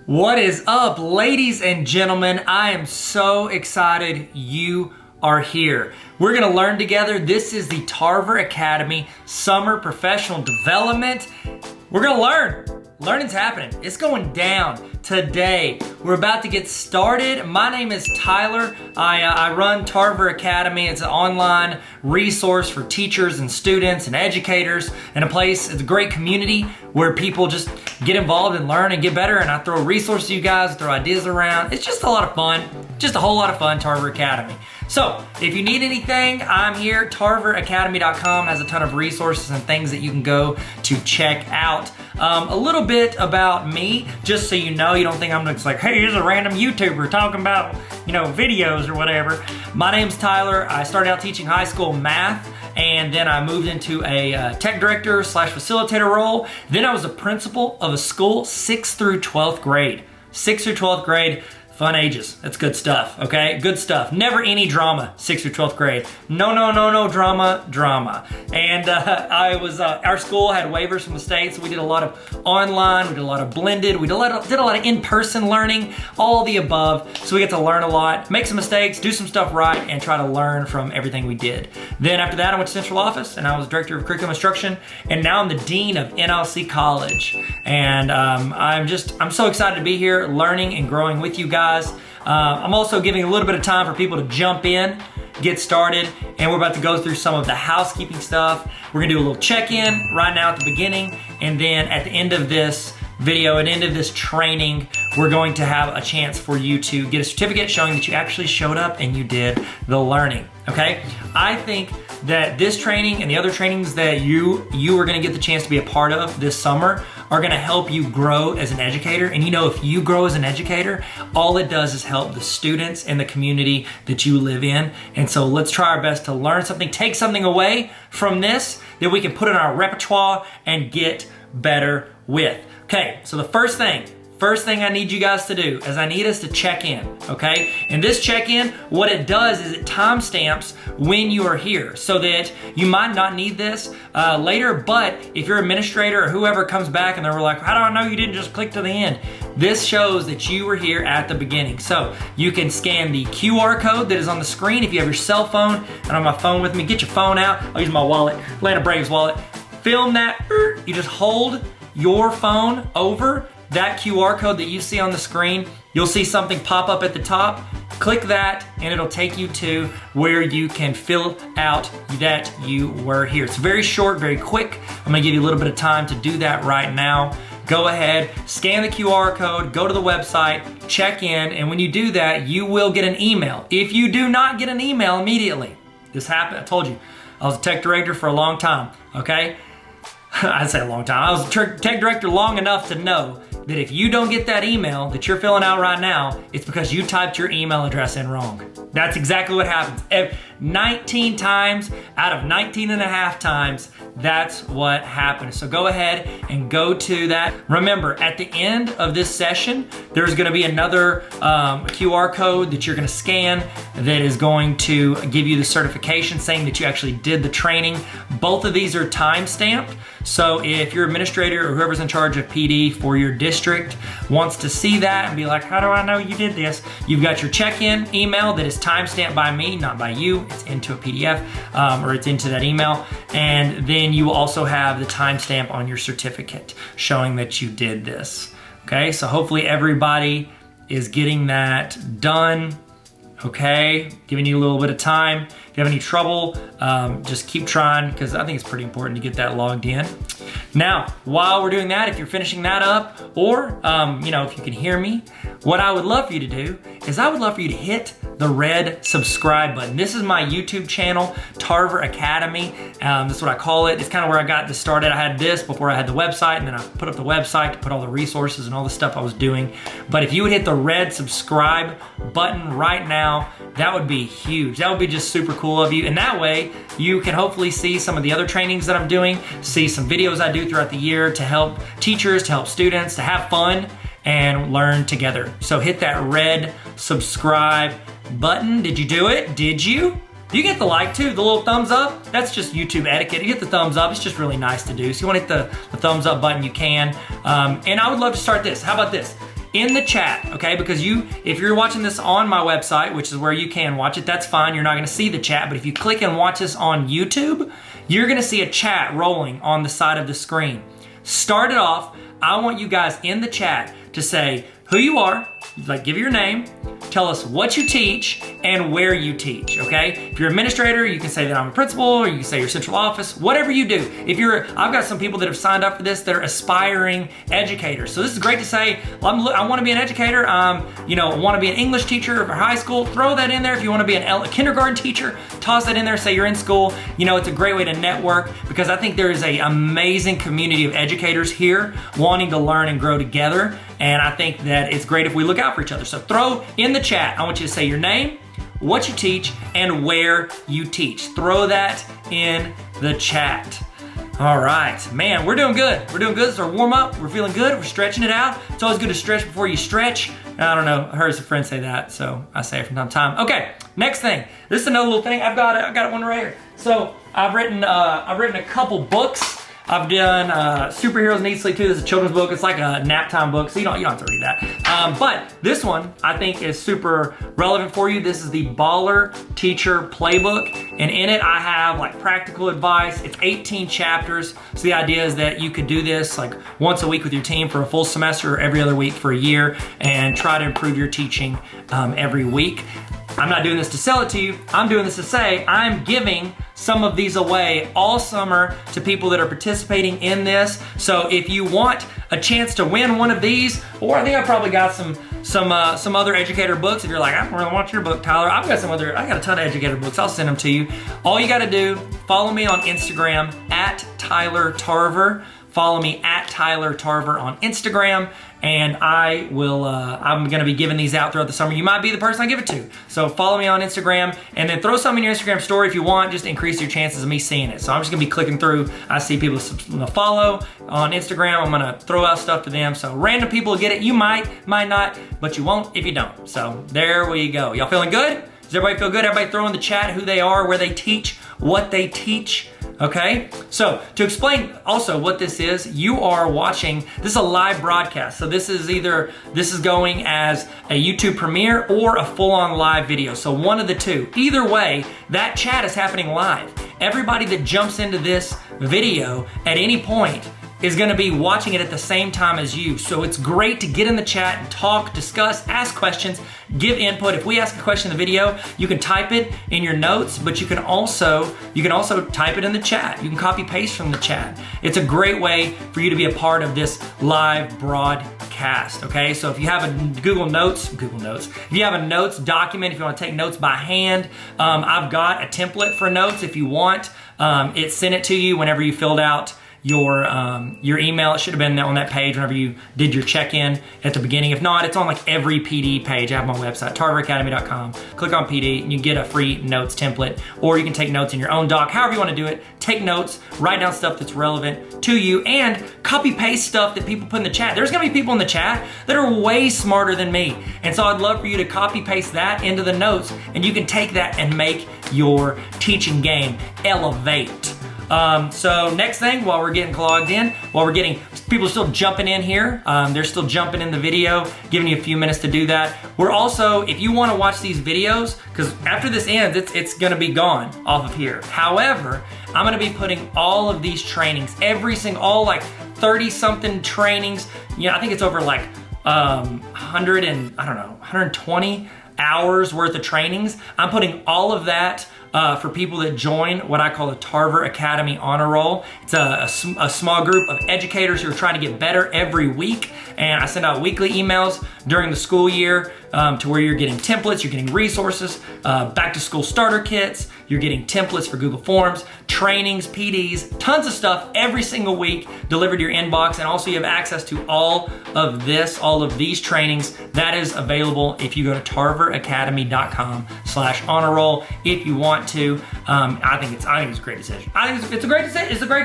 What is up, ladies and gentlemen? I am so excited you are here. We're gonna learn together. This is the Tarver Academy Summer Professional Development. We're gonna learn. Learning's happening. It's going down today. We're about to get started. My name is Tyler. I run Tarver Academy. It's an online resource for teachers and students and educators, and it's a great community where people just get involved and learn and get better. And I throw resources to you guys, throw ideas around. It's just a lot of fun. Just a whole lot of fun, Tarver Academy. So if you need anything, I'm here. TarverAcademy.com has a ton of resources and things that you can go to check out. A little bit about me, just so you know, you don't think I'm just like, hey, here's a random YouTuber talking about, videos or whatever. My name's Tyler. I started out teaching high school math, and then I moved into a tech director / facilitator role. Then I was a principal of a school, 6th through 12th grade. 6th through 12th grade. Fun ages. That's good stuff, okay? Good stuff. Never any drama, 6th through 12th grade. No drama. And our school had waivers from the state, so we did a lot of online, we did a lot of blended, we did a lot of in-person learning, all the above. So we get to learn a lot, make some mistakes, do some stuff right, and try to learn from everything we did. Then after that, I went to central office, and I was director of curriculum instruction, and now I'm the dean of NLC College. And I'm so excited to be here, learning and growing with you guys. I'm also giving a little bit of time for people to jump in, get started, and we're about to go through some of the housekeeping stuff. We're gonna do a little check-in right now at the beginning, and then at the end of this video, at the end of this training, we're going to have a chance for you to get a certificate showing that you actually showed up and you did the learning, okay? I think that this training and the other trainings that you are gonna get the chance to be a part of this summer are gonna help you grow as an educator. And if you grow as an educator, all it does is help the students and the community that you live in. And so let's try our best to learn something, take something away from this that we can put in our repertoire and get better with. Okay, so the first thing I need you guys to do is I need us to check in, okay? And this check-in, what it does is it timestamps when you are here so that you might not need this later, but if your administrator or whoever comes back and they're like, how do I know you didn't just click to the end? This shows that you were here at the beginning. So you can scan the QR code that is on the screen if you have your cell phone. And on my phone with me, get your phone out. I'll use my wallet, Atlanta Braves wallet. Film that, you just hold your phone over that QR code that you see on the screen. You'll see something pop up at the top. Click that and it'll take you to where you can fill out that you were here. It's very short, very quick. I'm gonna give you a little bit of time to do that right now. Go ahead, scan the QR code, go to the website, check in, and when you do that, you will get an email. If you do not get an email immediately, this happened, I told you, I was a tech director for a long time, okay? I'd say a long time. I was a tech director long enough to know that if you don't get that email that you're filling out right now, it's because you typed your email address in wrong. That's exactly what happens. 19 times out of 19 and a half times, that's what happens. So go ahead and go to that. Remember, at the end of this session, there's gonna be another QR code that you're gonna scan that is going to give you the certification saying that you actually did the training. Both of these are time-stamped. So if your administrator or whoever's in charge of PD for your district wants to see that and be like, how do I know you did this? You've got your check-in email that is time-stamped by me, not by you. It's into a PDF or it's into that email. And then you will also have the timestamp on your certificate showing that you did this. Okay, so hopefully everybody is getting that done. Okay, giving you a little bit of time. If you have any trouble, just keep trying because I think it's pretty important to get that logged in. Now, while we're doing that, if you're finishing that up, or if you can hear me, what I would love for you to do is I would love for you to hit the red subscribe button. This is my YouTube channel, Tarver Academy. That's what I call it. It's kind of where I got this started. I had this before I had the website, and then I put up the website to put all the resources and all the stuff I was doing. But if you would hit the red subscribe button right now, that would be huge. That would be just super cool of you. And that way, you can hopefully see some of the other trainings that I'm doing, see some videos I do throughout the year to help teachers, to help students, to have fun and learn together. So hit that red subscribe button. Did you do it? Did you? You get the like too, the little thumbs up. That's just YouTube etiquette. You hit the thumbs up. It's just really nice to do. So you want to hit the thumbs up button, you can. And I would love to start this. How about this? in the chat, okay? Because if you're watching this on my website, which is where you can watch it, that's fine. You're not gonna see the chat, but if you click and watch this on YouTube, you're gonna see a chat rolling on the side of the screen. Start it off. I want you guys in the chat to say who you are, like give your name, tell us what you teach and where you teach, okay? If you're an administrator, you can say that I'm a principal, or you can say your central office, whatever you do. I've got some people that have signed up for this that are aspiring educators. So this is great to say, I wanna be an educator, I wanna be an English teacher for high school, throw that in there. If you wanna be a kindergarten teacher, toss that in there, say you're in school. It's a great way to network, because I think there is an amazing community of educators here wanting to learn and grow together. And I think that it's great if we look out for each other. So throw in the chat, I want you to say your name, what you teach, and where you teach. Throw that in the chat. All right, man, we're doing good. We're doing good. It's our warm up. We're feeling good. We're stretching it out. It's always good to stretch before you stretch. I don't know, I heard some friends say that, so I say it from time to time. Okay, next thing. This is another little thing. I've got one right here. So I've written a couple books. I've done Superheroes Need Sleep Too. This is a children's book. It's like a nap time book, so you don't have to read that. But this one I think is super relevant for you. This is the Baller Teacher Playbook, and in it I have like practical advice. It's 18 chapters. So the idea is that you could do this like once a week with your team for a full semester, or every other week for a year, and try to improve your teaching every week. I'm not doing this to sell it to you. I'm doing this to say I'm giving some of these away all summer to people that are participating in this. So if you want a chance to win one of these, or I think I probably got some other educator books. If you're like, I don't really want your book, Tyler, I got a ton of educator books. I'll send them to you. All you got to do, follow me on Instagram at Tyler Tarver. Follow me at Tyler Tarver on Instagram, and I'm gonna be giving these out throughout the summer. You might be the person I give it to. So follow me on Instagram, and then throw something in your Instagram story if you want, just to increase your chances of me seeing it. So I'm just gonna be clicking through. I see people follow on Instagram. I'm gonna throw out stuff to them. So random people will get it. You might not, but you won't if you don't. So there we go. Y'all feeling good? Does everybody feel good? Everybody throw in the chat who they are, where they teach, what they teach. Okay, so to explain also what this is, you are watching, this is a live broadcast. So this is going as a YouTube premiere or a full-on live video. So one of the two. Either way, that chat is happening live. Everybody that jumps into this video at any point is gonna be watching it at the same time as you. So it's great to get in the chat and talk, discuss, ask questions, give input. If we ask a question in the video, you can type it in your notes, but you can also type it in the chat. You can copy paste from the chat. It's a great way for you to be a part of this live broadcast, okay? So if you have a Google Notes, if you have a notes document, if you wanna take notes by hand, I've got a template for notes if you want. It sent it to you whenever you filled out your email. It should have been on that page whenever you did your check-in at the beginning. If not, it's on like every PD page. I have my website, tarveracademy.com. Click on PD and you get a free notes template, or you can take notes in your own doc. However you want to do it, take notes, write down stuff that's relevant to you, and copy paste stuff that people put in the chat. There's gonna be people in the chat that are way smarter than me. And so I'd love for you to copy paste that into the notes, and you can take that and make your teaching game elevate. So next thing, while we're getting logged in, people are still jumping in here. They're still jumping in the video, giving you a few minutes to do that. We're also, if you want to watch these videos, because after this ends, it's going to be gone off of here. However, I'm going to be putting all of these trainings, all like 30 something trainings. I think it's over like 120 hours worth of trainings. I'm putting all of that for people that join what I call the Tarver Academy Honor Roll. It's a small group of educators who are trying to get better every week, and I send out weekly emails during the school year to where you're getting templates, you're getting resources, back to school starter kits, you're getting templates for Google Forms, trainings, PDs, tons of stuff every single week delivered to your inbox, and also you have access to all of these trainings. That is available if you go to tarveracademy.com/honor roll if you want to. I think it's a great decision. I think it's a great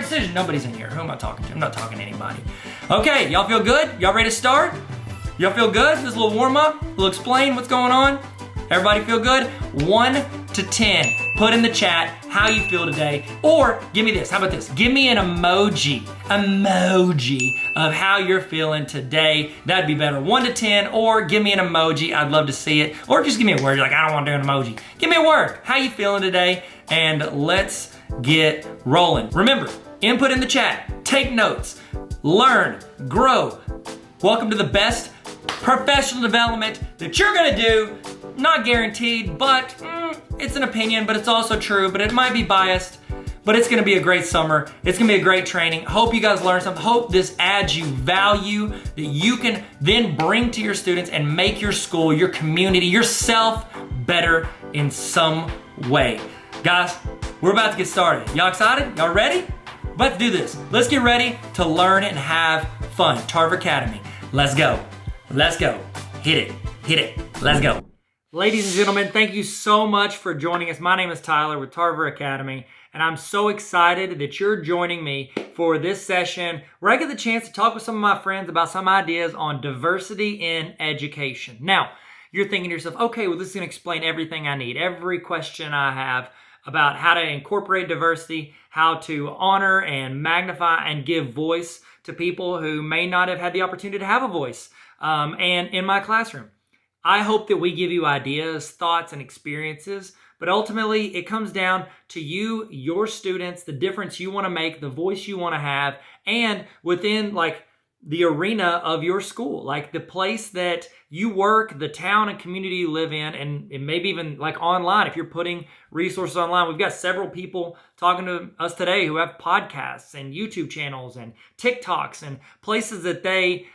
decision. Nobody's in here. Who am I talking to? I'm not talking to anybody. Okay, y'all feel good? Y'all ready to start? Y'all feel good? This is a little warm up. We'll explain what's going on. Everybody feel good? 1 to 10. Put in the chat how you feel today. Or give me this, how about this? Give me an emoji of how you're feeling today. That'd be better, 1 to 10, or give me an emoji. I'd love to see it. Or just give me a word. You're like, I don't want to do an emoji. Give me a word. How you feeling today? And let's get rolling. Remember, input in the chat, take notes, learn, grow. Welcome to the best professional development that you're gonna do. Not guaranteed, but it's an opinion, but it's also true, but it might be biased, but it's gonna be a great summer. It's gonna be a great training. Hope you guys learn something. Hope this adds you value that you can then bring to your students and make your school, your community, yourself better in some way. Guys, we're about to get started. Y'all excited? Y'all ready? About to do this. Let's get ready to learn and have fun. Tarver Academy. Let's go. Let's go. Hit it. Let's go. Ladies and gentlemen, thank you so much for joining us. My name is Tyler with Tarver Academy, and I'm so excited that you're joining me for this session where I get the chance to talk with some of my friends about some ideas on diversity in education. Now, you're thinking to yourself, okay, well, this is going to explain everything I need, every question I have about how to incorporate diversity, how to honor and magnify and give voice to people who may not have had the opportunity to have a voice. And in my classroom, I hope that we give you ideas, thoughts, and experiences, but ultimately it comes down to you, your students, the difference you want to make, the voice you want to have, and within the arena of your school, like the place that you work, the town and community you live in, and maybe even like online. If you're putting resources online, we've got several people talking to us today who have podcasts and YouTube channels and TikToks and places that they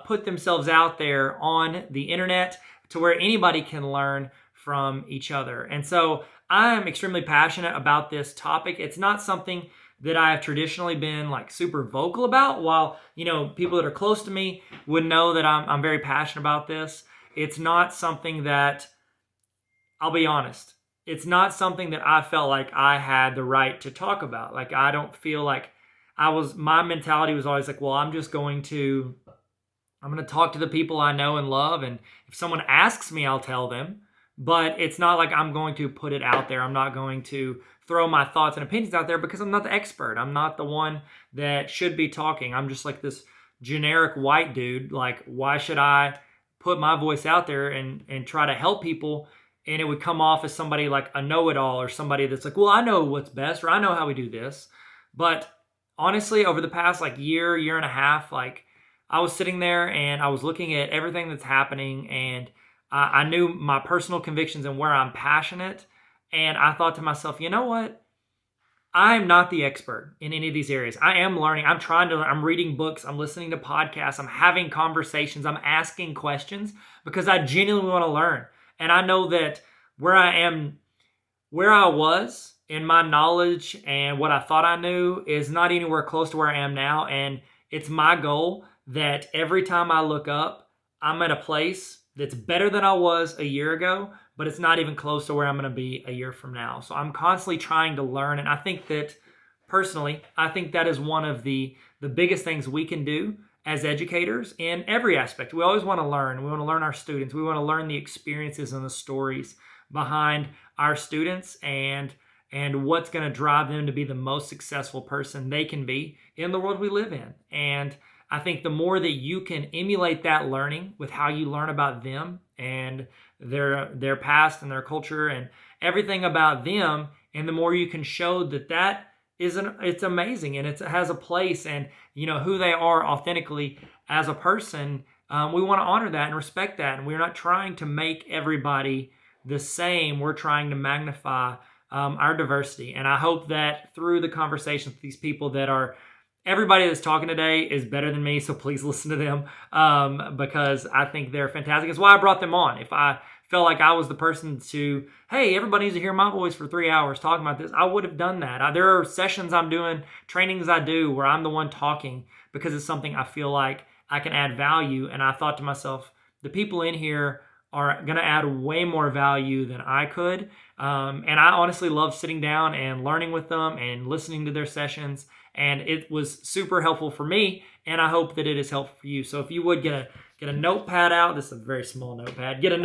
put themselves out there on the internet to where anybody can learn from each other. And so I'm extremely passionate about this topic. It's not something that I have traditionally been super vocal about. While, people that are close to me would know that I'm very passionate about this. It's not something that, I'll be honest, it's not something that I felt like I had the right to talk about. I don't feel like my mentality was always well, I'm going to talk to the people I know and love. And if someone asks me, I'll tell them. But it's not like I'm going to put it out there. I'm not going to throw my thoughts and opinions out there because I'm not the expert. I'm not the one that should be talking. I'm just this generic white dude. Why should I put my voice out there and try to help people? And it would come off as somebody a know-it-all or somebody that's well, I know what's best, or I know how we do this. But honestly, over the past year and a half, I was sitting there and I was looking at everything that's happening, and I knew my personal convictions and where I'm passionate. And I thought to myself, you know what? I'm not the expert in any of these areas. I am learning. I'm reading books. I'm listening to podcasts. I'm having conversations. I'm asking questions because I genuinely want to learn. And I know that where I was in my knowledge and what I thought I knew is not anywhere close to where I am now. And it's my goal that every time I look up, I'm at a place that's better than I was a year ago, but it's not even close to where I'm going to be a year from now. So I'm constantly trying to learn. And I think that personally, that is one of the biggest things we can do as educators in every aspect. We always want to learn. We want to learn our students. We want to learn the experiences and the stories behind our students and what's going to drive them to be the most successful person they can be in the world we live in. And I think the more that you can emulate that learning with how you learn about them and their past and their culture and everything about them, and the more you can show that it's amazing and it has a place and who they are authentically as a person, we want to honor that and respect that. And we're not trying to make everybody the same. We're trying to magnify our diversity. And I hope that through the conversations with these people everybody that's talking today is better than me, so please listen to them because I think they're fantastic. It's why I brought them on. If I felt like I was the person to, hey, everybody needs to hear my voice for 3 hours talking about this, I would have done that. There are sessions I'm doing, trainings I do where I'm the one talking because it's something I feel like I can add value. And I thought to myself, the people in here are going to add way more value than I could. And I honestly love sitting down and learning with them and listening to their sessions. And it was super helpful for me, and I hope that it is helpful for you. So if you would get a notepad out, this is a very small notepad, get a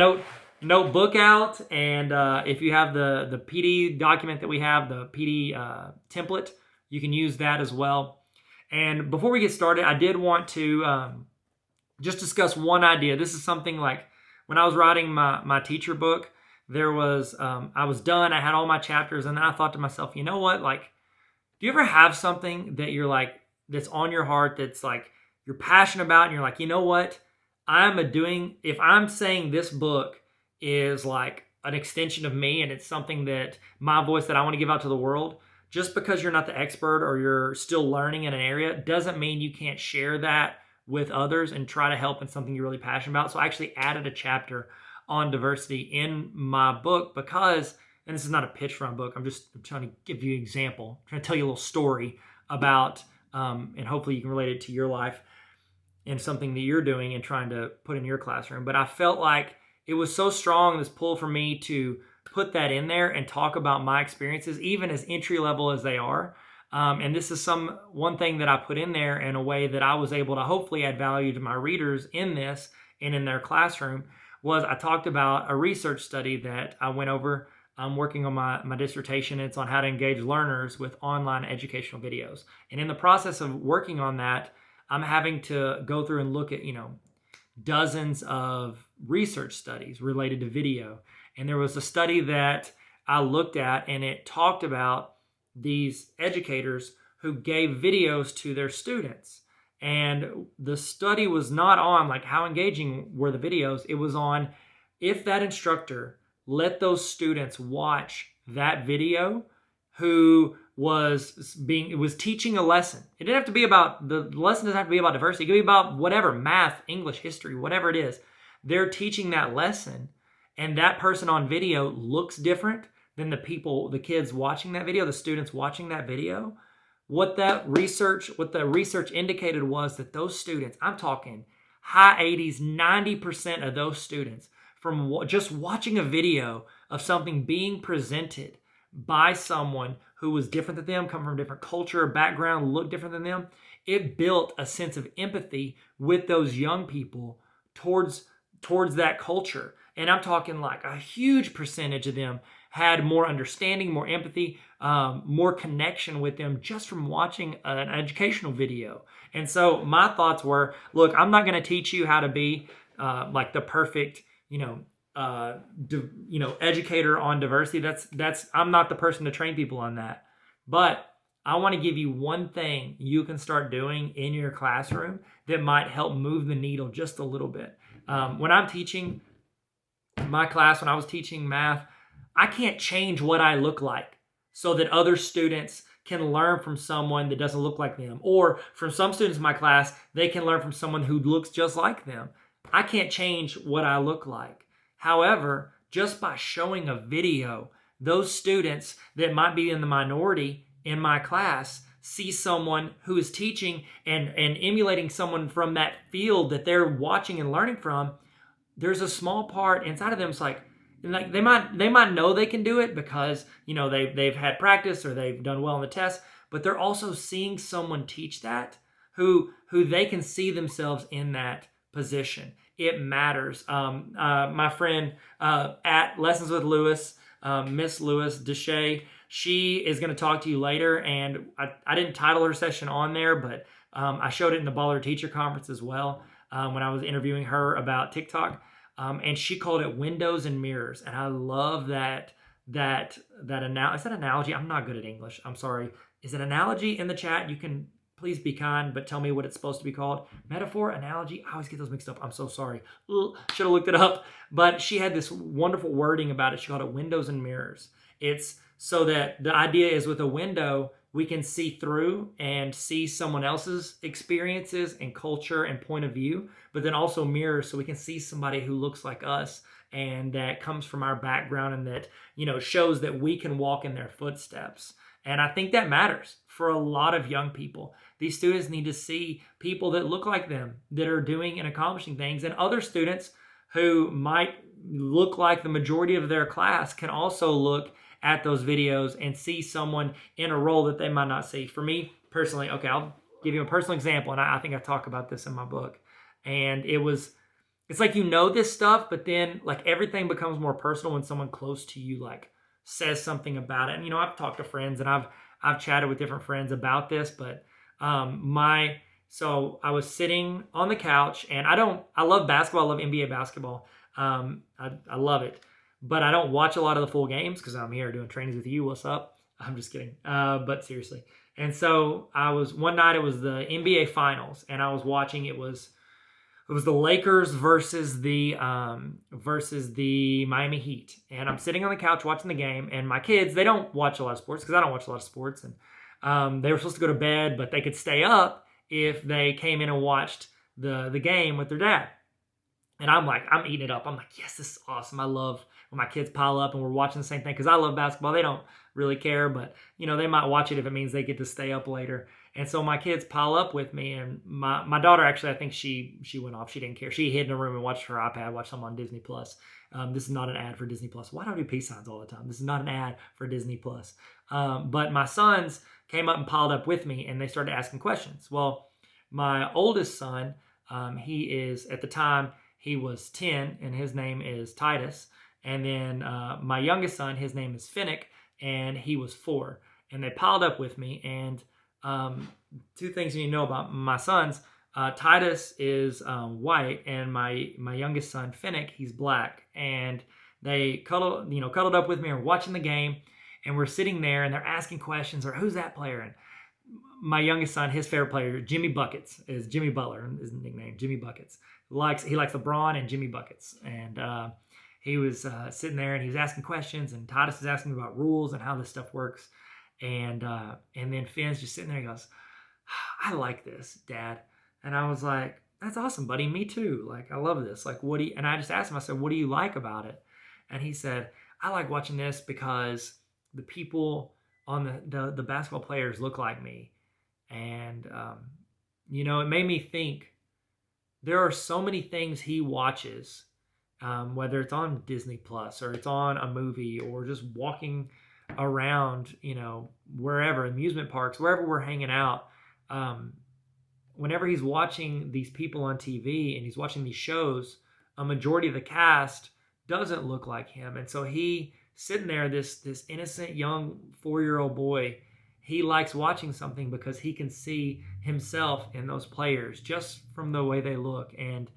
notebook out, and if you have the PD document that we have, the PD template, you can use that as well. And before we get started, I did want to just discuss one idea. This is something like when I was writing my teacher book, there was, I was done, I had all my chapters, and then I thought to myself, you know what, like, do you ever have something that you're like, that's on your heart, that's like, you're passionate about, and you're like, you know what, if I'm saying this book is like an extension of me, and it's something that my voice that I want to give out to the world, just because you're not the expert or you're still learning in an area doesn't mean you can't share that with others and try to help in something you're really passionate about. So I actually added a chapter on diversity in my book because, and this is not a pitch for my book, I'm trying to give you an example, I'm trying to tell you a little story about, and hopefully you can relate it to your life and something that you're doing and trying to put in your classroom. But I felt like it was so strong, this pull for me to put that in there and talk about my experiences, even as entry level as they are. And this is one thing that I put in there in a way that I was able to hopefully add value to my readers in this and in their classroom, was I talked about a research study that I went over. I'm working on my dissertation. It's on how to engage learners with online educational videos. And in the process of working on that, I'm having to go through and look at, dozens of research studies related to video. And there was a study that I looked at, and it talked about these educators who gave videos to their students. And the study was not on like how engaging were the videos. It was on if that instructor let those students watch that video who was teaching a lesson. It didn't have to be about, the lesson doesn't have to be about diversity. It could be about whatever, math, English, history, whatever it is. They're teaching that lesson, and that person on video looks different than the kids watching that video, the students watching that video. What the research indicated was that those students, I'm talking high 80s, 90% of those students, from just watching a video of something being presented by someone who was different than them, come from a different culture, background, looked different than them, it built a sense of empathy with those young people towards that culture. And I'm talking like a huge percentage of them had more understanding, more empathy, more connection with them just from watching an educational video. And so my thoughts were, look, I'm not going to teach you how to be like the perfect, educator on diversity. I'm not the person to train people on that. But I want to give you one thing you can start doing in your classroom that might help move the needle just a little bit. When I'm teaching my class, when I was teaching math, I can't change what I look like so that other students can learn from someone that doesn't look like them. Or from some students in my class, they can learn from someone who looks just like them. I can't change what I look like. However, just by showing a video, those students that might be in the minority in my class see someone who is teaching and emulating someone from that field that they're watching and learning from. There's a small part inside of them. It's like they might know they can do it because they've had practice or they've done well on the test, but they're also seeing someone teach that who they can see themselves in that position. It matters. My friend at Lessons with Lewis, Miss Lewis Deshay, she is going to talk to you later, and I didn't title her session on there, but I showed it in the Baller Teacher Conference as well when I was interviewing her about TikTok. And she called it windows and mirrors. And I love that is that analogy? I'm not good at English. I'm sorry. Is it analogy in the chat? You can please be kind, but tell me what it's supposed to be called. Metaphor, analogy? I always get those mixed up. I'm so sorry. Should have looked it up. But she had this wonderful wording about it. She called it windows and mirrors. It's so that the idea is with a window, we can see through and see someone else's experiences and culture and point of view, but then also mirrors so we can see somebody who looks like us and that comes from our background and that, shows that we can walk in their footsteps. And I think that matters for a lot of young people. These students need to see people that look like them, that are doing and accomplishing things, and other students who might look like the majority of their class can also look at those videos and see someone in a role that they might not see. For me personally, okay, I'll give you a personal example, and I think I talk about this in my book. And it was it's like you know this stuff, but then like everything becomes more personal when someone close to you like says something about it. And I've talked to friends and I've chatted with different friends about this, but so I was sitting on the couch, and I love basketball. I love NBA basketball. I love it, but I don't watch a lot of the full games because I'm here doing trainings with you. What's up? I'm just kidding. But seriously. And so one night it was the NBA finals, and I was watching, it was the Lakers versus the Miami Heat. And I'm sitting on the couch watching the game, and my kids, they don't watch a lot of sports because I don't watch a lot of sports. And they were supposed to go to bed, but they could stay up if they came in and watched the game with their dad. And I'm eating it up. I'm like, yes, this is awesome. I love when my kids pile up and we're watching the same thing because I love basketball. They don't really care, but they might watch it if it means they get to stay up later. And so my kids pile up with me, and my daughter, actually, I think she went off. She didn't care. She hid in a room and watched her iPad, watched something on Disney Plus. This is not an ad for Disney Plus. Why do I do peace signs all the time? This is not an ad for Disney Plus. But my sons came up and piled up with me, and they started asking questions. Well, my oldest son, he is, at the time, he was 10, and his name is Titus. And then my youngest son, his name is Finnick, and he was 4. And they piled up with me, and two things you need to know about my sons. Titus is white, and my youngest son, Finnick, he's black. And they cuddled up with me and were watching the game, and we're sitting there, and they're asking questions, or who's that player? And my youngest son, his favorite player, Jimmy Buckets, is Jimmy Butler, his nickname, Jimmy Buckets. He likes LeBron and Jimmy Buckets. And he was sitting there, and he was asking questions, and Titus is asking about rules and how this stuff works. And then Finn's just sitting there, and he goes, I like this, Dad. And I was like, that's awesome, buddy. Me too. Like, I love this. Like, and I just asked him, I said, what do you like about it? And he said, I like watching this because the people on the basketball players look like me. And, it made me think there are so many things he watches, whether it's on Disney Plus or it's on a movie or just walking around, wherever, amusement parks, wherever we're hanging out. Whenever he's watching these people on TV and he's watching these shows, a majority of the cast doesn't look like him. And so he sitting there, this innocent young 4-year-old boy, he likes watching something because he can see himself in those players just from the way they look. And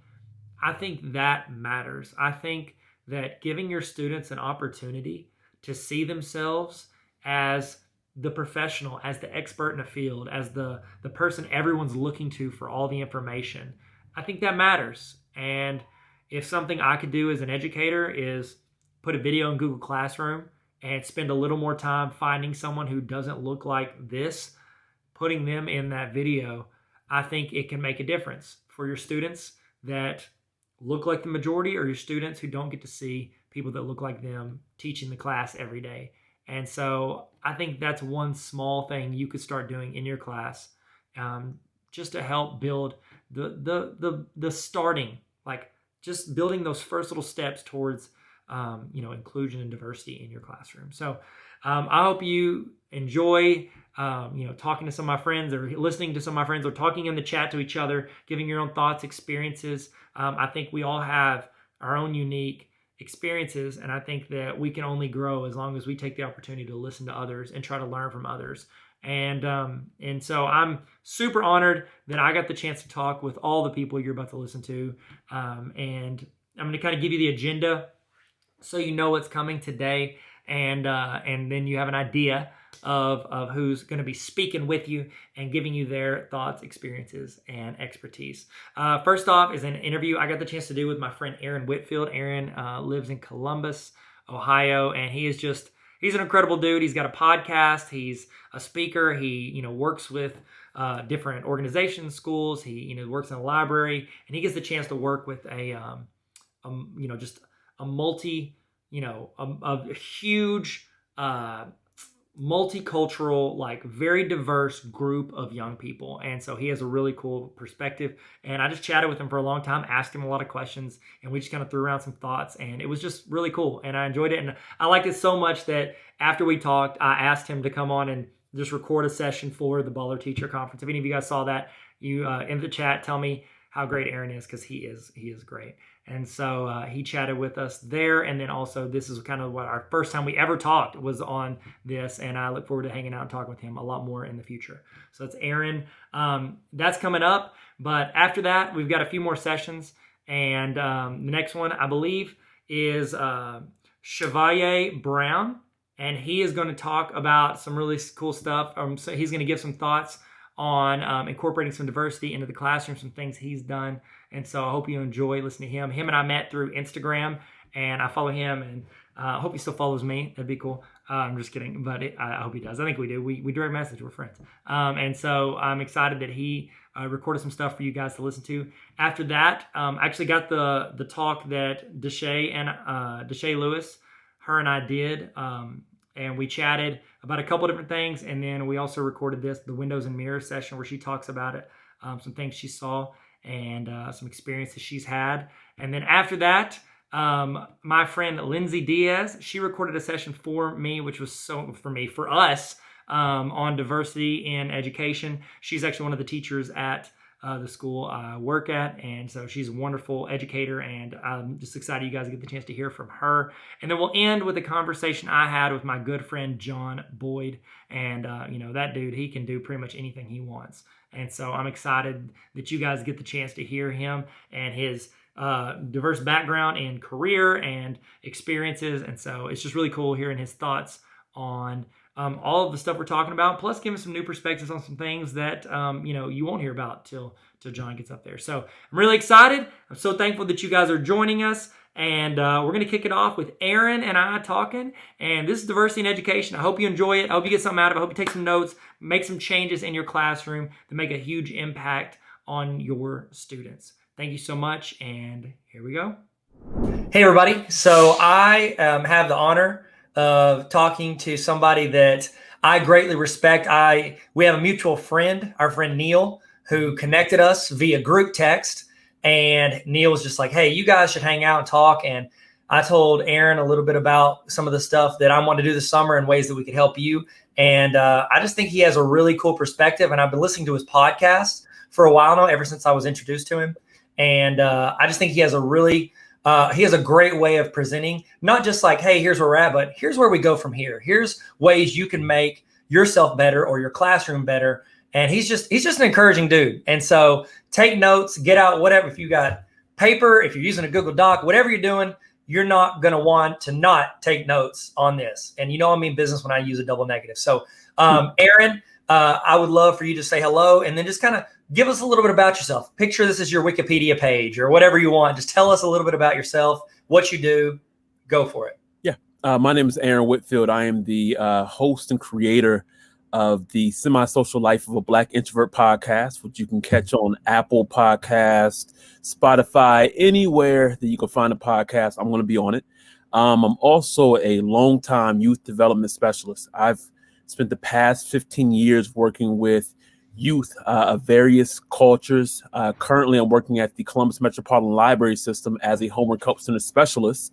I think that matters. I think that giving your students an opportunity to see themselves as the professional, as the expert in a field, as the person everyone's looking to for all the information, I think that matters. And if something I could do as an educator is put a video in Google Classroom and spend a little more time finding someone who doesn't look like this, putting them in that video, I think it can make a difference for your students that look like the majority, or your students who don't get to see people that look like them teaching the class every day. And so I think that's one small thing you could start doing in your class, just to help build the starting, like just building those first little steps towards inclusion and diversity in your classroom. So I hope you enjoy talking to some of my friends, or listening to some of my friends, or talking in the chat to each other, giving your own thoughts, experiences. I think we all have our own unique experiences, and I think that we can only grow as long as we take the opportunity to listen to others and try to learn from others. And so I'm super honored that I got the chance to talk with all the people you're about to listen to. And I'm going to kind of give you the agenda so you know what's coming today, and then you have an idea of who's going to be speaking with you and giving you their thoughts, experiences, and expertise. First off is an interview I got the chance to do with my friend Aaron Whitfield. Aaron lives in Columbus, Ohio, and he's an incredible dude. He's got a podcast. He's a speaker. He works with different organizations, schools. He works in a library, and he gets the chance to work with a huge multicultural, like very diverse group of young people. And so he has a really cool perspective. And I just chatted with him for a long time, asked him a lot of questions, and we just kind of threw around some thoughts, and it was just really cool. And I enjoyed it. And I liked it so much that after we talked, I asked him to come on and just record a session for the Baller Teacher Conference. If any of you guys saw that, you in the chat, tell me how great Aaron is, because he is great. And so he chatted with us there. And then also, this is kind of what our first time we ever talked was on this. And I look forward to hanging out and talking with him a lot more in the future. So it's Aaron. That's coming up. But after that, we've got a few more sessions. And the next one, I believe, is Chevalier Brown. And he is going to talk about some really cool stuff. So he's going to give some thoughts on incorporating some diversity into the classroom, some things he's done. And so I hope you enjoy listening to him. Him and I met through Instagram, and I follow him, and I hope he still follows me. That'd be cool. I'm just kidding, but I hope he does. I think we do. We direct message. We're friends. And so I'm excited that he recorded some stuff for you guys to listen to. After that, I actually got the talk that Deshae Lewis, her and I did, and we chatted about a couple different things. And then we also recorded the Windows and Mirrors session, where she talks about it, some things she saw, and some experiences she's had. And then after that, my friend Lindsay Diaz, she recorded a session for me, which was for us, on diversity in education. She's actually one of the teachers at the school I work at, and so she's a wonderful educator, and I'm just excited you guys get the chance to hear from her. And then we'll end with a conversation I had with my good friend John Boyd, and that dude, he can do pretty much anything he wants. And so I'm excited that you guys get the chance to hear him and his diverse background and career and experiences. And so it's just really cool hearing his thoughts on all of the stuff we're talking about, plus giving some new perspectives on some things that you won't hear about till John gets up there. So I'm really excited. I'm so thankful that you guys are joining us. And we're going to kick it off with Aaron and I talking. And this is Diversity in Education. I hope you enjoy it. I hope you get something out of it. I hope you take some notes, make some changes in your classroom to make a huge impact on your students. Thank you so much. And here we go. Hey, everybody. So I have the honor of talking to somebody that I greatly respect. We have a mutual friend, our friend Neil, who connected us via group text. And Neil was just like, hey, you guys should hang out and talk. And I told Aaron a little bit about some of the stuff that I want to do this summer and ways that we could help you. And I just think he has a really cool perspective. And I've been listening to his podcast for a while now, ever since I was introduced to him. And I just think he has a great way of presenting, not just like, hey, here's where we're at, but here's where we go from here. Here's ways you can make yourself better or your classroom better. And he's just an encouraging dude. And so take notes, get out whatever. If you got paper, if you're using a Google Doc, whatever you're doing, you're not going to want to not take notes on this. And I mean business when I use a double negative. So Aaron, I would love for you to say hello and then just kind of give us a little bit about yourself. Picture this as your Wikipedia page or whatever you want. Just tell us a little bit about yourself, what you do. Go for it. Yeah. My name is Aaron Whitfield. I am the host and creator of the Semi-Social Life of a Black Introvert podcast, which you can catch on Apple Podcast, Spotify, anywhere that you can find a podcast. I'm going to be on it. I'm also a longtime youth development specialist. I've spent the past 15 years working with youth of various cultures. Currently, I'm working at the Columbus Metropolitan Library System as a homework help center specialist,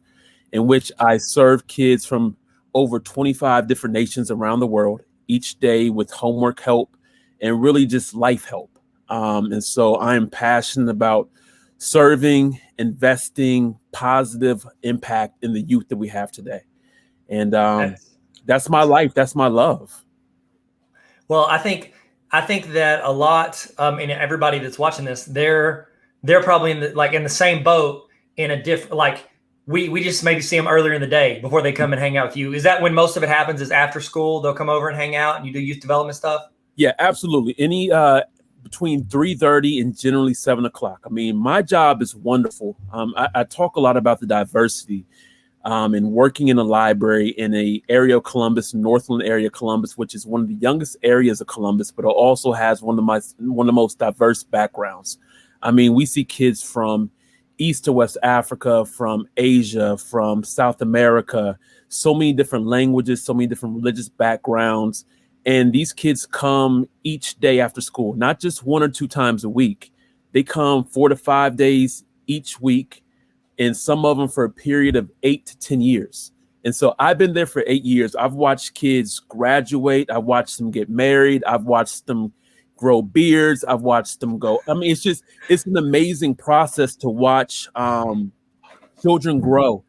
in which I serve kids from over 25 different nations around the world each day with homework help and really just life help. And so I'm passionate about serving, investing, positive impact in the youth that we have today. And that's my life. That's my love. Well, I think that a lot, and everybody that's watching this, they're probably in the same boat in a different, we just maybe see them earlier in the day before they come and hang out with you. Is that when most of it happens, is after school, they'll come over and hang out and you do youth development stuff? Yeah, absolutely. Any between 3:30 and generally 7 o'clock. I mean, my job is wonderful. I talk a lot about the diversity and working in a library in a area of Columbus, Northland area of Columbus, which is one of the youngest areas of Columbus, but it also has one of the most diverse backgrounds. I mean, we see kids from East to West Africa, from Asia, from South America, so many different languages, so many different religious backgrounds. And these kids come each day after school, not just 1 or 2 times a week. They come 4 to 5 days each week, and some of them for a period of 8 to 10 years. And so I've been there for 8 years. I've watched kids graduate. I've watched them get married. I've watched them grow beards. I've watched them go. I mean, it's an amazing process to watch children grow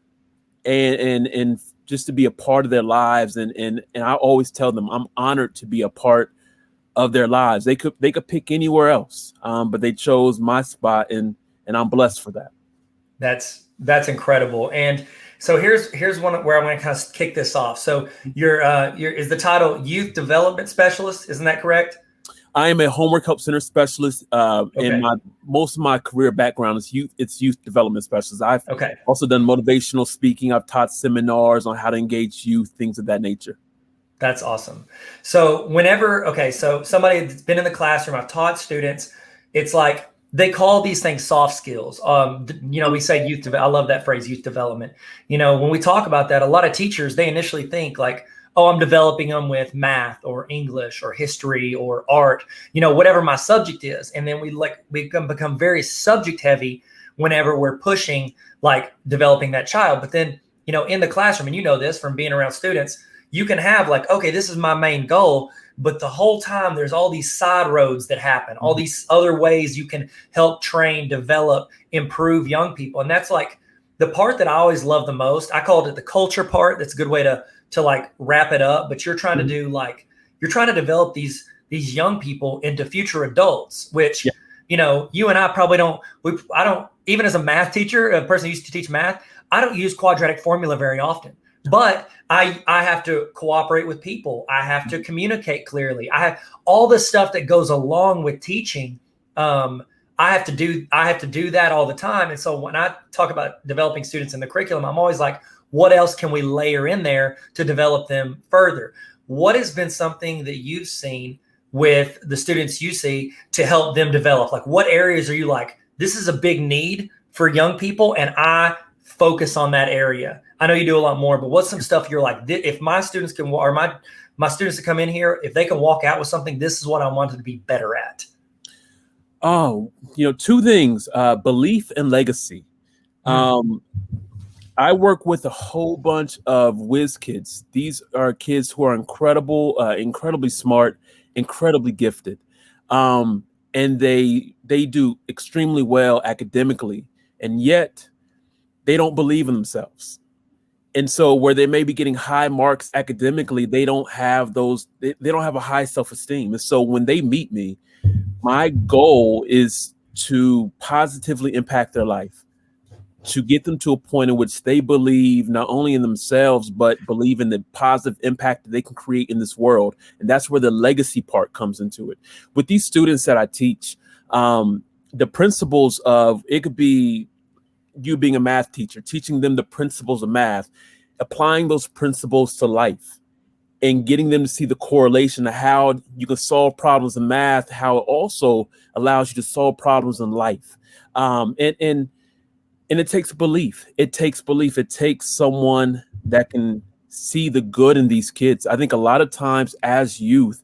and just to be a part of their lives. And I always tell them I'm honored to be a part of their lives. They could pick anywhere else, but they chose my spot, and I'm blessed for that. That's incredible. And so here's one where I'm going to kind of kick this off. So you're is the title Youth Development Specialist? Isn't that correct? I am a homework help center specialist, Okay. and most of my career background is youth development specialist. I've also done motivational speaking. I've taught seminars on how to engage youth, things of that nature. That's awesome. So so somebody that's been in the classroom, I've taught students, it's like they call these things soft skills. We say I love that phrase, youth development. When we talk about that, a lot of teachers, they initially think like, oh, I'm developing them with math or English or history or art, whatever my subject is. And then we become very subject heavy whenever we're pushing like developing that child. But then, in the classroom, and this from being around students, you can have like, okay, this is my main goal, but the whole time there's all these side roads that happen, all these other ways you can help train, develop, improve young people. And that's like the part that I always love the most. I called it the culture part. That's a good way to like wrap it up. But you're trying to do like, you're trying to develop these young people into future adults, which, you and I probably I don't, even as a math teacher, a person who used to teach math, I don't use quadratic formula very often. But I have to cooperate with people. I have to communicate clearly. I have all the stuff that goes along with teaching. I have to do that all the time. And so when I talk about developing students in the curriculum, I'm always like, what else can we layer in there to develop them further? What has been something that you've seen with the students you see to help them develop? Like, what areas are you like, this is a big need for young people, and I focus on that area? I know you do a lot more, but what's some stuff you're like, if my students can, or my students that come in here, if they can walk out with something, this is what I wanted to be better at? Oh, two things, belief and legacy. I work with a whole bunch of whiz kids. These are kids who are incredible, incredibly smart, incredibly gifted. And they do extremely well academically, and yet they don't believe in themselves. And so where they may be getting high marks academically, they don't have they don't have a high self-esteem. And so when they meet me, my goal is to positively impact their life, to get them to a point in which they believe not only in themselves, but believe in the positive impact that they can create in this world. And that's where the legacy part comes into it. With these students that I teach, the principles of, it could be you being a math teacher, teaching them the principles of math, applying those principles to life, and getting them to see the correlation of how you can solve problems in math, how it also allows you to solve problems in life. And it takes belief. It takes someone that can see the good in these kids. I think a lot of times as youth,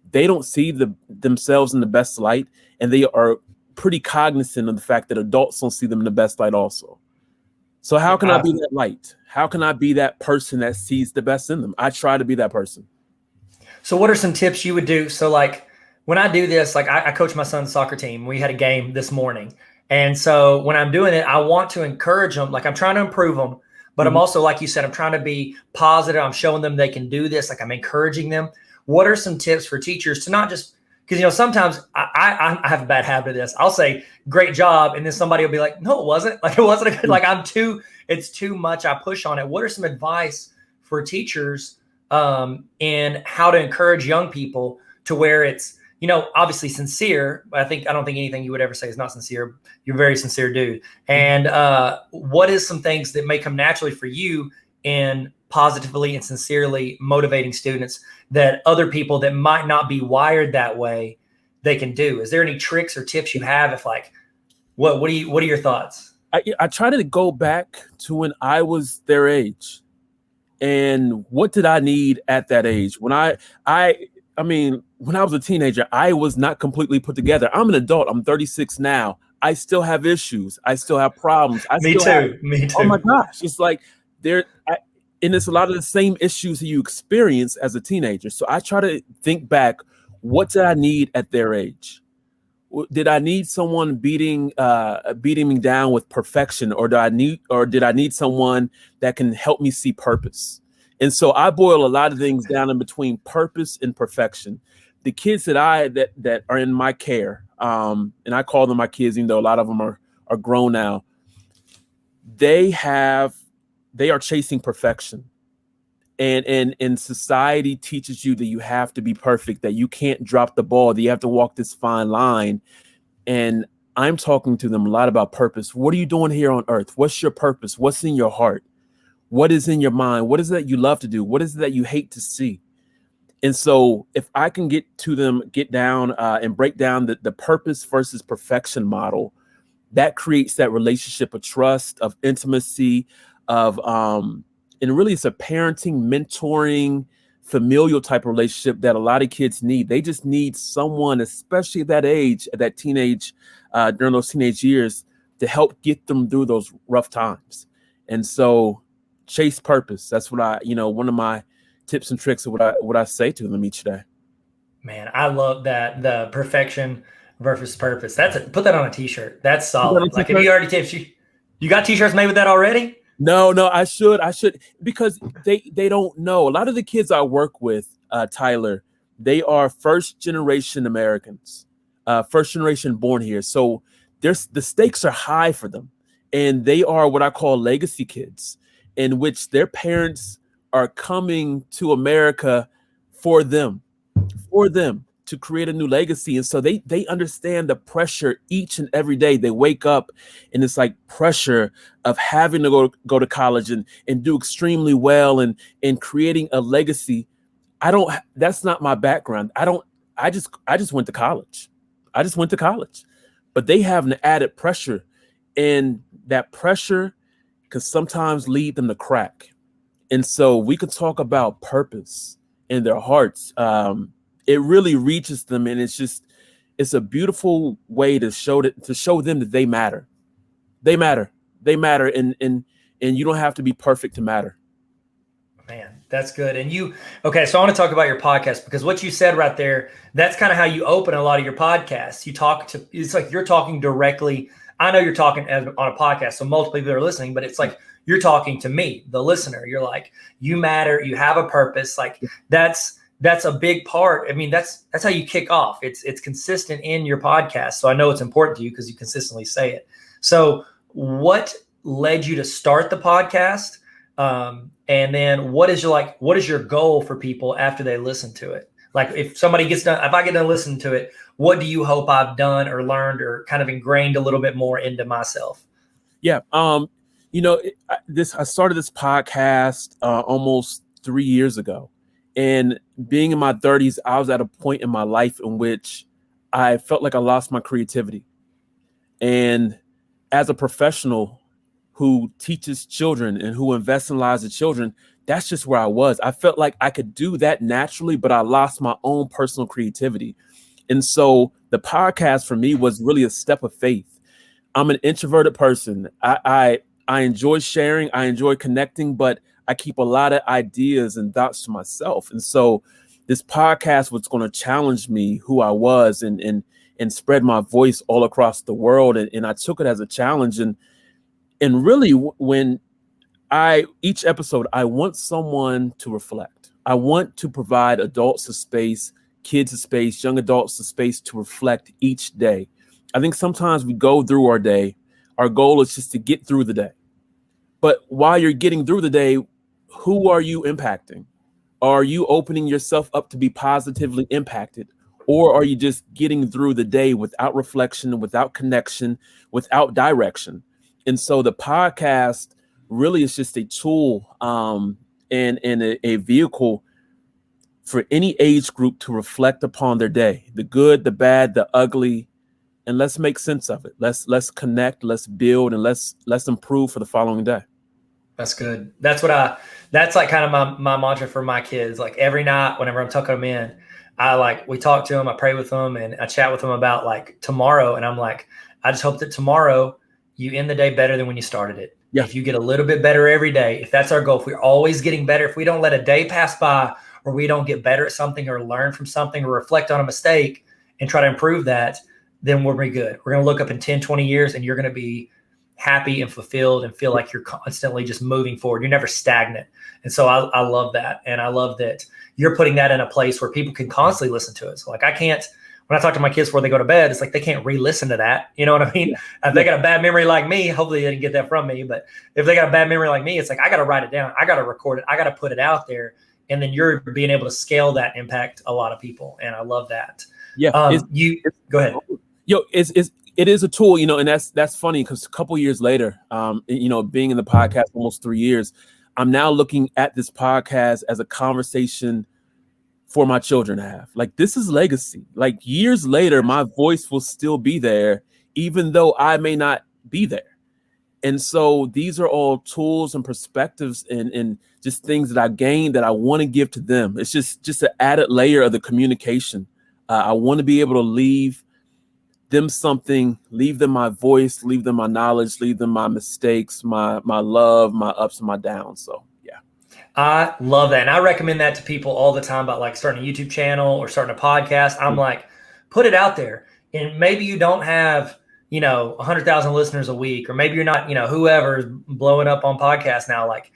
they don't see themselves in the best light, and they are pretty cognizant of the fact that adults don't see them in the best light also. So how can I be that light? How can I be that person that sees the best in them? I try to be that person. So what are some tips you would do? So like when I do this, like I coach my son's soccer team. We had a game this morning. And so when I'm doing it, I want to encourage them. Like I'm trying to improve them, but I'm also, like you said, I'm trying to be positive. I'm showing them they can do this. Like I'm encouraging them. What are some tips for teachers to not just, because, sometimes I have a bad habit of this. I'll say, great job. And then somebody will be like, no, it wasn't. Like, it wasn't a good, like it's too much. I push on it. What are some advice for teachers in how to encourage young people to where it's, obviously sincere, but I don't think anything you would ever say is not sincere. You're a very sincere dude. And what is some things that may come naturally for you in positively and sincerely motivating students that other people that might not be wired that way, they can do? Is there any tricks or tips you have? If like, what are your thoughts? I try to go back to when I was their age, and what did I need at that age? When when I was a teenager, I was not completely put together. I'm an adult. I'm 36 now. I still have issues. I still have problems. Me too. Oh my gosh. It's like and it's a lot of the same issues that you experience as a teenager. So I try to think back, What did I need at their age? Did I need someone beating me down with perfection, or did I need someone that can help me see purpose? And so I boil a lot of things down in between purpose and perfection. The kids that are in my care, and I call them my kids, even though a lot of them are grown now, they are chasing perfection. And society teaches you that you have to be perfect, that you can't drop the ball, that you have to walk this fine line. And I'm talking to them a lot about purpose. What are you doing here on earth? What's your purpose? What's in your heart? What is in your mind? What is it that you love to do? What is it that you hate to see? And so if I can get down and break down the purpose versus perfection model, that creates that relationship of trust, of intimacy, of and really it's a parenting, mentoring, familial type of relationship that a lot of kids need. They just need someone, especially at that age, at that teenage, during those teenage years, to help get them through those rough times. And so chase purpose. That's what one of my tips and tricks of what I say to them each day. Man, I love that, the perfection versus purpose. Put that on a t-shirt. That's solid. Like, if you already tips, you got t-shirts made with that already? No, I should because they don't know. A lot of the kids I work with, Tyler, they are first generation Americans, first generation born here. So the stakes are high for them, and they are what I call legacy kids, in which their parents are coming to America for them to create a new legacy. And so they understand the pressure each and every day. They wake up and it's like pressure of having to go to college and do extremely well and creating a legacy. That's not my background. I just went to college. But they have an added pressure, and that pressure can sometimes lead them to crack. And so we could talk about purpose in their hearts. It really reaches them, and it's a beautiful way to show them that they matter. They matter, and you don't have to be perfect to matter. Man, that's good. And okay, so I want to talk about your podcast, because what you said right there, that's kind of how you open a lot of your podcasts. It's like you're talking directly. I know you're talking on a podcast, so multiple people are listening, but it's like you're talking to me, the listener. You're like, you matter, you have a purpose. Like that's a big part. I mean, that's how you kick off. It's consistent in your podcast. So I know it's important to you because you consistently say it. So what led you to start the podcast? And then what is your goal for people after they listen to it? Like, if I get done listening to it, what do you hope I've done or learned or kind of ingrained a little bit more into myself? Yeah. I started this podcast almost 3 years ago. And being in my 30s, I was at a point in my life in which I felt like I lost my creativity. And as a professional who teaches children and who invests in lives of children, that's just where I was. I felt like I could do that naturally, but I lost my own personal creativity. And so the podcast for me was really a step of faith. I'm an introverted person. I enjoy sharing. I enjoy connecting, but I keep a lot of ideas and thoughts to myself. And so this podcast was going to challenge me, who I was, and spread my voice all across the world. And I took it as a challenge. And really, when each episode, I want someone to reflect. I want to provide adults a space, kids a space, young adults a space to reflect each day. I think sometimes we go through our day. Our goal is just to get through the day. But while you're getting through the day, who are you impacting? Are you opening yourself up to be positively impacted? Or are you just getting through the day without reflection, without connection, without direction? And so the podcast really is just a tool and a vehicle for any age group to reflect upon their day, the good, the bad, the ugly, and let's make sense of it. Let's connect, let's build, and let's improve for the following day. That's good. That's like kind of my mantra for my kids. Like, every night, whenever I'm tucking them in, we talk to them, I pray with them, and I chat with them about like tomorrow. And I'm like, I just hope that tomorrow you end the day better than when you started it. Yeah. If you get a little bit better every day, if that's our goal, if we're always getting better, if we don't let a day pass by or we don't get better at something or learn from something or reflect on a mistake and try to improve that, then we'll be good. We're going to look up in 10, 20 years and you're going to be happy and fulfilled and feel like you're constantly just moving forward. You're never stagnant. And so I love that. And I love that you're putting that in a place where people can constantly listen to it. So like when I talk to my kids before they go to bed, it's like they can't re-listen to that. You know what I mean? Yeah. If they got a bad memory like me, hopefully they didn't get that from me. But if they got a bad memory like me, it's like I got to write it down. I got to record it. I got to put it out there. And then you're being able to scale that impact a lot of people. And I love that. Yeah. Go ahead. It is a tool, and that's funny because a couple years later, being in the podcast almost 3 years, I'm now looking at this podcast as a conversation for my children to have. Like, this is legacy. Like, years later, my voice will still be there, even though I may not be there. And so these are all tools and perspectives and just things that I gained that I want to give to them. It's just an added layer of the communication. I want to be able to leave them something, leave them my voice, leave them my knowledge, leave them my mistakes, my love, my ups and my downs. So yeah. I love that. And I recommend that to people all the time about like starting a YouTube channel or starting a podcast. I'm like, put it out there. And maybe you don't have, 100,000 listeners a week, or maybe you're not, whoever is blowing up on podcasts now, like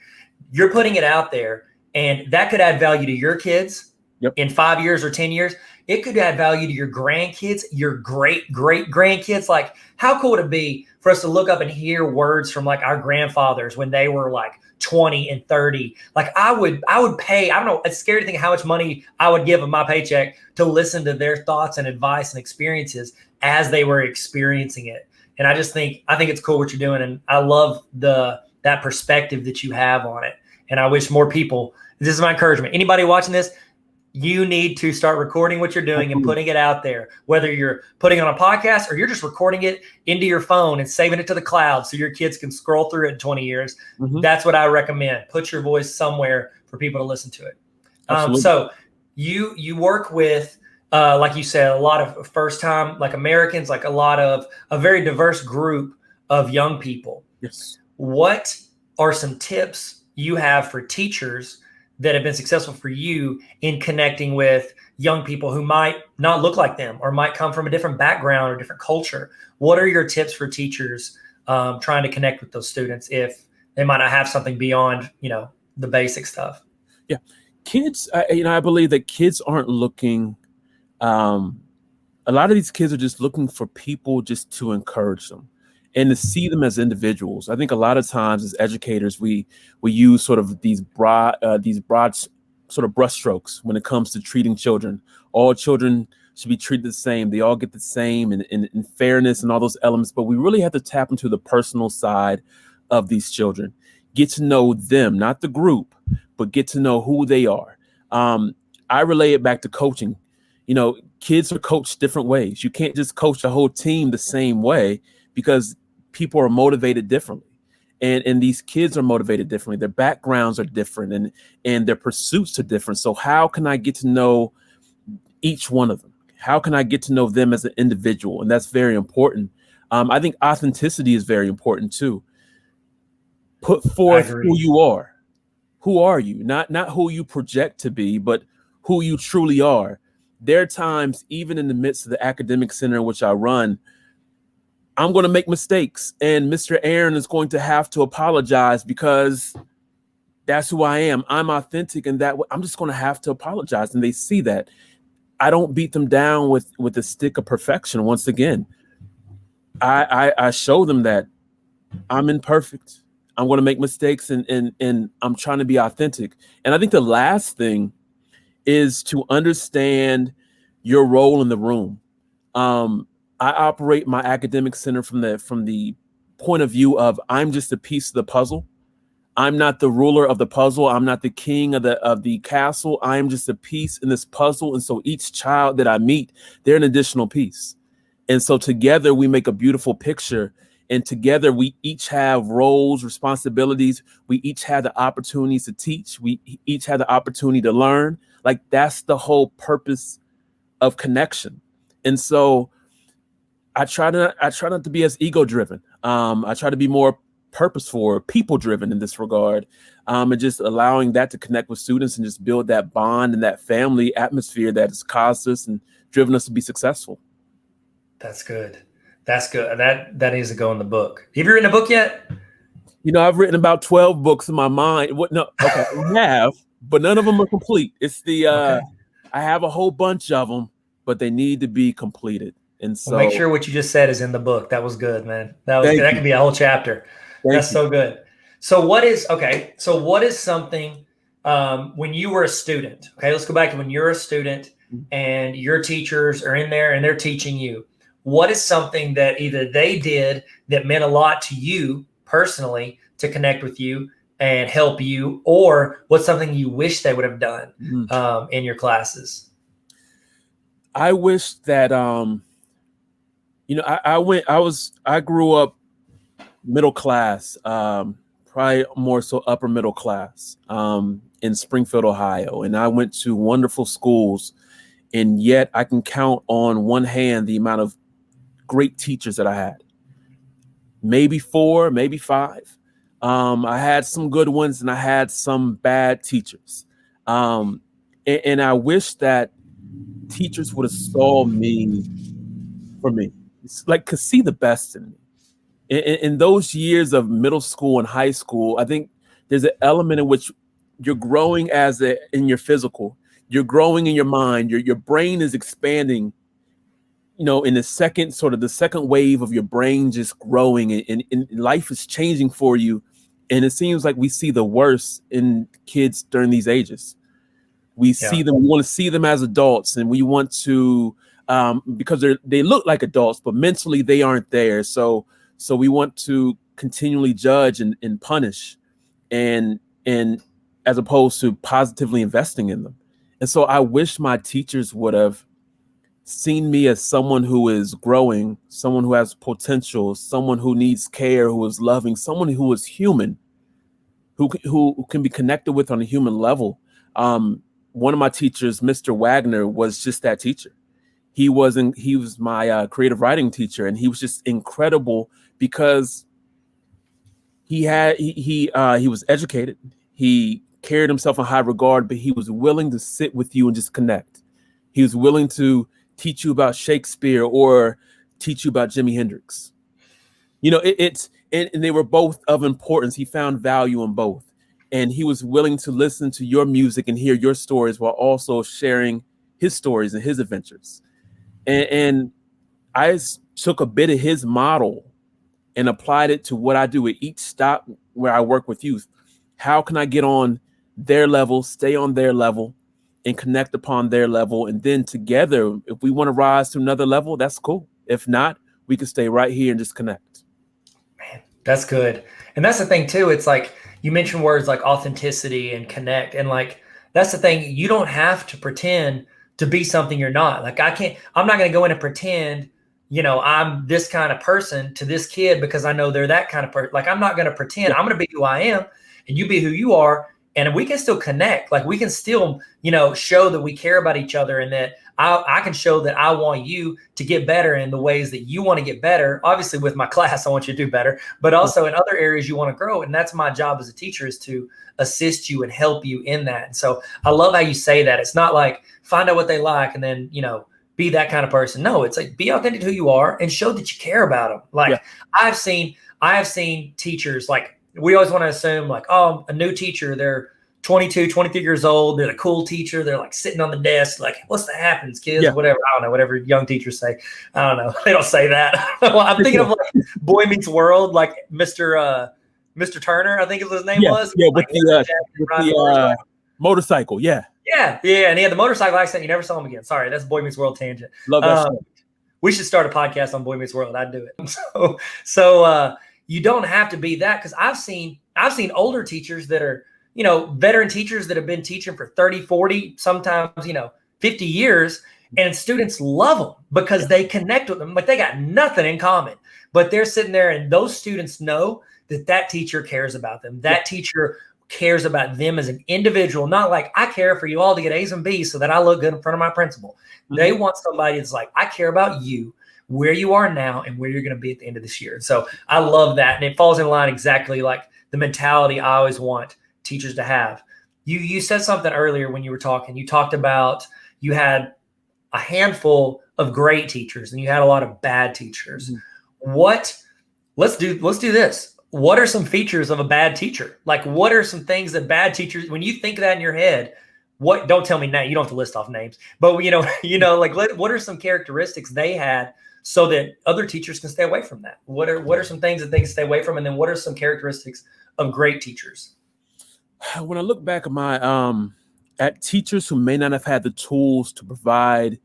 you're putting it out there and that could add value to your kids in 5 years or 10 years. It could add value to your grandkids, your great grandkids. Like, how cool would it be for us to look up and hear words from like our grandfathers when they were like 20 and 30? Like, I would pay, I don't know, it's scary to think how much money I would give of my paycheck to listen to their thoughts and advice and experiences as they were experiencing it. And I think it's cool what you're doing. And I love that perspective that you have on it. And I wish more people, this is my encouragement. Anybody watching this, you need to start recording what you're doing and putting it out there, whether you're putting it on a podcast or you're just recording it into your phone and saving it to the cloud so your kids can scroll through it in 20 years. Mm-hmm. That's what I recommend. Put your voice somewhere for people to listen to it. So you work with, like you said, a lot of first-time like Americans, like a very diverse group of young people. Yes. What are some tips you have for teachers that have been successful for you in connecting with young people who might not look like them or might come from a different background or different culture? What are your tips for teachers trying to connect with those students if they might not have something beyond, the basic stuff? Yeah. Kids, I believe that kids aren't looking, a lot of these kids are just looking for people just to encourage them and to see them as individuals. I think a lot of times as educators, we use sort of these broad sort of brushstrokes when it comes to treating children. All children should be treated the same. They all get the same in fairness and all those elements. But we really have to tap into the personal side of these children. Get to know them, not the group, but get to know who they are. I relay it back to coaching. Kids are coached different ways. You can't just coach a whole team the same way because people are motivated differently. And these kids are motivated differently. Their backgrounds are different and their pursuits are different. So how can I get to know each one of them? How can I get to know them as an individual? And that's very important. I think authenticity is very important too. Put forth who you are. Who are you? Not who you project to be, but who you truly are. There are times, even in the midst of the academic center in which I run, I'm going to make mistakes, and Mr. Aaron is going to have to apologize because that's who I am. I'm authentic, and that I'm just going to have to apologize. And they see that. I don't beat them down with a stick of perfection. Once again, I show them that I'm imperfect. I'm going to make mistakes, and I'm trying to be authentic. And I think the last thing is to understand your role in the room. I operate my academic center from the point of view of I'm just a piece of the puzzle. I'm not the ruler of the puzzle. I'm not the king of the castle. I am just a piece in this puzzle. And so each child that I meet, they're an additional piece. And so together we make a beautiful picture. And together we each have roles, responsibilities. We each have the opportunities to teach. We each have the opportunity to learn. Like, that's the whole purpose of connection. And so I try not to be as ego driven. I try to be more purposeful or people driven in this regard. And just allowing that to connect with students and just build that bond and that family atmosphere that has caused us and driven us to be successful. That's good. That's good. That needs to go in the book. Have you written a book yet? You know, I've written about 12 books in my mind. I have, but none of them are complete. It's I have a whole bunch of them, but they need to be completed. And so make sure what you just said is in the book. That was good, man. That could be a whole chapter. That's so good. So what is something when you were a student? Okay, let's go back to when you're a student and your teachers are in there and they're teaching you. What is something that either they did that meant a lot to you personally to connect with you and help you, or what's something you wish they would have done in your classes? I wish that I grew up middle class, probably more so upper middle class, in Springfield, Ohio. And I went to wonderful schools, and yet I can count on one hand the amount of great teachers that I had. Maybe 4, maybe 5. I had some good ones and I had some bad teachers. And I wish that teachers would have saw me for me. It's like could see the best in me. In those years of middle school and high school, I think there's an element in which you're growing in your physical, you're growing in your mind, your brain is expanding, you know, in the second wave of your brain just growing and life is changing for you. And it seems like we see the worst in kids during these ages. We see them, we want to see them as adults, and we want to, because they look like adults, but mentally they aren't there. So we want to continually judge and punish and as opposed to positively investing in them. And so I wish my teachers would have seen me as someone who is growing, someone who has potential, someone who needs care, who is loving, someone who is human, who can be connected with on a human level. One of my teachers, Mr. Wagner, was just that teacher. He was my creative writing teacher, and he was just incredible because he was educated. He carried himself in high regard, but he was willing to sit with you and just connect. He was willing to teach you about Shakespeare or teach you about Jimi Hendrix. You know, and they were both of importance. He found value in both. And he was willing to listen to your music and hear your stories while also sharing his stories and his adventures. And I took a bit of his model and applied it to what I do at each stop where I work with youth. How can I get on their level, stay on their level, and connect upon their level? And then together, if we want to rise to another level, that's cool. If not, we can stay right here and just connect. Man, that's good. And that's the thing too. It's like you mentioned words like authenticity and connect. And like, that's the thing. You don't have to pretend to be something you're not. Like I'm not going to go in and pretend, you know, I'm this kind of person to this kid because I know they're that kind of person. Like, I'm not going to pretend. I'm going to be who I am and you be who you are. And we can still connect. Like, we can still, you know, show that we care about each other and that I can show that I want you to get better in the ways that you want to get better. Obviously, with my class, I want you to do better, but also in other areas you want to grow. And that's my job as a teacher, is to assist you and help you in that. And so I love how you say that. It's not like find out what they like and then, you know, be that kind of person. No, it's like be authentic to who you are and show that you care about them. Like I have seen teachers, like, we always want to assume like, oh, a new teacher, they're 22, 23 years old. They're the cool teacher. They're like sitting on the desk, like, what's the happens, kids? Yeah. Whatever. I don't know, whatever young teachers say. I don't know. They don't say that. Well, I'm thinking of like Boy Meets World, like Mr. Turner, I think his name was. Yeah, like, with the motorcycle. Yeah. Yeah. And he had the motorcycle accident. You never saw him again. Sorry, that's Boy Meets World tangent. Love that show. We should start a podcast on Boy Meets World. I'd do it. So you don't have to be that, because I've seen older teachers that are, you know, veteran teachers that have been teaching for 30, 40, sometimes, you know, 50 years, and students love them because they connect with them. Like, they got nothing in common, but they're sitting there and those students know that teacher cares about them. That teacher cares about them as an individual, not like, I care for you all to get A's and B's so that I look good in front of my principal. Mm-hmm. They want somebody that's like, I care about you. where you are now and where you're going to be at the end of this year. And so I love that. And it falls in line exactly like the mentality I always want teachers to have. You said something earlier when you were talking. You talked about you had a handful of great teachers and you had a lot of bad teachers. Let's do this. What are some features of a bad teacher? Like, what are some things that bad teachers, when you think that in your head, don't tell me now, you don't have to list off names, but what are some characteristics they had so that other teachers can stay away from that? What are some things that they can stay away from? And then what are some characteristics of great teachers? When I look back at my, at teachers who may not have had the tools to provide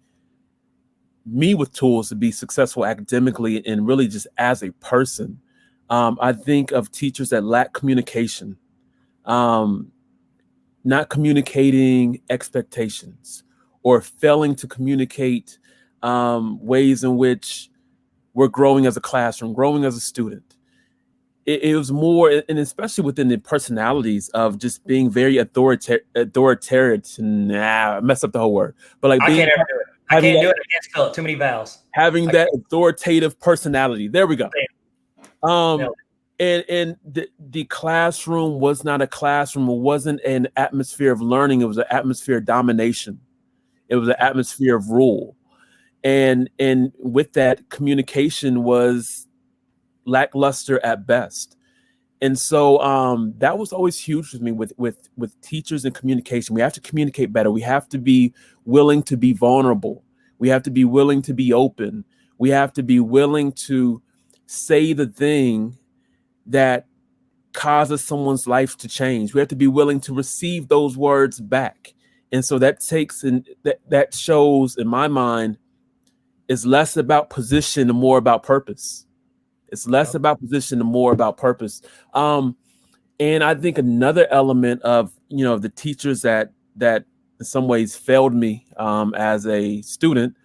me with tools to be successful academically and really just as a person, I think of teachers that lack communication, not communicating expectations or failing to communicate ways in which we're growing as a classroom, growing as a student. It was more, and especially within the personalities of just being very authoritarian. I messed up the whole word, but like I can't ever do it. I can't do it. I can't spell it. Too many vowels. Having that authoritative personality. There we go. And the classroom was not a classroom. It wasn't an atmosphere of learning. It was an atmosphere of domination. It was an atmosphere of rule. And with that, communication was lackluster at best. And so that was always huge with me with teachers and communication. We have to communicate better. We have to be willing to be vulnerable. We have to be willing to be open. We have to be willing to say the thing that causes someone's life to change. We have to be willing to receive those words back. And so that takes, and that shows in my mind is less about position and more about purpose. It's less about position and more about purpose. And I think another element of, the teachers that in some ways failed me as a student,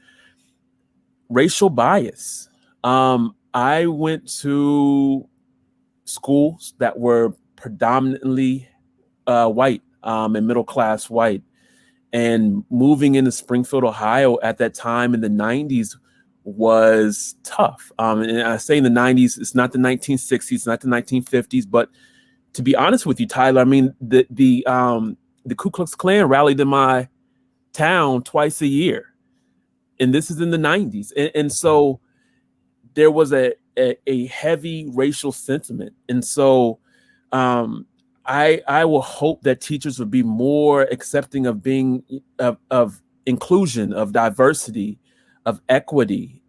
racial bias. I went to schools that were predominantly white and middle class white. And moving into Springfield, Ohio at that time in the 90s was tough. And I say in the 90s, it's not the 1960s, not the 1950s, but to be honest with you, Tyler, I mean, the Ku Klux Klan rallied in my town twice a year. And this is in the 90s. And so there was a heavy racial sentiment. And so I will hope that teachers would be more accepting of being of inclusion, of diversity, of equity,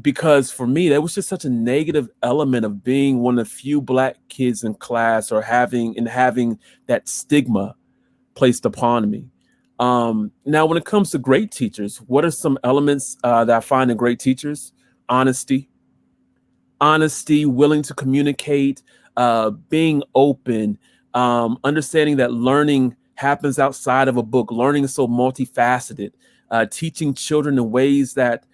because for me, that was just such a negative element of being one of the few Black kids in class or having that stigma placed upon me. Now, when it comes to great teachers, what are some elements that I find in great teachers? Honesty, willing to communicate, being open, understanding that learning happens outside of a book. Learning is so multifaceted, teaching children in ways that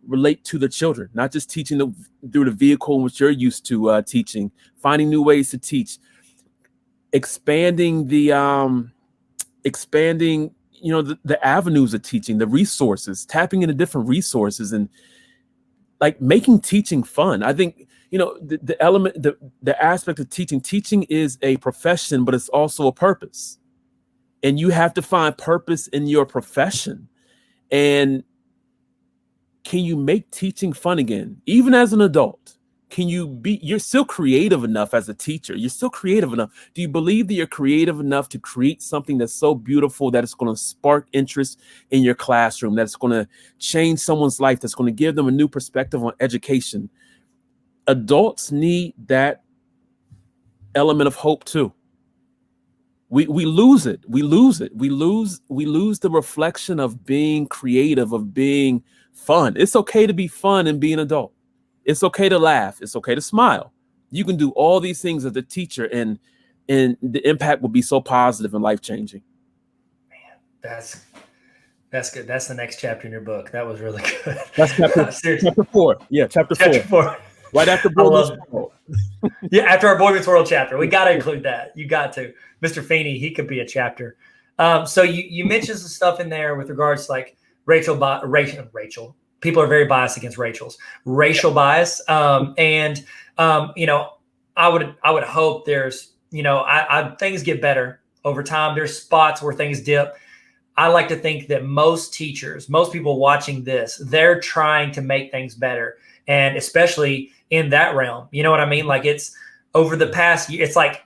relate to the children, not just teaching them through the vehicle in which you're used to teaching, finding new ways to teach, expanding the avenues of teaching, the resources, tapping into different resources, and like making teaching fun. I think, the element, the aspect of teaching is a profession, but it's also a purpose. And you have to find purpose in your profession. And can you make teaching fun again? Even as an adult, you're still creative enough as a teacher. You're still creative enough. Do you believe that you're creative enough to create something that's so beautiful that it's going to spark interest in your classroom, that's going to change someone's life, that's going to give them a new perspective on education? Adults need that element of hope too. We lose it. We lose the reflection of being creative, of being fun. It's okay to be fun and be an adult. It's okay to laugh. It's okay to smile. You can do all these things as a teacher, and the impact will be so positive and life-changing. Man, that's good. That's the next chapter in your book. That was really good. That's chapter 4. Yeah, chapter 4. Right after Boy Meets World. Yeah, after our Boy Meets World chapter. We got to include that. You got to. Mr. Feeney, he could be a chapter. So you mentioned some stuff in there with regards to like Rachel, people are very biased against racial bias. I would hope there's, things get better over time. There's spots where things dip. I like to think that most teachers, most people watching this, they're trying to make things better. And especially in that realm, you know what I mean? Like, it's over the past year, it's like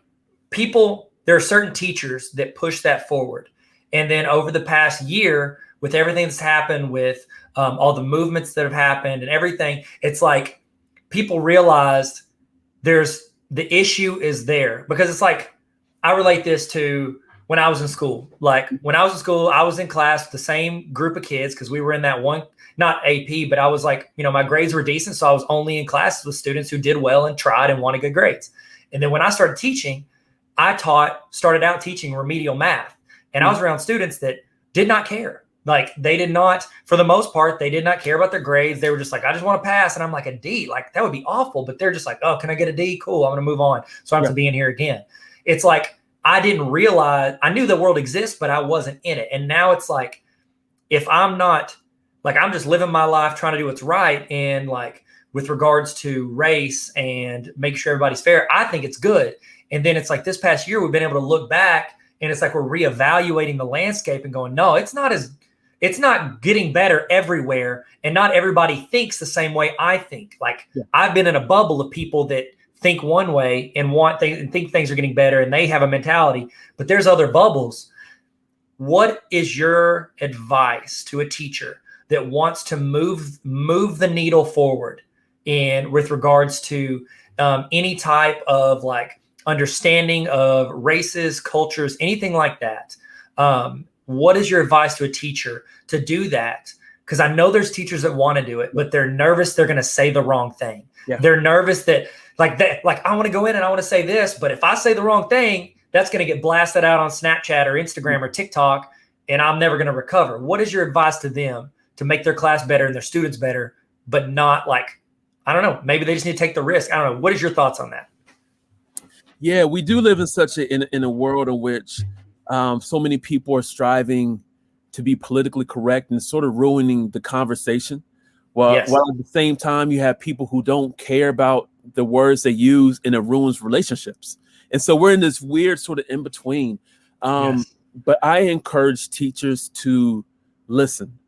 there are certain teachers that push that forward. And then over the past year, with everything that's happened, with all the movements that have happened and everything, it's like people realized the issue is there. Because it's like, I relate this to when I was in school. Like, when I was in school, I was in class with the same group of kids because we were in that one, not AP, but I was like, my grades were decent. So I was only in classes with students who did well and tried and wanted good grades. And then when I started teaching, started out teaching remedial math. And I was around students that did not care. Like, they did not, for the most part, they did not care about their grades. They were just like, I just want to pass. And I'm like, a D, like, that would be awful. But they're just like, oh, can I get a D? Cool. I'm going to move on. So I don't have to be in here again. It's like, I didn't realize, I knew the world exists, but I wasn't in it. And now it's like, if I'm not, like, I'm just living my life trying to do what's right. And like, with regards to race and make sure everybody's fair, I think it's good. And then it's like, this past year, we've been able to look back, and it's like we're reevaluating the landscape and going, no, it's not getting better everywhere. And not everybody thinks the same way I think. Like, I've been in a bubble of people that think one way and think things are getting better, and they have a mentality, but there's other bubbles. What is your advice to a teacher that wants to move the needle forward in with regards to any type of like understanding of races, cultures, anything like that? What is your advice to a teacher to do that? Because I know there's teachers that want to do it, but they're nervous they're going to say the wrong thing. Yeah. They're nervous that I want to go in and I want to say this, but if I say the wrong thing, that's going to get blasted out on Snapchat or Instagram or TikTok, and I'm never going to recover. What is your advice to them to make their class better and their students better, but not like, I don't know, maybe they just need to take the risk. I don't know. What is your thoughts on that? Yeah, we do live in such in a world in which so many people are striving to be politically correct and sort of ruining the conversation. While at the same time, you have people who don't care about the words they use, and it ruins relationships. And so we're in this weird sort of in between. But I encourage teachers to listen.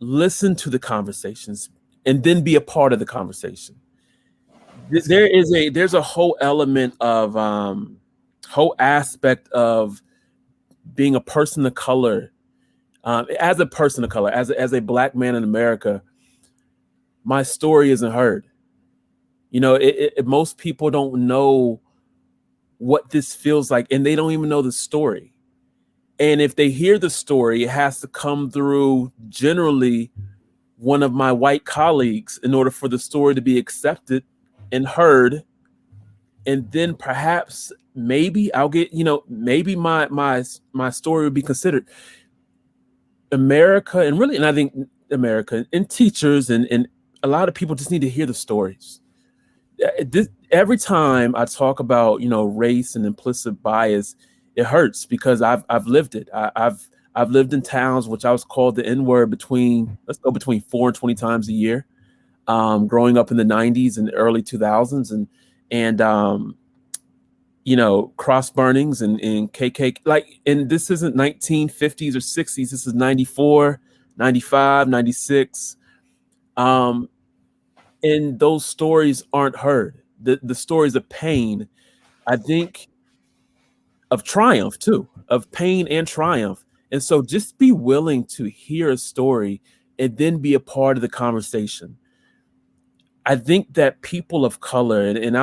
Listen to the conversations and then be a part of the conversation. There's a whole element of whole aspect of being a person of color. As a person of color, as a Black man in America, my story isn't heard. Most people don't know what this feels like, and they don't even know the story. And if they hear the story, it has to come through generally one of my white colleagues in order for the story to be accepted and heard. And then perhaps maybe I'll get, maybe my story would be considered. America, and I think America and teachers and a lot of people just need to hear the stories. Every time I talk about, race and implicit bias, it hurts because I've lived it. I've lived in towns which I was called the N-word between 4 and 20 times a year, growing up in the 90s and early 2000s, and cross burnings and KK, and this isn't 1950s or 60s. This is 94, 95, 96. And those stories aren't heard. The stories of pain, I think, of triumph too, of pain and triumph. And so just be willing to hear a story and then be a part of the conversation. I think that people of color, and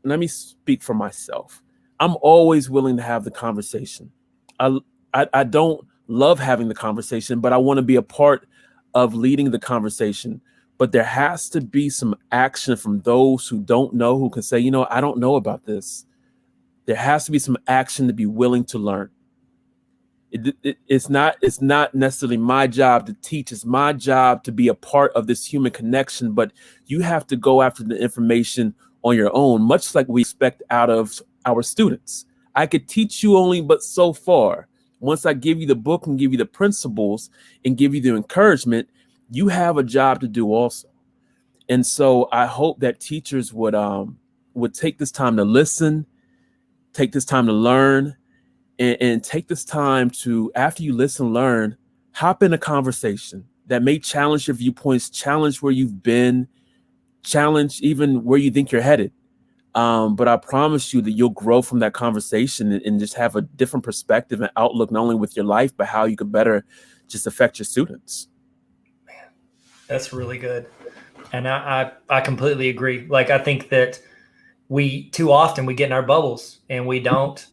let me speak for myself. I'm always willing to have the conversation. I don't love having the conversation, but I want to be a part of leading the conversation. But there has to be some action from those who don't know, who can say, I don't know about this. There has to be some action to be willing to learn. It's not necessarily my job to teach. It's my job to be a part of this human connection, but you have to go after the information on your own, much like we expect out of our students. I could teach you only but so far. once I give you the book and give you the principles and give you the encouragement, you have a job to do also. And so I hope that teachers would take this time to listen, take this time to learn, and take this time to, after you listen, learn, hop in a conversation that may challenge your viewpoints, challenge where you've been, challenge even where you think you're headed. But I promise you that you'll grow from that conversation and just have a different perspective and outlook, not only with your life, but how you could better just affect your students. Man, that's really good. And I completely agree. Like, I think that too often we get in our bubbles and we don't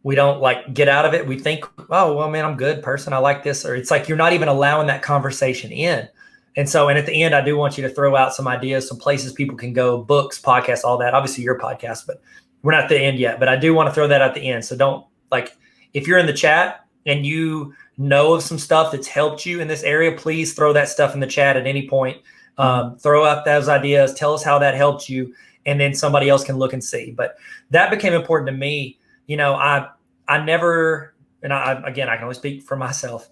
like get out of it. We think, oh, well, man, I'm a good person. I like this. Or it's like, you're not even allowing that conversation in. And at the end, I do want you to throw out some ideas, some places people can go, books, podcasts, all that. Obviously your podcast, but we're not at the end yet, but I do want to throw that at the end. So don't, like, if you're in the chat and you know of some stuff that's helped you in this area, please throw that stuff in the chat at any point. Throw out those ideas, tell us how that helped you, and then somebody else can look and see. But that became important to me. You know, I never, and I can only speak for myself.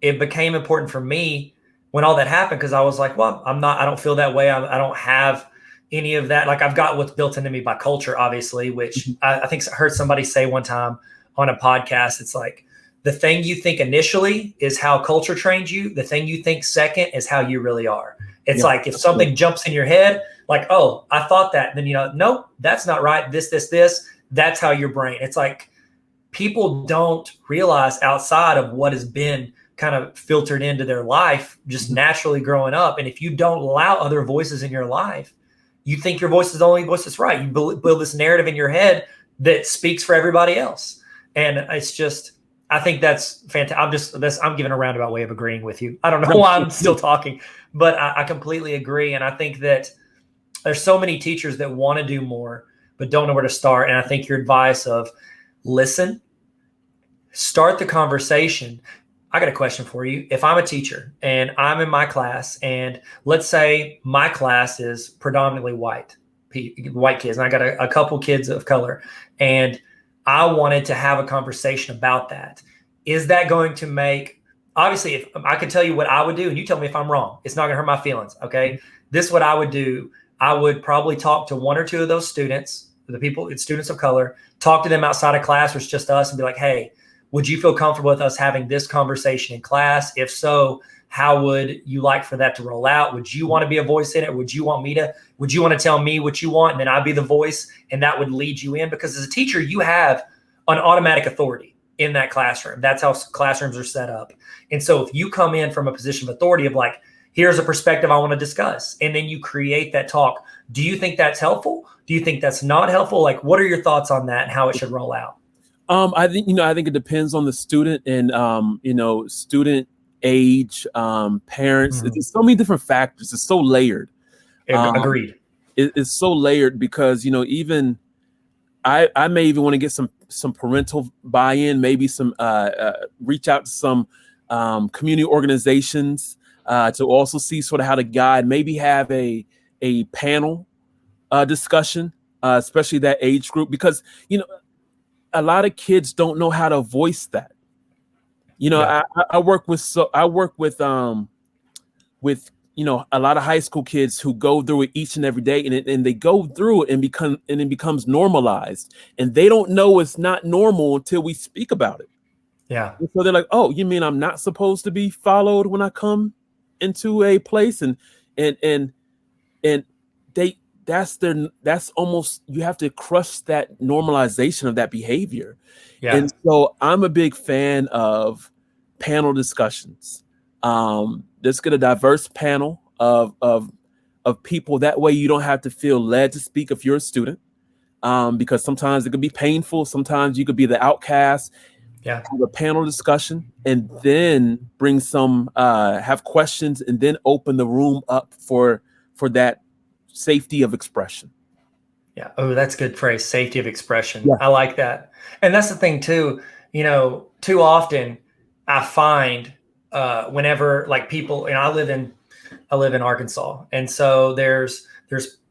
It became important for me when all that happened, because I was like, well, I don't feel that way. I don't have any of that. Like, I've got what's built into me by culture, obviously, which I think I heard somebody say one time on a podcast. It's like, the thing you think initially is how culture trained you. The thing you think second is how you really are. It's like, if something jumps in your head, like, oh, I thought that, then, nope, that's not right. This, that's how your brain. It's like, people don't realize outside of what has been kind of filtered into their life, just naturally growing up. And if you don't allow other voices in your life, you think your voice is the only voice that's right. You build this narrative in your head that speaks for everybody else. And it's just, I think that's fantastic. I'm giving a roundabout way of agreeing with you. I don't know why I'm still talking, but I completely agree. And I think that there's so many teachers that want to do more, but don't know where to start. And I think your advice of listen, start the conversation. I got a question for you. If I'm a teacher and I'm in my class, and let's say my class is predominantly white kids, and I got a couple kids of color, and I wanted to have a conversation about that. Is that going to make, obviously, if I could tell you what I would do and you tell me if I'm wrong, it's not gonna hurt my feelings. Okay. This is what I would do. I would probably talk to one or two of those students, students of color, talk to them outside of class, or it's just us, and be like, hey, would you feel comfortable with us having this conversation in class? If so, how would you like for that to roll out? Would you want to be a voice in it? Would you want to tell me what you want, and then I'd be the voice, and that would lead you in? Because as a teacher, you have an automatic authority in that classroom. That's how classrooms are set up. And so if you come in from a position of authority of like, here's a perspective I want to discuss, and then you create that talk, do you think that's helpful? Do you think that's not helpful? Like, what are your thoughts on that and how it should roll out? I think it depends on the student and, student age, parents. Mm-hmm. It's so many different factors. It's so layered. Agreed. It's so layered because, even I may even want to get some parental buy-in, maybe some reach out to some community organizations to also see sort of how to guide, maybe have a panel discussion, especially that age group, because, a lot of kids don't know how to voice that. Yeah. I work with a lot of high school kids who go through it each and every day, and they go through it and it becomes normalized, and they don't know it's not normal until we speak about it. Yeah. And so they're like, oh, you mean I'm not supposed to be followed when I come into a place? And that's almost, you have to crush that normalization of that behavior. Yeah. And so I'm a big fan of panel discussions. Let's get a diverse panel of people. That way you don't have to feel led to speak if you're a student, because sometimes it could be painful. Sometimes you could be the outcast. Yeah. Have a panel discussion, and then bring some, have questions, and then open the room up for that safety of expression. Yeah. Oh, that's a good phrase. Safety of expression. Yeah. I like that. And that's the thing too, too often I find whenever like people, and I live in Arkansas. And so there's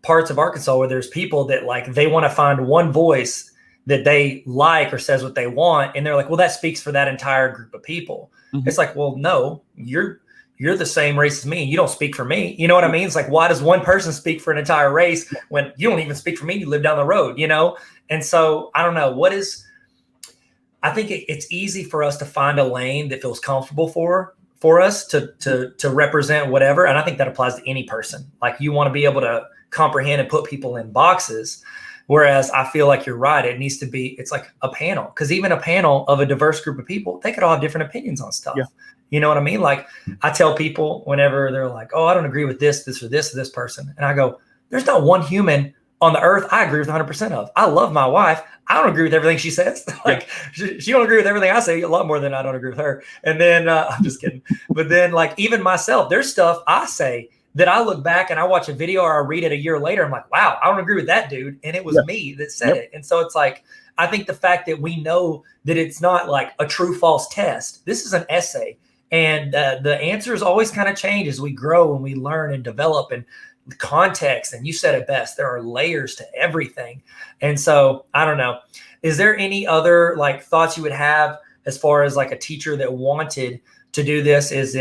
parts of Arkansas where there's people that like, they want to find one voice that they like or says what they want, and they're like, well, that speaks for that entire group of people. Mhm. It's like, well, no, you're the same race as me. You don't speak for me. You know what I mean? It's like, why does one person speak for an entire race when you don't even speak for me? You live down the road, you know? And so I don't know I think it's easy for us to find a lane that feels comfortable for us to represent whatever. And I think that applies to any person. Like, you want to be able to comprehend and put people in boxes. Whereas I feel like you're right. It needs to be, it's like a panel, because even a panel of a diverse group of people, they could all have different opinions on stuff. Yeah. You know what I mean? Like, I tell people whenever they're like, oh, I don't agree with this or this person. And I go, there's not one human on the earth I agree with 100% of. I love my wife. I don't agree with everything she says. Like, she don't agree with everything I say a lot more than I don't agree with her. And then I'm just kidding. But then, like, even myself, there's stuff I say that I look back and I watch a video or I read it a year later. I'm like, wow, I don't agree with that dude. And it was me that said it. And so it's like, I think the fact that we know that it's not like a true false test. This is an essay. And the answers always kind of change as we grow and we learn and develop, and context. And you said it best. There are layers to everything. And so I don't know. Is there any other like thoughts you would have as far as like a teacher that wanted to do this? Does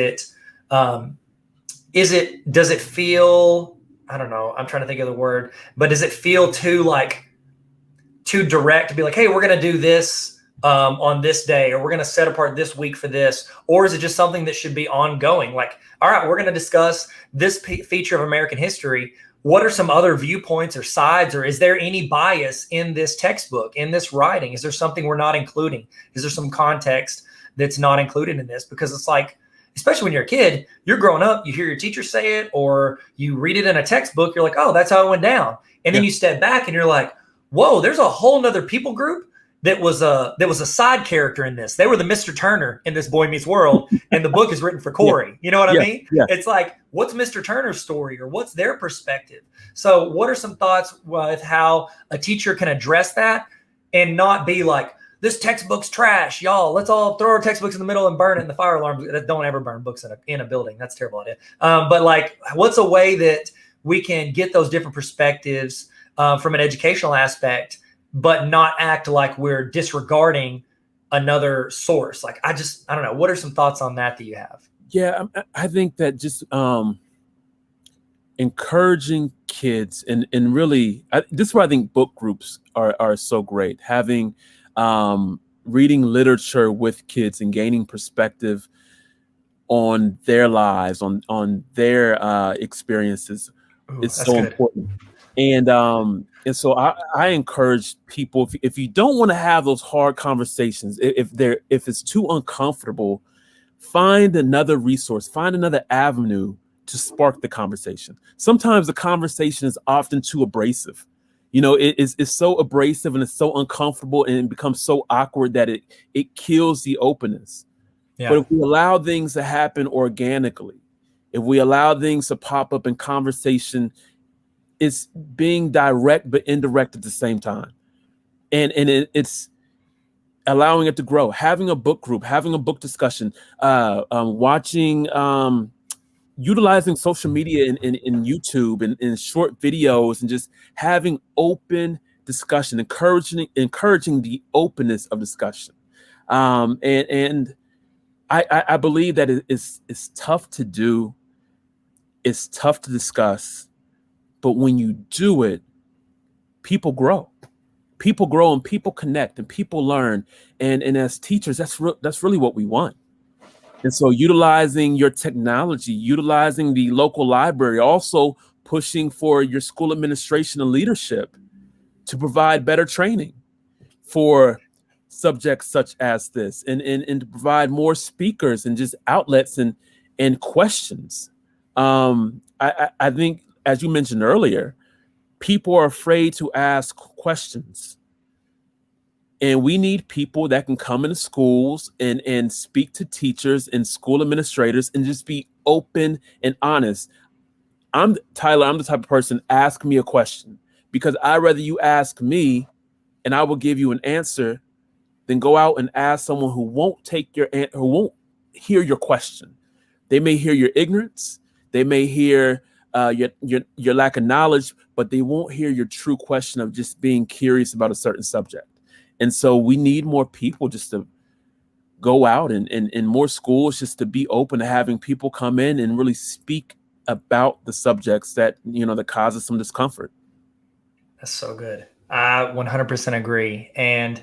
it feel, I don't know, I'm trying to think of the word, but does it feel too direct to be like, hey, we're going to do this on this day, or we're going to set apart this week for this? Or is it just something that should be ongoing? Like, all right, we're going to discuss this feature of American history. What are some other viewpoints or sides, or is there any bias in this textbook, in this writing? Is there something we're not including? Is there some context that's not included in this? Because it's like, especially when you're a kid, you're growing up, you hear your teacher say it, or you read it in a textbook, you're like, oh, that's how it went down. And then you step back and you're like, whoa, there's a whole nother people group that was a side character in this. They were the Mr. Turner in this Boy Meets World, and the book is written for Corey. You know what I mean? Yeah. It's like, what's Mr. Turner's story, or what's their perspective? So what are some thoughts with how a teacher can address that and not be like, this textbook's trash, y'all. Let's all throw our textbooks in the middle and burn it in the fire alarm. Don't ever burn books in a building. That's a terrible idea. But like, what's a way that we can get those different perspectives from an educational aspect, but not act like we're disregarding another source? Like, I don't know. What are some thoughts on that you have? Yeah, I think that just encouraging kids and really, this is why I think book groups are so great. Having reading literature with kids and gaining perspective on their lives, on their experiences is so good. Important. And so I encourage people, if you don't want to have those hard conversations, if it's too uncomfortable, find another resource, find another avenue to spark the conversation. Sometimes the conversation is often too abrasive. You know, it's so abrasive and it's so uncomfortable, and it becomes so awkward that it kills the openness. Yeah. But if we allow things to happen organically, if we allow things to pop up in conversation, it's being direct but indirect at the same time. And it's allowing it to grow, having a book group, having a book discussion, watching, utilizing social media in YouTube and in short videos, and just having open discussion, encouraging the openness of discussion. And I believe that it's tough to do. It's tough to discuss, but when you do it, people grow. People grow and people connect and people learn. And as teachers, that's really what we want. And so utilizing your technology, utilizing the local library, also pushing for your school administration and leadership to provide better training for subjects such as this, and to provide more speakers and just outlets and questions. I think, as you mentioned earlier, people are afraid to ask questions. And we need people that can come into schools and speak to teachers and school administrators and just be open and honest. I'm the type of person, ask me a question, because I'd rather you ask me and I will give you an answer than go out and ask someone who won't who won't hear your question. They may hear your ignorance. They may hear your lack of knowledge, but they won't hear your true question of just being curious about a certain subject. And so we need more people just to go out and more schools just to be open to having people come in and really speak about the subjects that, that causes some discomfort. That's so good. I 100% agree. And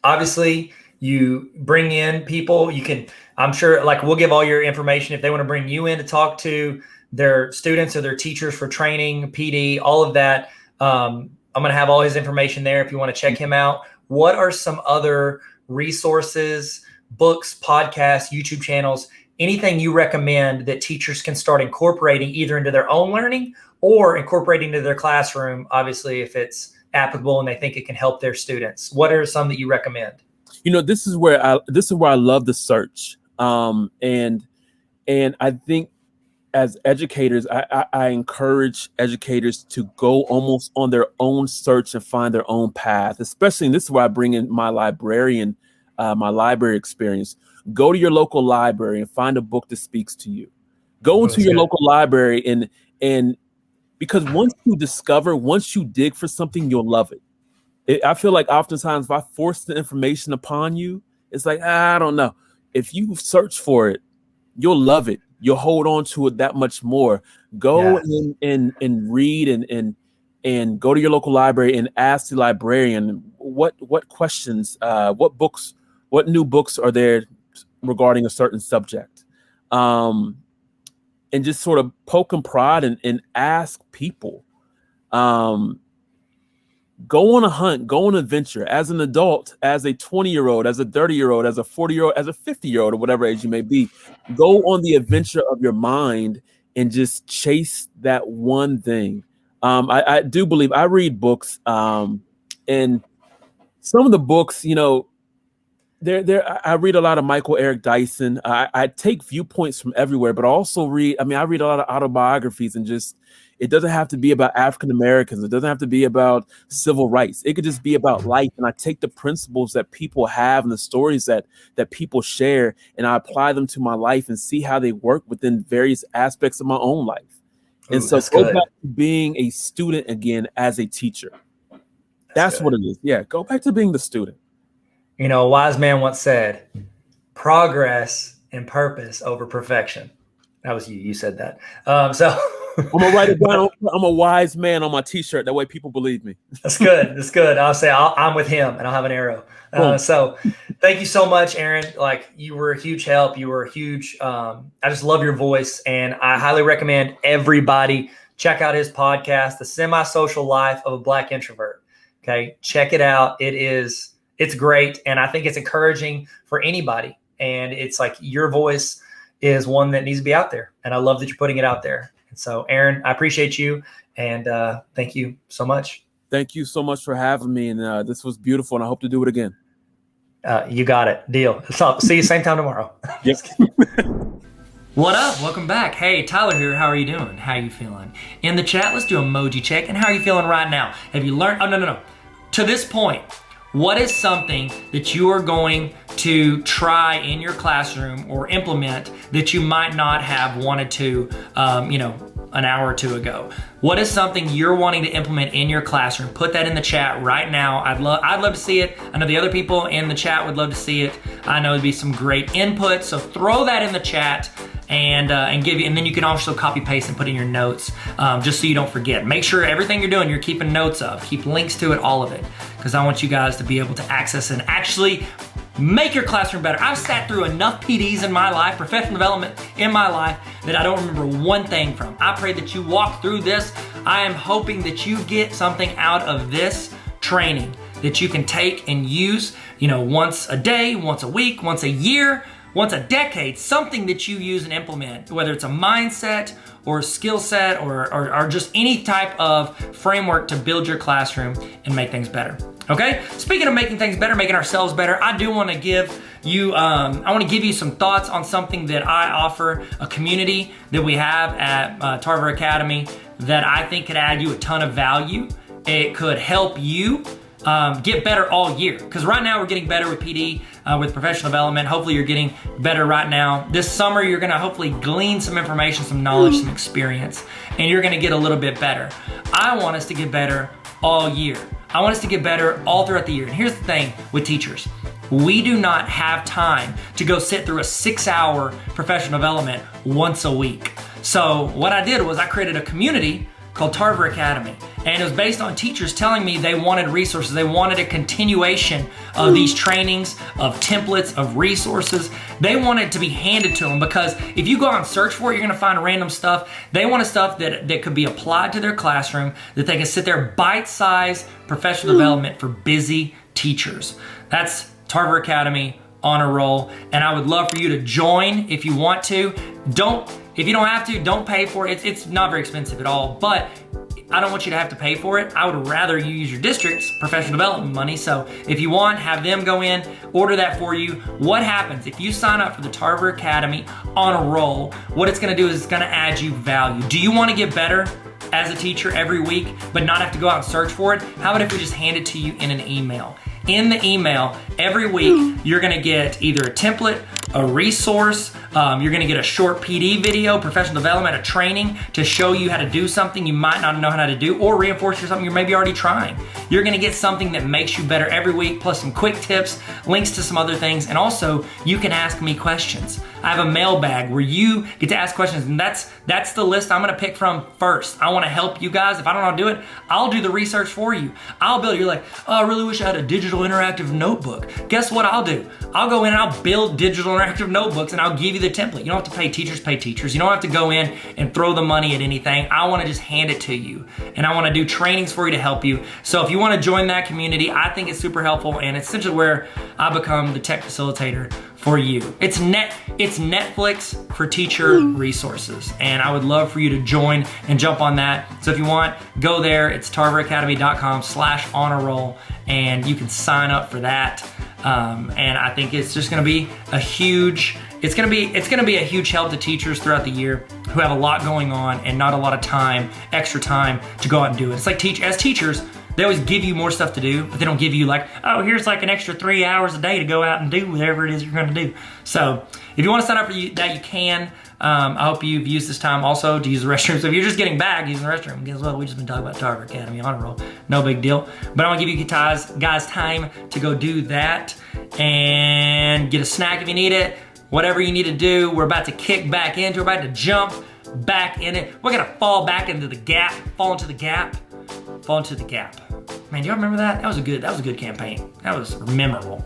obviously, you bring in people. I'm sure, like, we'll give all your information if they want to bring you in to talk to their students or their teachers for training, PD, all of that. I'm going to have all his information there if you want to check him out. What are some other resources, books, podcasts, YouTube channels, anything you recommend that teachers can start incorporating either into their own learning or incorporating into their classroom, obviously, if it's applicable and they think it can help their students? What are some that you recommend? This is where I love the search. And I think as educators, I encourage educators to go almost on their own search and find their own path, especially, and this is where I bring in my library experience. Go to your local library and find a book that speaks to you. Go into your local library and because once you dig for something, you'll love it. I feel like oftentimes if I force the information upon you, it's like, I don't know. If you search for it, you'll love it. You'll hold on to it that much more. Go and read and go to your local library and ask the librarian what questions, what new books are there regarding a certain subject. And just sort of poke and prod and ask people. Go on a hunt, go on an adventure as an adult, as a 20-year-old, as a 30-year-old, as a 40-year-old, as a 50-year-old, or whatever age you may be. Go on the adventure of your mind and just chase that one thing. I do believe I read books, and some of the books, I read a lot of Michael Eric Dyson. I take viewpoints from everywhere, but I also read a lot of autobiographies, and just, it doesn't have to be about African Americans. It doesn't have to be about civil rights. It could just be about life. And I take the principles that people have and the stories that people share, and I apply them to my life and see how they work within various aspects of my own life. And so go back to being a student again as a teacher. That's what it is. Yeah, go back to being the student. A wise man once said, progress and purpose over perfection. That was you. You said that. So I'm going to write it down. I'm a wise man on my t-shirt. That way people believe me. That's good. That's good. I'll say I'm with him, and I'll have an arrow. So thank you so much, Aaron. Like, you were a huge help. You were a huge, I just love your voice, and I highly recommend everybody check out his podcast, The Semi-Social Life of a Black Introvert. Okay. Check it out. It's great. And I think it's encouraging for anybody. And it's like, your voice is one that needs to be out there. And I love that you're putting it out there. And so, Aaron, I appreciate you. And thank you so much. Thank you so much for having me. And this was beautiful. And I hope to do it again. You got it. Deal. So, see you same time tomorrow. Yes. What up? Welcome back. Hey, Tyler here. How are you doing? How are you feeling? In the chat, let's do emoji check. And how are you feeling right now? Have you learned? Oh, no. To this point, what is something that you are going to try in your classroom or implement that you might not have wanted to, an hour or two ago? What is something you're wanting to implement in your classroom? Put that in the chat right now. I'd love to see it. I know the other people in the chat would love to see it. I know it'd be some great input. So throw that in the chat and then you can also copy paste and put in your notes, just so you don't forget. Make sure everything you're doing, you're keeping notes of. Keep links to it, all of it, because I want you guys to be able to access and actually make your classroom better. I've sat through enough PDs in my life, professional development in my life, that I don't remember one thing from. I pray that you walk through this. I am hoping that you get something out of this training that you can take and use, once a day, once a week, once a year, once a decade, something that you use and implement, whether it's a mindset or a skill set or just any type of framework to build your classroom and make things better. Okay? Speaking of making things better, making ourselves better, I do want to give you, some thoughts on something that I offer, a community that we have at Tarver Academy that I think could add you a ton of value. It could help you get better all year. Because right now we're getting better with PD, with professional development. Hopefully you're getting better right now. This summer you're going to hopefully glean some information, some knowledge, some experience, and you're going to get a little bit better. I want us to get better all year. I want us to get better all throughout the year. And here's the thing with teachers. We do not have time to go sit through a 6-hour professional development once a week. So what I did was I created a community called Tarver Academy. And it was based on teachers telling me they wanted resources. They wanted a continuation of these trainings, of templates, of resources. They wanted to be handed to them, because if you go out and search for it, you're gonna find random stuff. They wanted stuff that could be applied to their classroom, that they can sit there, bite-sized professional development for busy teachers. That's Tarver Academy on a roll. And I would love for you to join if you want to. If you don't have to, don't pay for it. It's not very expensive at all, but I don't want you to have to pay for it. I would rather you use your district's professional development money. So if you want, have them go in, order that for you. What happens if you sign up for the Tarver Academy on a roll? What it's gonna do is it's gonna add you value. Do you wanna get better as a teacher every week, but not have to go out and search for it? How about if we just hand it to you in an email? In the email, every week, you're gonna get either a template, a resource, you're gonna get a short PD video, professional development, a training to show you how to do something you might not know how to do, or reinforce something you're maybe already trying. You're gonna get something that makes you better every week, plus some quick tips, links to some other things, and also you can ask me questions. I have a mailbag where you get to ask questions, and that's the list I'm gonna pick from first. I wanna help you guys. If I don't know how to do it, I'll do the research for you. I'll build, you're like, oh, I really wish I had a digital interactive notebook. Guess what I'll do? I'll go in and I'll build digital interactive notebooks, and I'll give you the template. You don't have to pay teachers. You don't have to go in and throw the money at anything. I wanna just hand it to you. And I wanna do trainings for you to help you. So if you wanna join that community, I think it's super helpful, and it's essentially where I become the tech facilitator for you. It's Netflix for teacher resources, and I would love for you to join and jump on that. So if you want, go there. It's tarveracademy.com/honorroll, and you can sign up for that. And I think it's just going to be a huge. It's going to be a huge help to teachers throughout the year who have a lot going on and not a lot of time, extra time to go out and do it. It's like as teachers, they always give you more stuff to do, but they don't give you like, oh, here's like an extra 3 hours a day to go out and do whatever it is you're gonna do. So if you wanna sign up for that, you can. I hope you've used this time also to use the restroom. So if you're just getting back using the restroom, guess what? We've just been talking about Tarver Academy on a roll. No big deal. But I wanna give you guys time to go do that and get a snack if you need it. Whatever you need to do, we're about to kick back into, we're about to jump back in it. We're gonna fall back into the gap, fall into the gap. Man, do y'all remember that? That was a good campaign. That was memorable.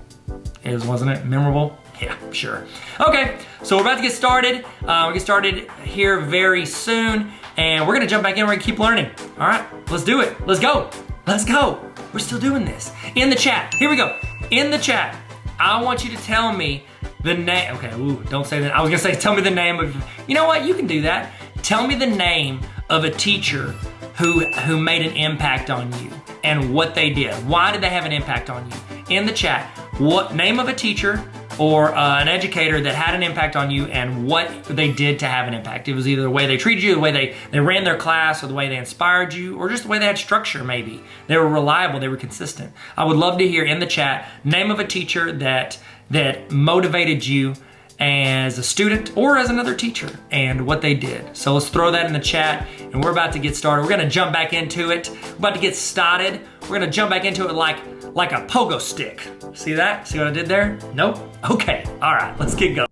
Wasn't it? Memorable? Yeah, sure. Okay, so we're about to get started. We'll get started here very soon, and we're gonna jump back in, we're gonna keep learning. All right, let's do it. Let's go. We're still doing this. In the chat, here we go. In the chat, I want you to tell me the name. Okay, don't say that. I was gonna say, tell me the name of, you know what? You can do that. Tell me the name of a teacher who made an impact on you and what they did. Why did they have an impact on you? In the chat, what name of a teacher or an educator that had an impact on you and what they did to have an impact. It was either the way they treated you, the way they ran their class, or the way they inspired you, or just the way they had structure maybe. They were reliable, they were consistent. I would love to hear in the chat, name of a teacher that motivated you as a student or as another teacher and what they did. So let's throw that in the chat, and we're about to get started. We're gonna jump back into it. We're about to get started. We're gonna jump back into it like a pogo stick. See that? See what I did there? Nope? Okay, all right, let's get going.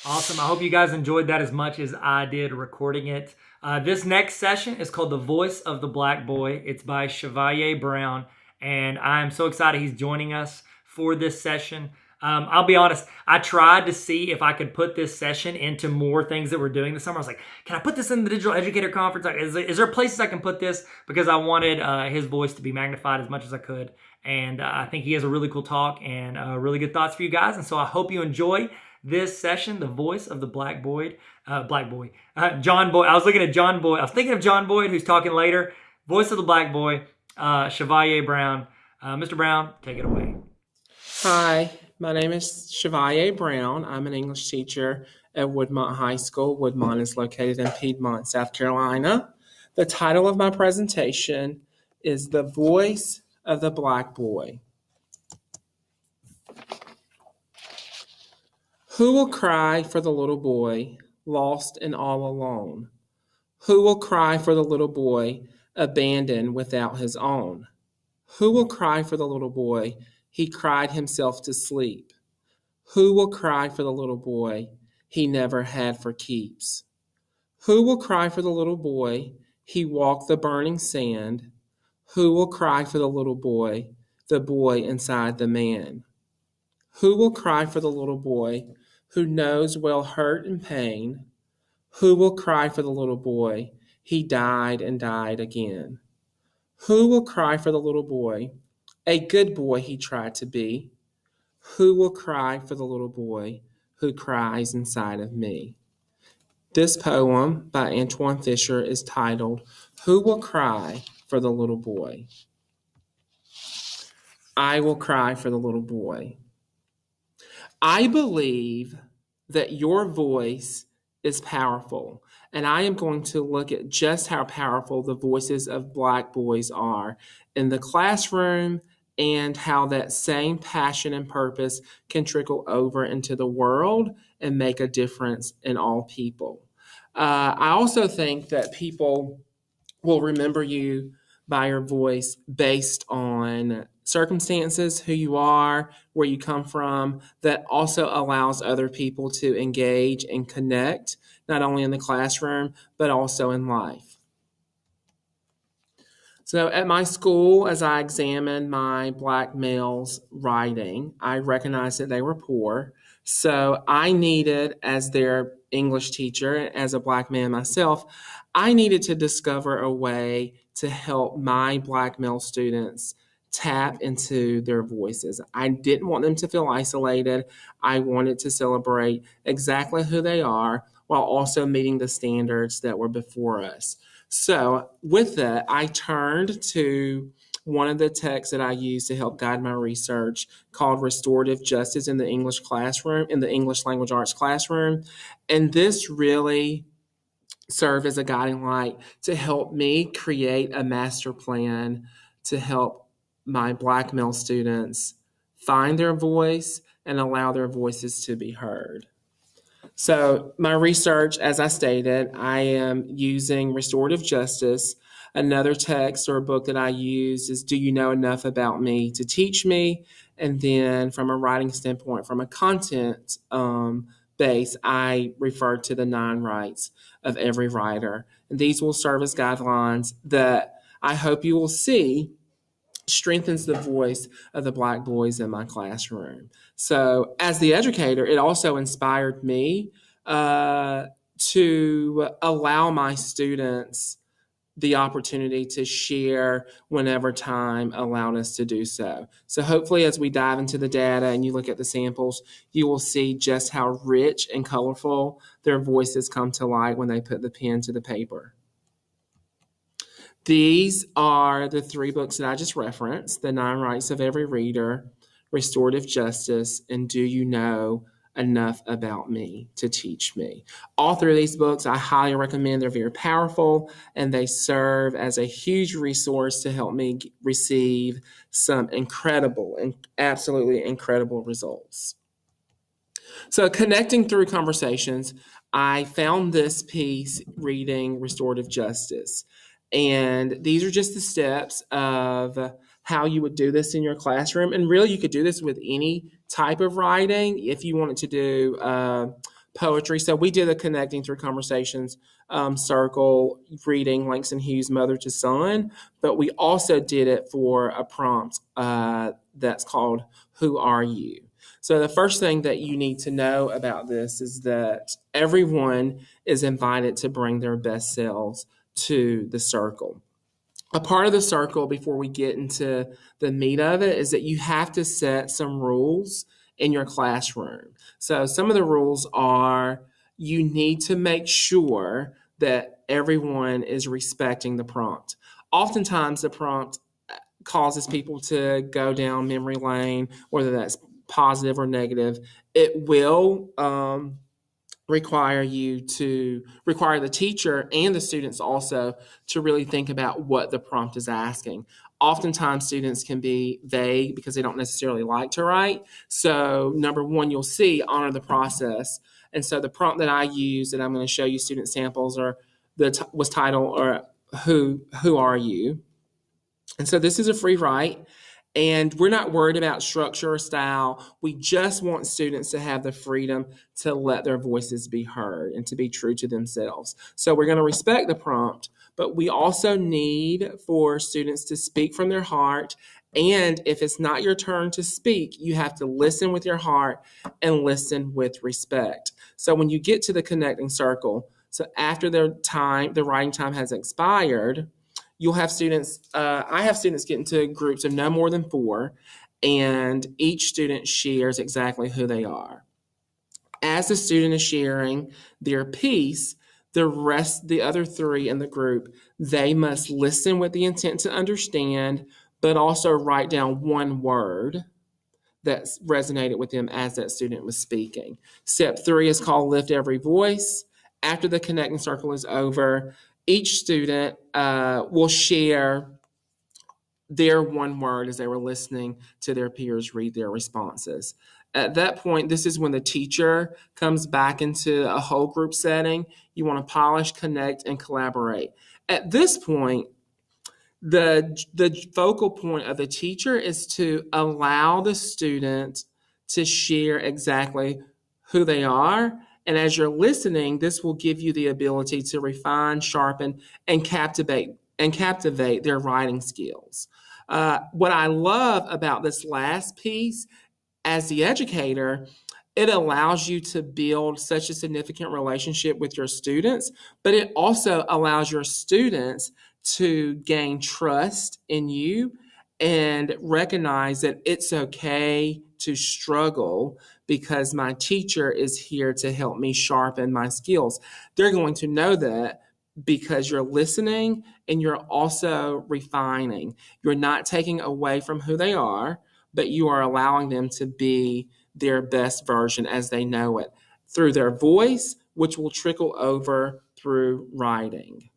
Awesome, I hope you guys enjoyed that as much as I did recording it. This next session is called The Voice of the Black Boy. It's by Chevalier Brown, and I'm so excited he's joining us for this session. I'll be honest, I tried to see if I could put this session into more things that we're doing this summer. I was like, can I put this in the Digital Educator Conference? Like, is there places I can put this? Because I wanted his voice to be magnified as much as I could. And I think he has a really cool talk and really good thoughts for you guys. And so I hope you enjoy this session, The Voice of the John Boyd. I was looking at John Boyd. I was thinking of John Boyd, who's talking later. Voice of the Black Boy, Chevalier Brown. Mr. Brown, take it away. Hi, my name is Chevalier Brown. I'm an English teacher at Woodmont High School. Woodmont is located in Piedmont, South Carolina. The title of my presentation is The Voice of the Black Boy. Who will cry for the little boy, lost and all alone? Who will cry for the little boy, abandoned without his own? Who will cry for the little boy? He cried himself to sleep. Who will cry for the little boy? He never had for keeps. Who will cry for the little boy? He walked the burning sand. Who will cry for the little boy? The boy inside the man. Who will cry for the little boy who knows well hurt and pain? Who will cry for the little boy? He died and died again. Who will cry for the little boy? A good boy he tried to be. Who will cry for the little boy who cries inside of me? This poem by Antoine Fisher is titled, Who Will Cry for the Little Boy? I will cry for the little boy. I believe that your voice is powerful, and I am going to look at just how powerful the voices of Black boys are in the classroom and how that same passion and purpose can trickle over into the world and make a difference in all people. I also think that people will remember you by your voice based on circumstances, who you are, where you come from, that also allows other people to engage and connect, not only in the classroom, but also in life. So at my school, as I examined my Black males' writing, I recognized that they were poor. So I needed, as their English teacher, as a Black man myself, I needed to discover a way to help my Black male students tap into their voices. I didn't want them to feel isolated. I wanted to celebrate exactly who they are while also meeting the standards that were before us. So with that, I turned to one of the texts that I use to help guide my research called Restorative Justice in the English Classroom, in the English Language Arts classroom. And this really served as a guiding light to help me create a master plan to help my Black male students find their voice and allow their voices to be heard. So my research, as I stated, I am using Restorative Justice. Another text or a book that I use is Do You Know Enough About Me to Teach Me? And then from a writing standpoint, from a content base, I refer to the 9 rights of every writer. And these will serve as guidelines that I hope you will see strengthens the voice of the Black boys in my classroom. So as the educator, it also inspired me to allow my students the opportunity to share whenever time allowed us to do so. So hopefully as we dive into the data and you look at the samples, you will see just how rich and colorful their voices come to light when they put the pen to the paper. These are the 3 books that I just referenced, The 9 Rights of Every Reader, Restorative Justice, and Do You Know Enough About Me to Teach Me? All 3 of these books I highly recommend. They're very powerful, and they serve as a huge resource to help me receive some incredible and absolutely incredible results. So connecting through conversations, I found this piece reading Restorative Justice. And these are just the steps of how you would do this in your classroom. And really, you could do this with any type of writing if you wanted to do poetry. So we did a Connecting Through Conversations circle reading Langston Hughes' Mother to Son, but we also did it for a prompt that's called Who Are You? So the first thing that you need to know about this is that everyone is invited to bring their best selves to the circle. A part of the circle, before we get into the meat of it, is that you have to set some rules in your classroom. So some of the rules are you need to make sure that everyone is respecting the prompt. Oftentimes the prompt causes people to go down memory lane, whether that's positive or negative. It will require the teacher and the students also to really think about what the prompt is asking. Oftentimes students can be vague because they don't necessarily like to write. So number one, you'll see honor the process. And so the prompt that I use that I'm going to show you student samples was titled or Who Are You? And so this is a free write, and we're not worried about structure or style. We just want students to have the freedom to let their voices be heard and to be true to themselves. So we're going to respect the prompt, but we also need for students to speak from their heart. And if it's not your turn to speak, you have to listen with your heart and listen with respect. So when you get to the connecting circle, so after the writing time has expired, you'll have students, I have students get into groups of no more than 4, and each student shares exactly who they are. As the student is sharing their piece, the other 3 in the group, they must listen with the intent to understand, but also write down one word that resonated with them as that student was speaking. Step 3 is called lift every voice. After the connecting circle is over, each student will share their one word as they were listening to their peers read their responses. At that point, this is when the teacher comes back into a whole group setting. You want to polish, connect, and collaborate. At this point, the focal point of the teacher is to allow the student to share exactly who they are. And as you're listening, this will give you the ability to refine, sharpen, and captivate their writing skills. What I love about this last piece as the educator, it allows you to build such a significant relationship with your students, but it also allows your students to gain trust in you and recognize that it's okay to struggle because my teacher is here to help me sharpen my skills. They're going to know that because you're listening and you're also refining. You're not taking away from who they are, but you are allowing them to be their best version as they know it through their voice, which will trickle over through writing.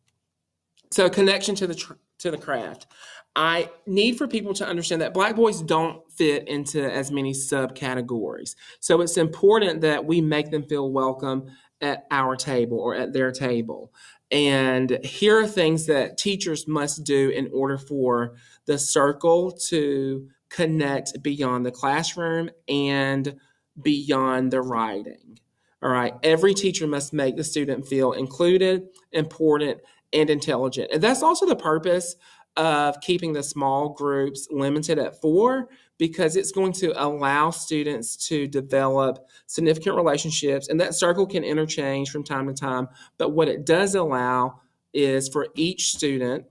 So connection to the craft. I need for people to understand that Black boys don't fit into as many subcategories. So it's important that we make them feel welcome at our table or at their table. And here are things that teachers must do in order for the circle to connect beyond the classroom and beyond the writing. All right. Every teacher must make the student feel included, important, and intelligent. And that's also the purpose of keeping the small groups limited at 4, because it's going to allow students to develop significant relationships. And that circle can interchange from time to time. But what it does allow is for each student,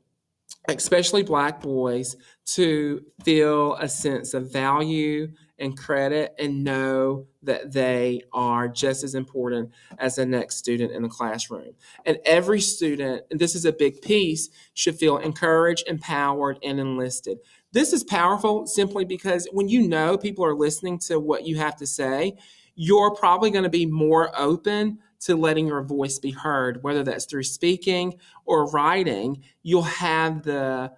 especially Black boys, to feel a sense of value and credit and know that they are just as important as the next student in the classroom. And every student, and this is a big piece, should feel encouraged, empowered, and enlisted. This is powerful simply because when you know people are listening to what you have to say, you're probably going to be more open to letting your voice be heard, whether that's through speaking or writing. You'll have the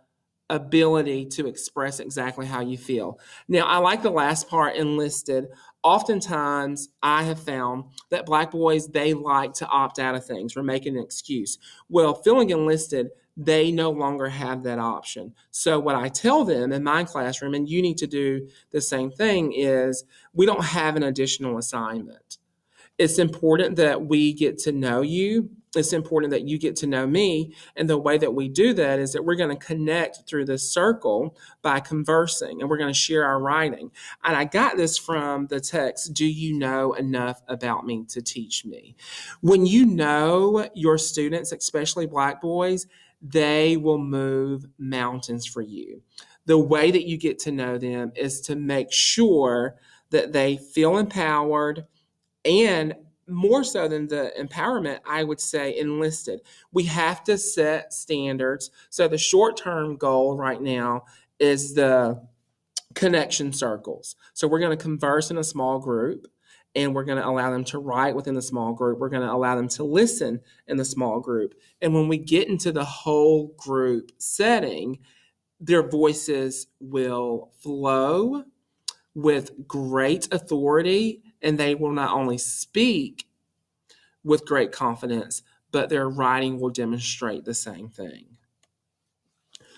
ability to express exactly how you feel. Now, I like the last part, enlisted. Oftentimes, I have found that Black boys, they like to opt out of things or make an excuse. Well, feeling enlisted, they no longer have that option. So what I tell them in my classroom, and you need to do the same thing, is we don't have an additional assignment. It's important that we get to know you. It's important that you get to know me. And the way that we do that is that we're going to connect through this circle by conversing, and we're going to share our writing. And I got this from the text, do you know enough about me to teach me? When you know your students, especially Black boys, they will move mountains for you. The way that you get to know them is to make sure that they feel empowered, and more so than the empowerment, I would say enlisted. We have to set standards. So the short-term goal right now is the connection circles. So we're going to converse in a small group, and we're going to allow them to write within the small group. We're going to allow them to listen in the small group. And when we get into the whole group setting, their voices will flow with great authority, and they will not only speak with great confidence, but their writing will demonstrate the same thing.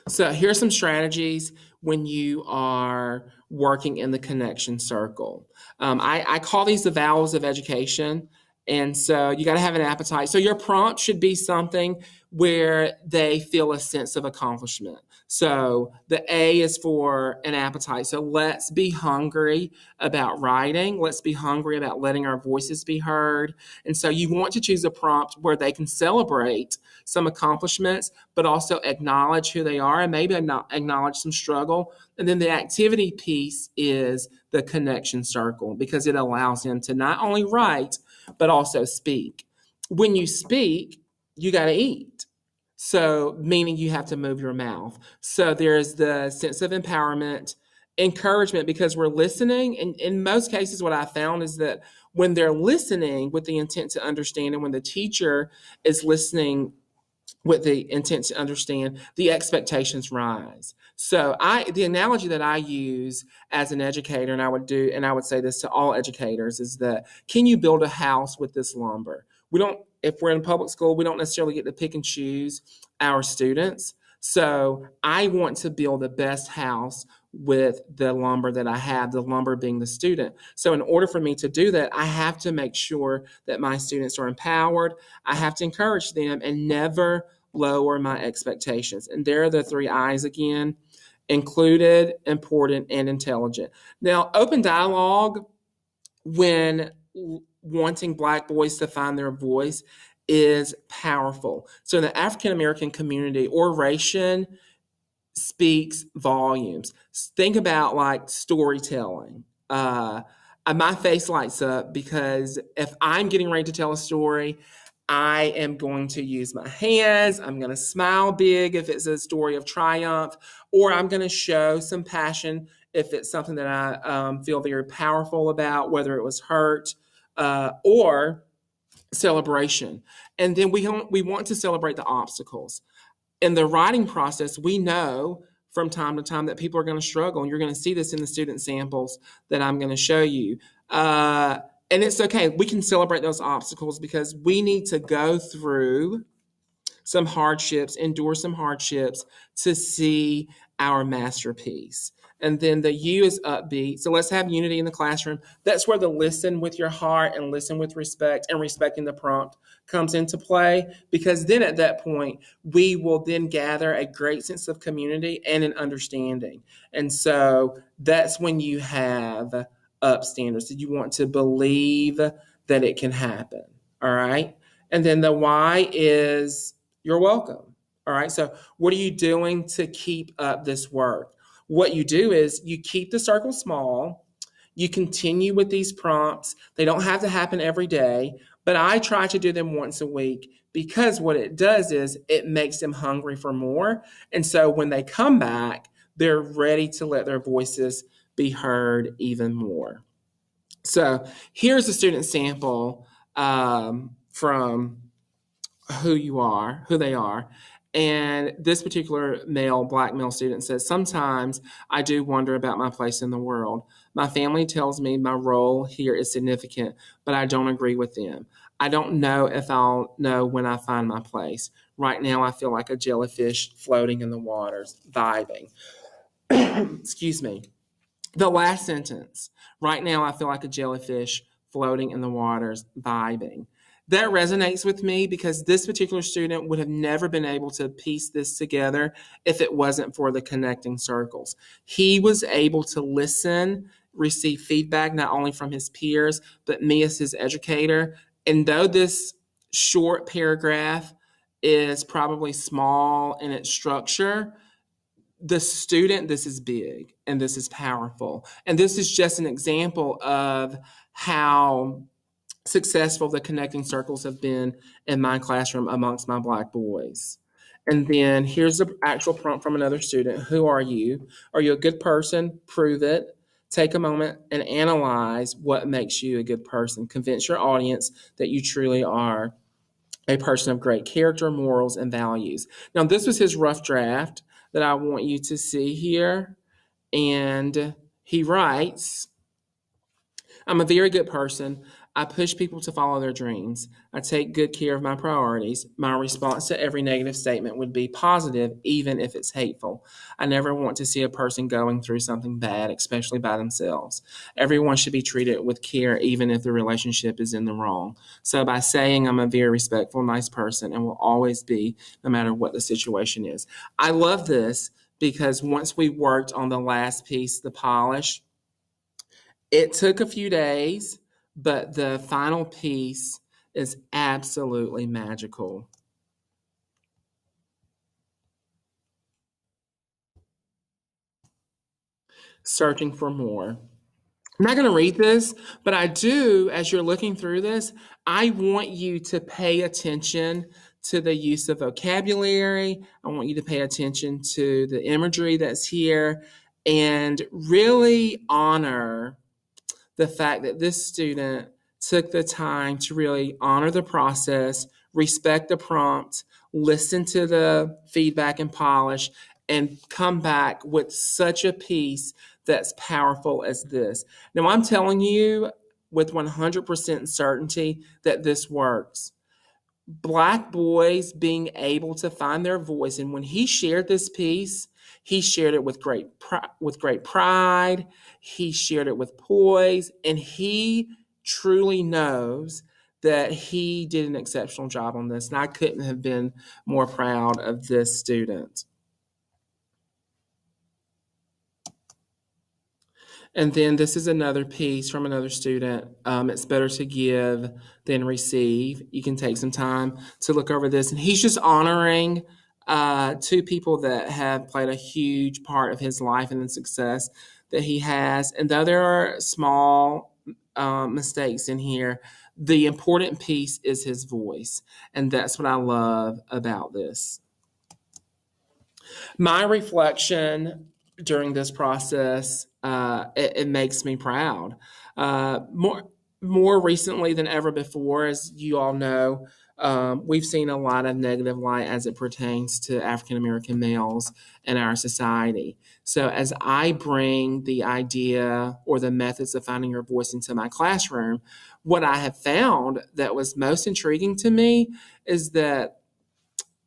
So here's some strategies when you are working in the connection circle. I call these the vowels of education. And so you got to have an appetite. So your prompt should be something where they feel a sense of accomplishment. So the A is for an appetite. So let's be hungry about writing. Let's be hungry about letting our voices be heard. And so you want to choose a prompt where they can celebrate some accomplishments, but also acknowledge who they are and maybe acknowledge some struggle. And then the activity piece is the connection circle because it allows them to not only write, but also speak. When you speak, you got to eat. So, meaning you have to move your mouth. So, there's the sense of empowerment, encouragement, because we're listening. And in most cases, what I found is that when they're listening with the intent to understand, and when the teacher is listening with the intent to understand, the expectations rise. So the analogy that I use as an educator, and I would say this to all educators, is that can you build a house with this lumber? We don't, if we're in public school, we don't necessarily get to pick and choose our students. So I want to build the best house with the lumber that I have, the lumber being the student. So in order for me to do that, I have to make sure that my students are empowered. I have to encourage them and never lower my expectations. And there are the three I's again: included, important, and intelligent. Now, open dialogue, when wanting Black boys to find their voice, is powerful. So in the African American community, oration speaks volumes. Think about like storytelling. My face lights up because if I'm getting ready to tell a story, I am going to use my hands. I'm going to smile big if it's a story of triumph, or I'm going to show some passion if it's something that I feel very powerful about, whether it was hurt or celebration. And then we want to celebrate the obstacles. In the writing process, we know from time to time that people are going to struggle. And you're going to see this in the student samples that I'm going to show you. And it's okay. We can celebrate those obstacles because we need to go through some hardships, endure some hardships to see our masterpiece. And then the U is upbeat. So let's have unity in the classroom. That's where the listen with your heart and listen with respect and respecting the prompt comes into play, because then at that point, we will then gather a great sense of community and an understanding. And so that's when you have up standards that you want to believe that it can happen. All right. And then the Y is you're welcome. All right. So what are you doing to keep up this work? What you do is you keep the circle small. You continue with these prompts. They don't have to happen every day, but I try to do them once a week because what it does is it makes them hungry for more. And so when they come back, they're ready to let their voices be heard even more. So here's a student sample from who they are. And this particular Black male student says, sometimes I do wonder about my place in the world. My family tells me my role here is significant, but I don't agree with them. I don't know if I'll know when I find my place. Right now, I feel like a jellyfish floating in the waters, vibing. Excuse me. The last sentence, right now, I feel like a jellyfish floating in the waters, vibing. That resonates with me because this particular student would have never been able to piece this together if it wasn't for the connecting circles. He was able to listen, receive feedback, not only from his peers, but me as his educator. And though this short paragraph is probably small in its structure, the student, this is big and this is powerful. And this is just an example of how successful the connecting circles have been in my classroom amongst my Black boys. And then here's the actual prompt from another student. Who are you? Are you a good person? Prove it. Take a moment and analyze what makes you a good person. Convince your audience that you truly are a person of great character, morals, and values. Now, this was his rough draft that I want you to see here. And he writes, I'm a very good person. I push people to follow their dreams. I take good care of my priorities. My response to every negative statement would be positive, even if it's hateful. I never want to see a person going through something bad, especially by themselves. Everyone should be treated with care, even if the relationship is in the wrong. So by saying I'm a very respectful, nice person and will always be, no matter what the situation is. I love this because once we worked on the last piece, the polish, it took a few days, but the final piece is absolutely magical. Searching for more. I'm not going to read this, but I do, as you're looking through this, I want you to pay attention to the use of vocabulary. I want you to pay attention to the imagery that's here and really honor the fact that this student took the time to really honor the process, respect the prompt, listen to the feedback and polish, and come back with such a piece that's powerful as this. Now, I'm telling you with 100% certainty that this works. Black boys being able to find their voice, and when he shared this piece, he shared it with great pride. He shared it with poise, and he truly knows that he did an exceptional job on this. And I couldn't have been more proud of this student. And then this is another piece from another student. It's better to give than receive. You can take some time to look over this. And he's just honoring two people that have played a huge part of his life and the success that he has. And though there are small mistakes in here, the important piece is his voice. And that's what I love about this. My reflection during this process, it makes me proud. More recently than ever before, as you all know, we've seen a lot of negative light as it pertains to African American males in our society. So as I bring the idea or the methods of finding your voice into my classroom, what I have found that was most intriguing to me is that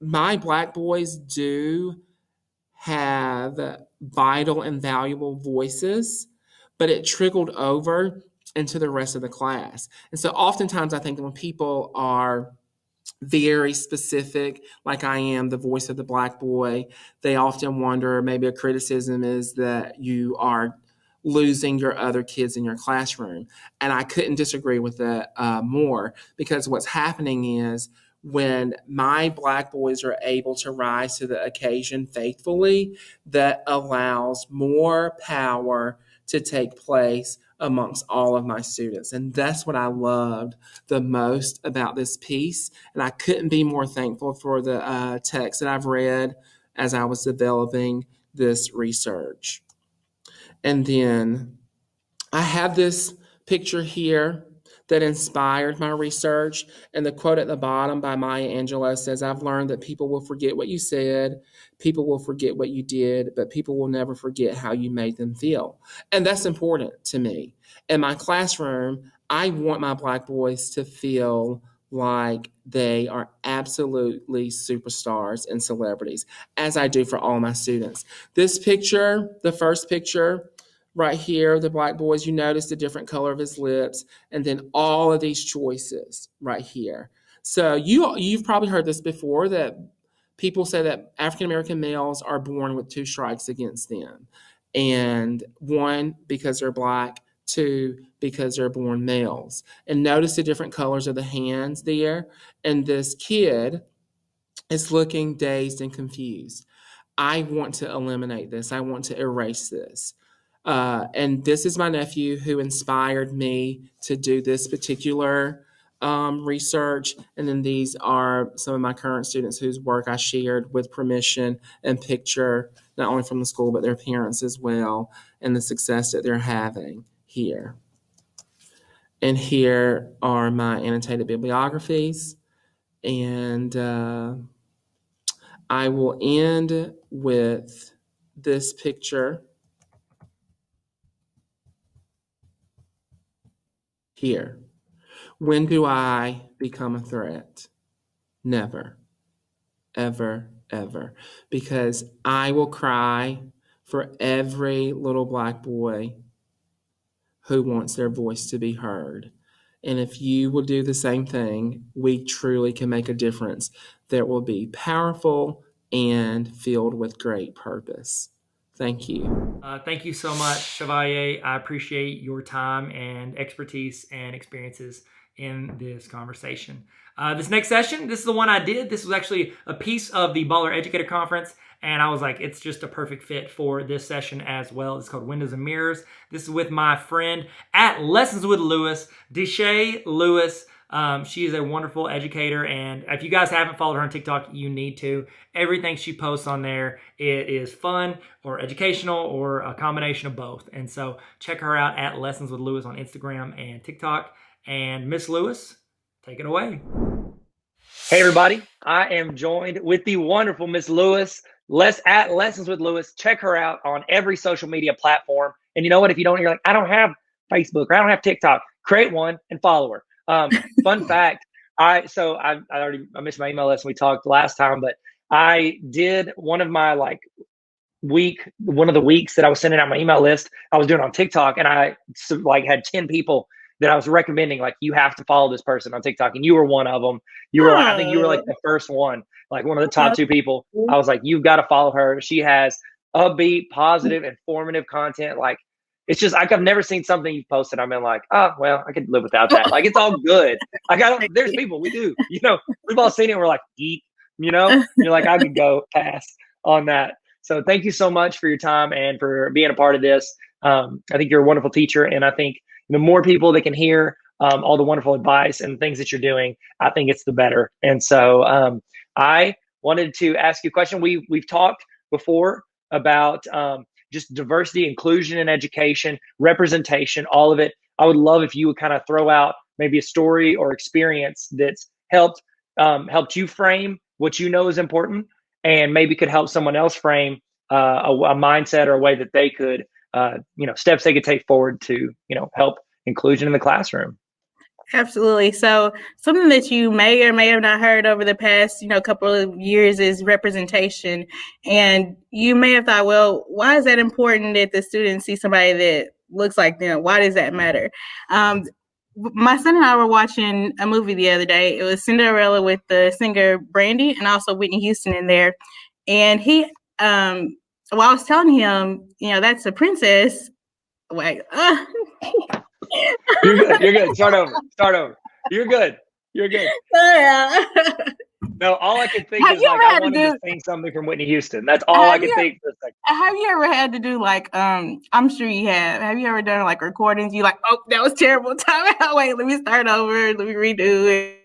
my Black boys do have vital and valuable voices, but it trickled over into the rest of the class. And so oftentimes I think that when people are very specific, like I am, the voice of the Black boy, they often wonder, maybe a criticism is that you are losing your other kids in your classroom. And I couldn't disagree with that more, because what's happening is when my Black boys are able to rise to the occasion faithfully, that allows more power to take place amongst all of my students. And that's what I loved the most about this piece. And I couldn't be more thankful for the text that I've read as I was developing this research. And then I have this picture here that inspired my research. And the quote at the bottom by Maya Angelou says, "I've learned that people will forget what you said, people will forget what you did, but people will never forget how you made them feel." And that's important to me. In my classroom, I want my Black boys to feel like they are absolutely superstars and celebrities, as I do for all my students. This picture, the first picture, right here, the Black boys, you notice the different color of his lips, and then all of these choices right here. So you've probably heard this before, that people say that African American males are born with two strikes against them. And one, because they're Black, two, because they're born males. And notice the different colors of the hands there. And this kid is looking dazed and confused. I want to eliminate this. I want to erase this. And this is my nephew who inspired me to do this particular research. And then these are some of my current students whose work I shared with permission and picture, not only from the school, but their parents as well, and the success that they're having here. And here are my annotated bibliographies. And I will end with this picture here. When do I become a threat? Never, ever, ever. Because I will cry for every little Black boy who wants their voice to be heard. And if you will do the same thing, we truly can make a difference that will be powerful and filled with great purpose. Thank you. Thank you so much, Chevalier. I appreciate your time and expertise and experiences in this conversation. This next session, this is the one I did. This was actually a piece of the Baller Educator Conference, and I was like, it's just a perfect fit for this session as well. It's called Windows and Mirrors. This is with my friend at Lessons with Lewis, Deshae Lewis. She is a wonderful educator, and if you guys haven't followed her on TikTok, you need to. Everything she posts on there, it is fun or educational or a combination of both. And so check her out at Lessons with Lewis on Instagram and TikTok. And Miss Lewis, take it away. Hey everybody, I am joined with the wonderful Miss Lewis. At Lessons with Lewis. Check her out on every social media platform. And you know what? If you don't, you're like, I don't have Facebook or I don't have TikTok. Create one and follow her. Fun fact, I missed my email list when we talked last time, but I did one of the weeks that I was sending out my email list, I was doing on TikTok, and I had 10 people that I was recommending, like, you have to follow this person on TikTok. And you were one of them. I think you were like the first one, like one of the top 2 people. I was like, you've got to follow her. She has upbeat, positive, informative content. Like, it's just, I've never seen something you've posted. I've been like, oh, well, I could live without that. Like, it's all good. Like, there's people, we do, we've all seen it. We're like, eek, you're like, I could go pass on that. So thank you so much for your time and for being a part of this. I think you're a wonderful teacher. And I think the more people that can hear all the wonderful advice and things that you're doing, I think it's the better. And so I wanted to ask you a question. We've talked before about just diversity, inclusion in education, representation, all of it. I would love if you would kind of throw out maybe a story or experience that's helped you frame what you know is important, and maybe could help someone else frame a mindset or a way that they could, steps they could take forward to, help inclusion in the classroom. Absolutely. So something that you may or may have not heard over the past, couple of years is representation. And you may have thought, well, why is that important that the students see somebody that looks like them? Why does that matter? My son and I were watching a movie the other day. It was Cinderella with the singer Brandy and also Whitney Houston in there. And he, I was telling him, that's a princess. Wait, You're good. Start over. You're good. No, all I could think is I wanted to sing something from Whitney Houston. That's all I could think for a second. Have you ever had to do I'm sure you have. Have you ever done recordings? You oh, that was terrible. Time out. Wait, let me start over. Let me redo it.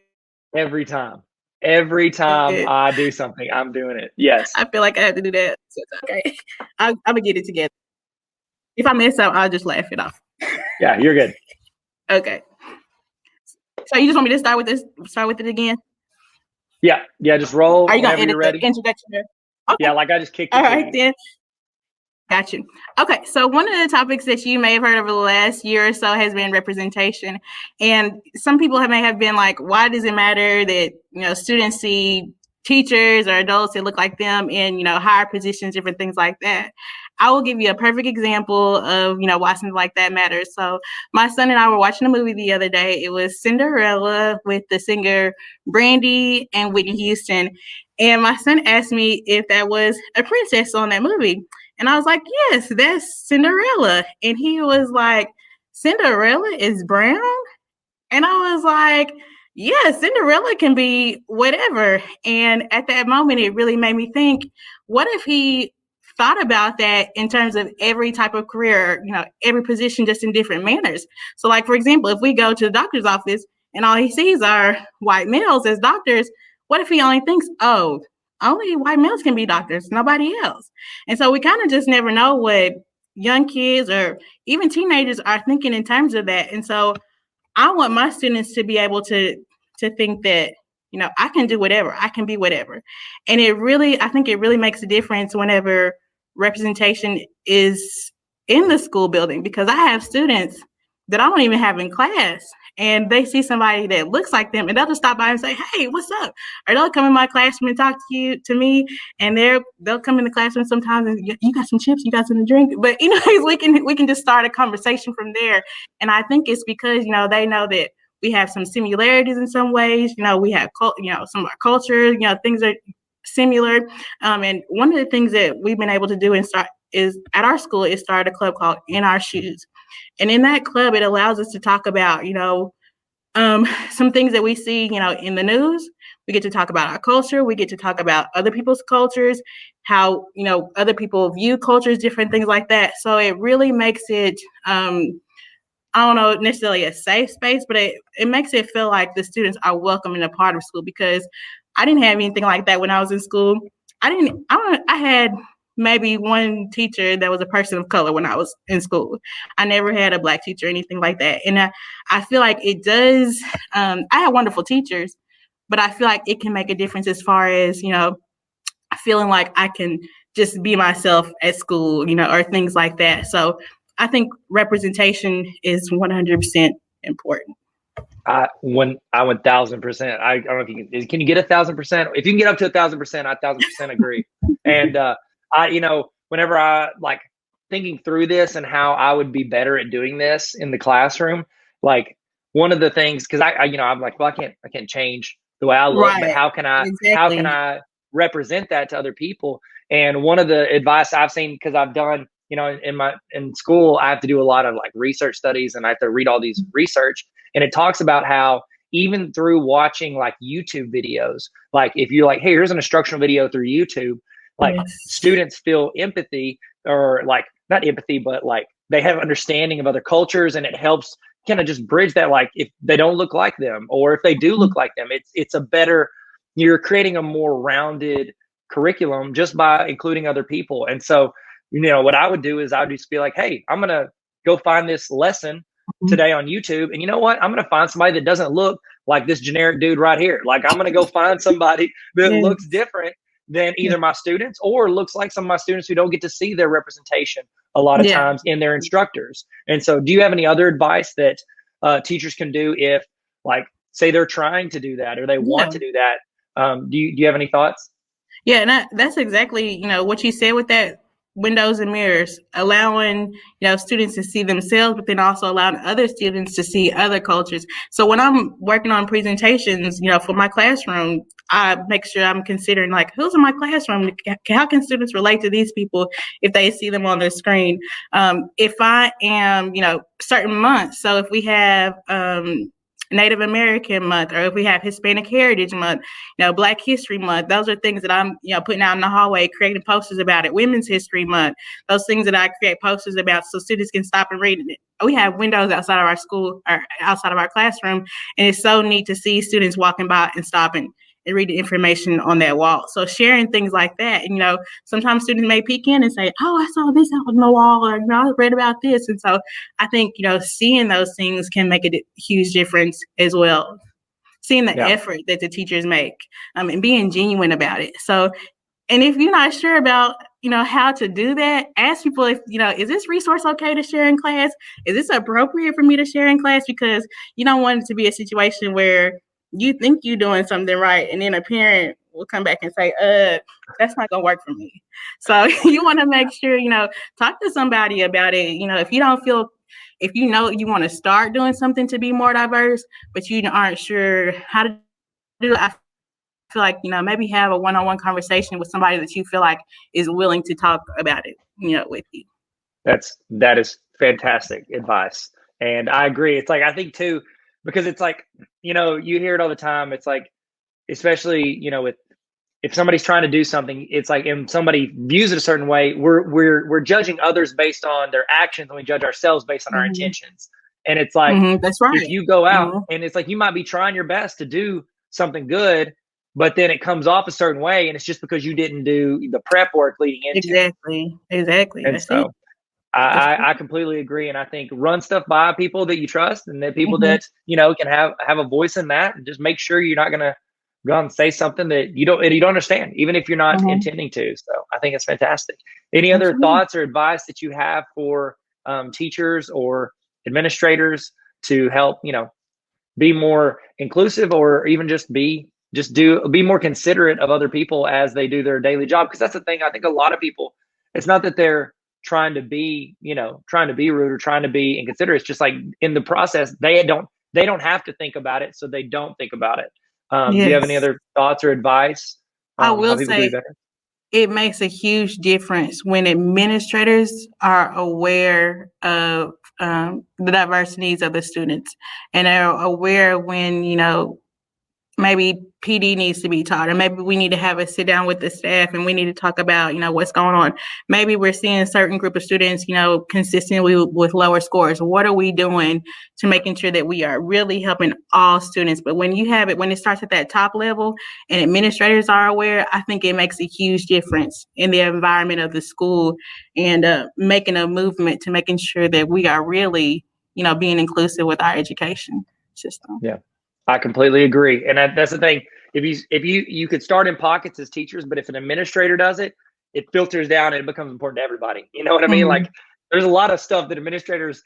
Every time I do something, I'm doing it. Yes. I feel like I have to do that. So it's okay. I'm gonna get it together. If I mess up, I'll just laugh it off. Yeah, you're good. Okay. So you just want me to start with it again? Yeah, just roll. Are you gonna edit you're ready? The introduction there? Okay. Yeah, I just kicked it. All right, then. Got you. Okay, so one of the topics that you may have heard over the last year or so has been representation. And some people may have been like, why does it matter that, students see teachers or adults that look like them in, higher positions, different things like that? I will give you a perfect example of, why something like that matters. So my son and I were watching a movie the other day. It was Cinderella with the singer Brandy and Whitney Houston. And my son asked me if that was a princess on that movie. And I was like, yes, that's Cinderella. And he was like, Cinderella is brown? And I was like, yeah, Cinderella can be whatever. And at that moment, it really made me think, what if he thought about that in terms of every type of career, every position, just in different manners? So for example, if we go to the doctor's office and all he sees are white males as doctors, what if he only thinks, oh, only white males can be doctors, nobody else? And so we kind of just never know what young kids or even teenagers are thinking in terms of that. And so I want my students to be able to think that, I can do whatever, I can be whatever. And I think it really makes a difference whenever representation is in the school building, because I have students that I don't even have in class. And they see somebody that looks like them, and they'll just stop by and say, "Hey, what's up?" Or they'll come in my classroom and talk to me, and they'll come in the classroom sometimes and, "You got some chips? You got something to drink?" But we can just start a conversation from there. And I think it's because they know that we have some similarities in some ways. We have some of our cultures. Things are similar. And one of the things that we've been able to do is at our school is start a club called In Our Shoes. And in that club, it allows us to talk about, some things that we see, in the news. We get to talk about our culture. We get to talk about other people's cultures, how, other people view cultures, different things like that. So it really makes it, I don't know necessarily a safe space, but it makes it feel like the students are welcome and a part of school, because I didn't have anything like that when I was in school. I had maybe one teacher that was a person of color when I was in school. I never had a Black teacher or anything like that. And I feel like it does, I had wonderful teachers, but I feel like it can make a difference as far as, feeling like I can just be myself at school, or things like that. So I think representation is 100% important. 1000%. I don't know if can you get 1000%? If you can get up to 1000%, I 1000% agree. And whenever I like thinking through this and how I would be better at doing this in the classroom, like one of the things, because I'm like, well, I can't change the way I look, but how can I represent that to other people? And one of the advice I've seen, because I've done, in school, I have to do a lot of like research studies, and I have to read all these research, and it talks about how even through watching like YouTube videos, like if you're like, hey, here's an instructional video through YouTube, like students feel empathy, or like not empathy, but like they have understanding of other cultures, and it helps kind of just bridge that, like if they don't look like them, or if they do look like them, it's a better, you're creating a more rounded curriculum just by including other people. And so, what I would do is I would just be like, hey, I'm going to go find this lesson today on YouTube. And you know what? I'm going to find somebody that doesn't look like this generic dude right here. Like I'm going to go find somebody that looks different than either my students, or looks like some of my students who don't get to see their representation a lot of times in their instructors. And so do you have any other advice that teachers can do if, like, say they're trying to do that or they want to do that? Do you have any thoughts? Yeah, and that's exactly, what you said with that windows and mirrors, allowing, students to see themselves, but then also allowing other students to see other cultures. So when I'm working on presentations, for my classroom, I make sure I'm considering like, who's in my classroom? How can students relate to these people if they see them on their screen? If I am, certain months. So if we have, Native American Month, or if we have Hispanic Heritage Month, Black History Month, those are things that I'm, putting out in the hallway, creating posters about it. Women's History Month, those things that I create posters about so students can stop and read it. We have windows outside of our school or outside of our classroom, and it's so neat to see students walking by and stopping and read the information on that wall. So sharing things like that, and sometimes students may peek in and say, "Oh, I saw this out on the wall," or "I read about this." And so I think seeing those things can make a huge difference as well. Seeing the effort that the teachers make, and being genuine about it. So, and if you're not sure about how to do that, ask people if is this resource okay to share in class? Is this appropriate for me to share in class? Because you don't want it to be a situation where you think you're doing something right, and then a parent will come back and say, that's not gonna work for me. So you want to make sure, talk to somebody about it. If you don't feel, if you want to start doing something to be more diverse, but you aren't sure how to do it, I feel like, maybe have a one-on-one conversation with somebody that you feel like is willing to talk about it, with you. That is fantastic advice. And I agree. It's like, I think too, because it's like, you hear it all the time. It's like, especially, if somebody's trying to do something, it's like, and somebody views it a certain way, we're judging others based on their actions, and we judge ourselves based on our intentions. And it's like, that's right. If you go out and it's like, you might be trying your best to do something good, but then it comes off a certain way, and it's just because you didn't do the prep work leading into it. Exactly. And so I completely agree. And I think run stuff by people that you trust, and that people that, can have a voice in that, and just make sure you're not going to go out and say something that you don't understand, even if you're not intending to. So I think it's fantastic. Any other thoughts or advice that you have for teachers or administrators to help, be more inclusive, or even just be more considerate of other people as they do their daily job. Because that's the thing. I think a lot of people, it's not that they're trying to be rude or trying to be inconsiderate. It's just like in the process, they don't have to think about it, so they don't think about it. Do you have any Yes. other thoughts or advice? I will how people do say better? it makes a huge difference when administrators are aware of the diverse needs of the students, and are aware when, maybe PD needs to be taught, or maybe we need to have a sit down with the staff and we need to talk about, what's going on. Maybe we're seeing a certain group of students, consistently with lower scores. What are we doing to making sure that we are really helping all students? But when it starts at that top level and administrators are aware, I think it makes a huge difference in the environment of the school, and making a movement to making sure that we are really, being inclusive with our education system. Yeah. I completely agree. And that's the thing. If you could start in pockets as teachers, but if an administrator does it, it filters down and it becomes important to everybody. You know what I mean? Mhm. Like, there's a lot of stuff that administrators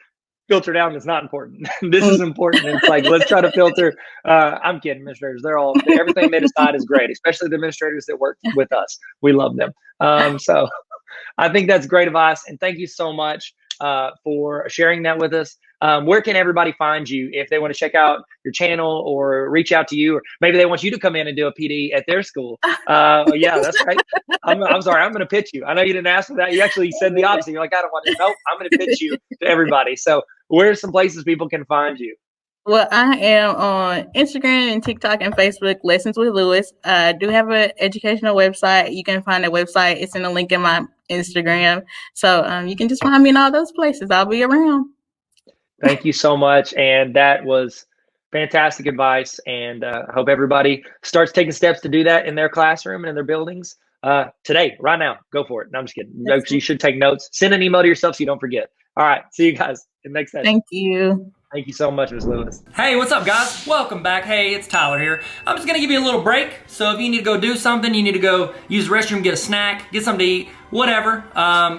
filter down that's not important. This Mm. is important. And it's like, let's try to filter. I'm kidding. Administrators, everything they decide is great, especially the administrators that work with us. We love them. So I think that's great advice. And thank you so much for sharing that with us. Where can everybody find you if they want to check out your channel or reach out to you, or maybe they want you to come in and do a PD at their school? Yeah, that's right. I'm sorry. I'm going to pitch you. I know you didn't ask for that. You actually said the opposite. You're like, I don't want to. Nope. I'm going to pitch you to everybody. So where's some places people can find you? Well, I am on Instagram and TikTok and Facebook, Lessons with Lewis. I do have an educational website. You can find that website. It's in the link in my Instagram. So you can just find me in all those places. I'll be around. Thank you so much. And that was fantastic advice. And I hope everybody starts taking steps to do that in their classroom and in their buildings today, right now. Go for it. No, I'm just kidding. You should take notes. Send an email to yourself so you don't forget. All right. See you guys in the next session. Thank you. Thank you so much, Ms. Lewis. Hey, what's up, guys? Welcome back. Hey, it's Tyler here. I'm just gonna give you a little break. So if you need to go do something, you need to go use the restroom, get a snack, get something to eat, whatever,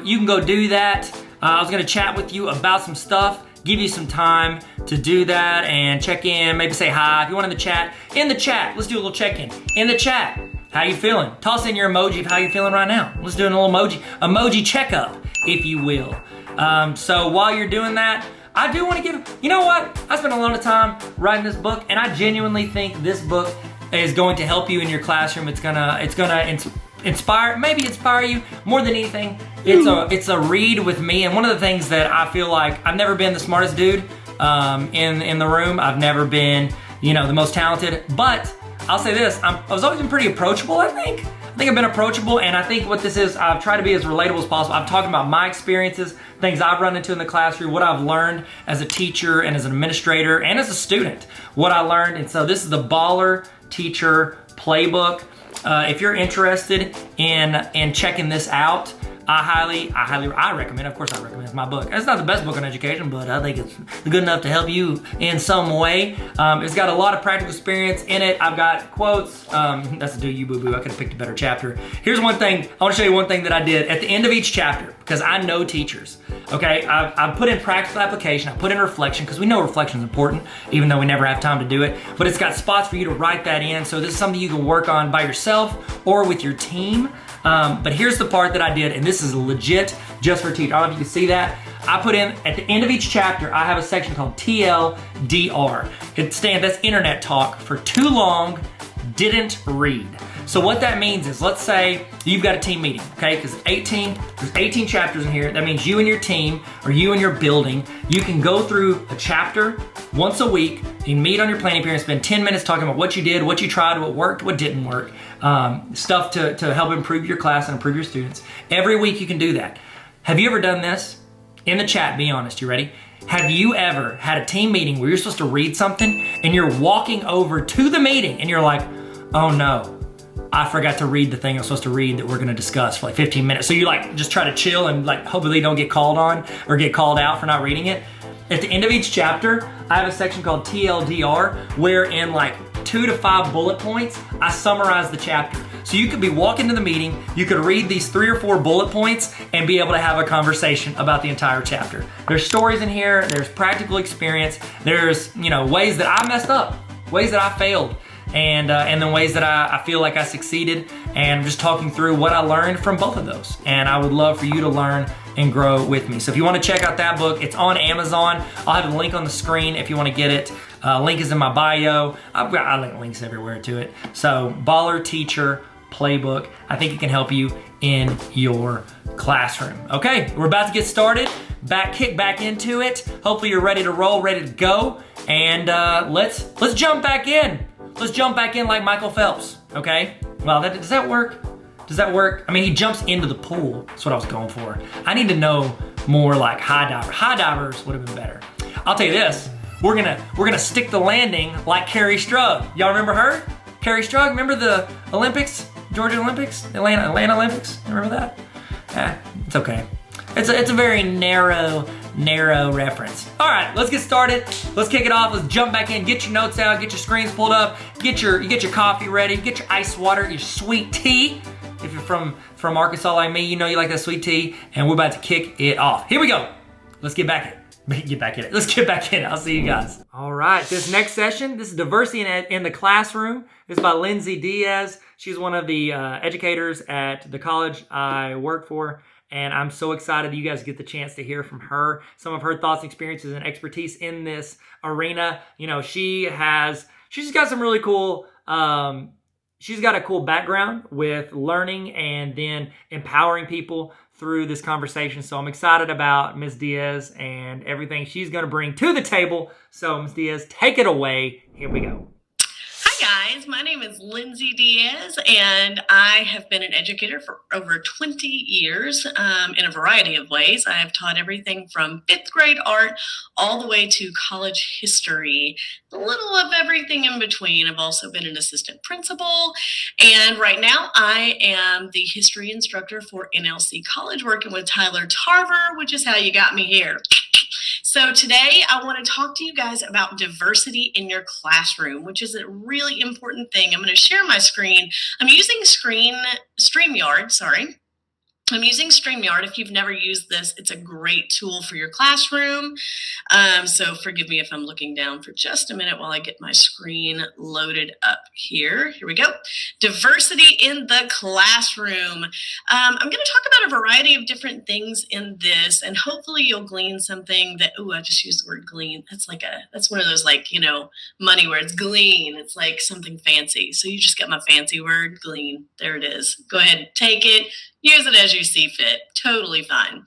you can go do that. I was gonna chat with you about some stuff, give you some time to do that and check in, maybe say hi. If you want in the chat, let's do a little check-in. In the chat, how you feeling? Toss in your emoji of how you feeling right now. Let's do a little emoji checkup, if you will. So while you're doing that, I do want to give, you know what? I spent a lot of time writing this book, and I genuinely think this book is going to help you in your classroom. It's gonna inspire you more than anything. It's a read with me, and one of the things that I feel like I've never been the smartest dude in the room. I've never been, the most talented, but I'll say this, I was always been pretty approachable, I think. I've been approachable, and I think what this is, I've tried to be as relatable as possible. I'm talking about my experiences, things I've run into in the classroom, what I've learned as a teacher and as an administrator and as a student, what I learned. And so this is the Baller Teacher Playbook. If you're interested in checking this out, I recommend. Of course, I recommend. It's my book. It's not the best book on education, but I think it's good enough to help you in some way. It's got a lot of practical experience in it. I've got quotes. That's a do you boo boo. I could have picked a better chapter. Here's one thing. I want to show you one thing that I did at the end of each chapter, because I know teachers. Okay, I put in practical application. I put in reflection, because we know reflection is important, even though we never have time to do it. But it's got spots for you to write that in. So this is something you can work on by yourself or with your team. But here's the part that I did, and this is legit just for teachers. I don't know if you can see that. I put in, at the end of each chapter, I have a section called TLDR. That's internet talk for too long, didn't read. So what that means is, let's say you've got a team meeting, okay? Because there's 18 chapters in here. That means you and your team, or you and your building, you can go through a chapter once a week. You meet on your planning period and spend 10 minutes talking about what you did, what you tried, what worked, what didn't work, stuff to help improve your class and improve your students. Every week you can do that. Have you ever done this? In the chat, be honest, you ready? Have you ever had a team meeting where you're supposed to read something and you're walking over to the meeting and you're like, oh no, I forgot to read the thing I'm supposed to read that we're gonna discuss for like 15 minutes. So you just try to chill and hopefully don't get called on or get called out for not reading it. At the end of each chapter, I have a section called TLDR where in 2 to 5 bullet points, I summarize the chapter. So you could be walking to the meeting, you could read these 3 or 4 bullet points and be able to have a conversation about the entire chapter. There's stories in here, there's practical experience, there's, ways that I messed up, ways that I failed, and then ways that I feel like I succeeded, and I'm just talking through what I learned from both of those. And I would love for you to learn and grow with me. So if you want to check out that book, it's on Amazon. I'll have the link on the screen if you want to get it. Link is in my bio. I link links everywhere to it. So Baller Teacher Playbook. I think it can help you in your classroom. Okay, we're about to get started. Kick back into it. Hopefully you're ready to roll, ready to go. And let's jump back in. Let's jump back in like Michael Phelps, okay? Well, does that work? Does that work? I mean, he jumps into the pool. That's what I was going for. I need to know more like high diver. High divers would have been better. I'll tell you this. We're gonna stick the landing like Carrie Strug. Y'all remember her? Carrie Strug. Remember the Olympics, Georgia Olympics, Atlanta Olympics. You remember that? It's okay. It's a very narrow reference. All right, let's get started. Let's kick it off. Let's jump back in. Get your notes out. Get your screens pulled up. Get your coffee ready. Get your ice water. Your sweet tea. If you're from Arkansas like me, you know you like that sweet tea. And we're about to kick it off. Here we go. Let's get back in it. Let's get back in it. I'll see you guys. All right, this next session, this is Diversity in the Classroom. This is by Lindsay Diaz. She's one of the educators at the college I work for. And I'm so excited that you guys get the chance to hear from her, some of her thoughts, experiences, and expertise in this arena. She's just got some really cool, she's got a cool background with learning and then empowering people through this conversation. So I'm excited about Ms. Diaz and everything she's going to bring to the table. So Ms. Diaz, take it away. Here we go. Hi guys, my name is Lindsay Diaz and I have been an educator for over 20 years in a variety of ways. I have taught everything from 5th grade art all the way to college history, a little of everything in between. I've also been an assistant principal, and right now I am the history instructor for NLC College, working with Tyler Tarver, which is how you got me here. So today I want to talk to you guys about diversity in your classroom, which is a really important thing. I'm going to share my screen. I'm using StreamYard, sorry. I'm using StreamYard. If you've never used this, it's a great tool for your classroom. So forgive me if I'm looking down for just a minute while I get my screen loaded up here. Here we go. Diversity in the classroom. I'm going to talk about a variety of different things in this, and hopefully you'll glean something that, I just used the word glean. That's one of those money words, glean. It's like something fancy. So you just got my fancy word, glean. There it is. Go ahead, take it. Use it as you see fit. Totally fine.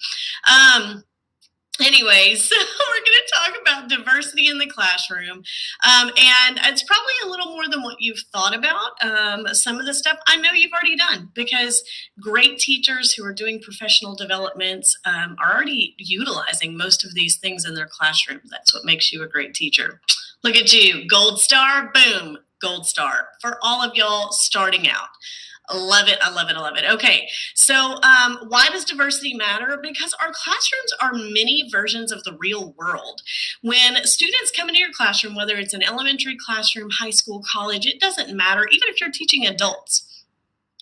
Anyways, we're going to talk about diversity in the classroom. And it's probably a little more than what you've thought about. Some of the stuff I know you've already done, because great teachers who are doing professional developments are already utilizing most of these things in their classroom. That's what makes you a great teacher. Look at you. Gold star. Boom. Gold star for all of y'all starting out. Love it. I love it. I love it. Okay. So why does diversity matter? Because our classrooms are mini versions of the real world. When students come into your classroom, whether it's an elementary classroom, high school, college, it doesn't matter. Even if you're teaching adults,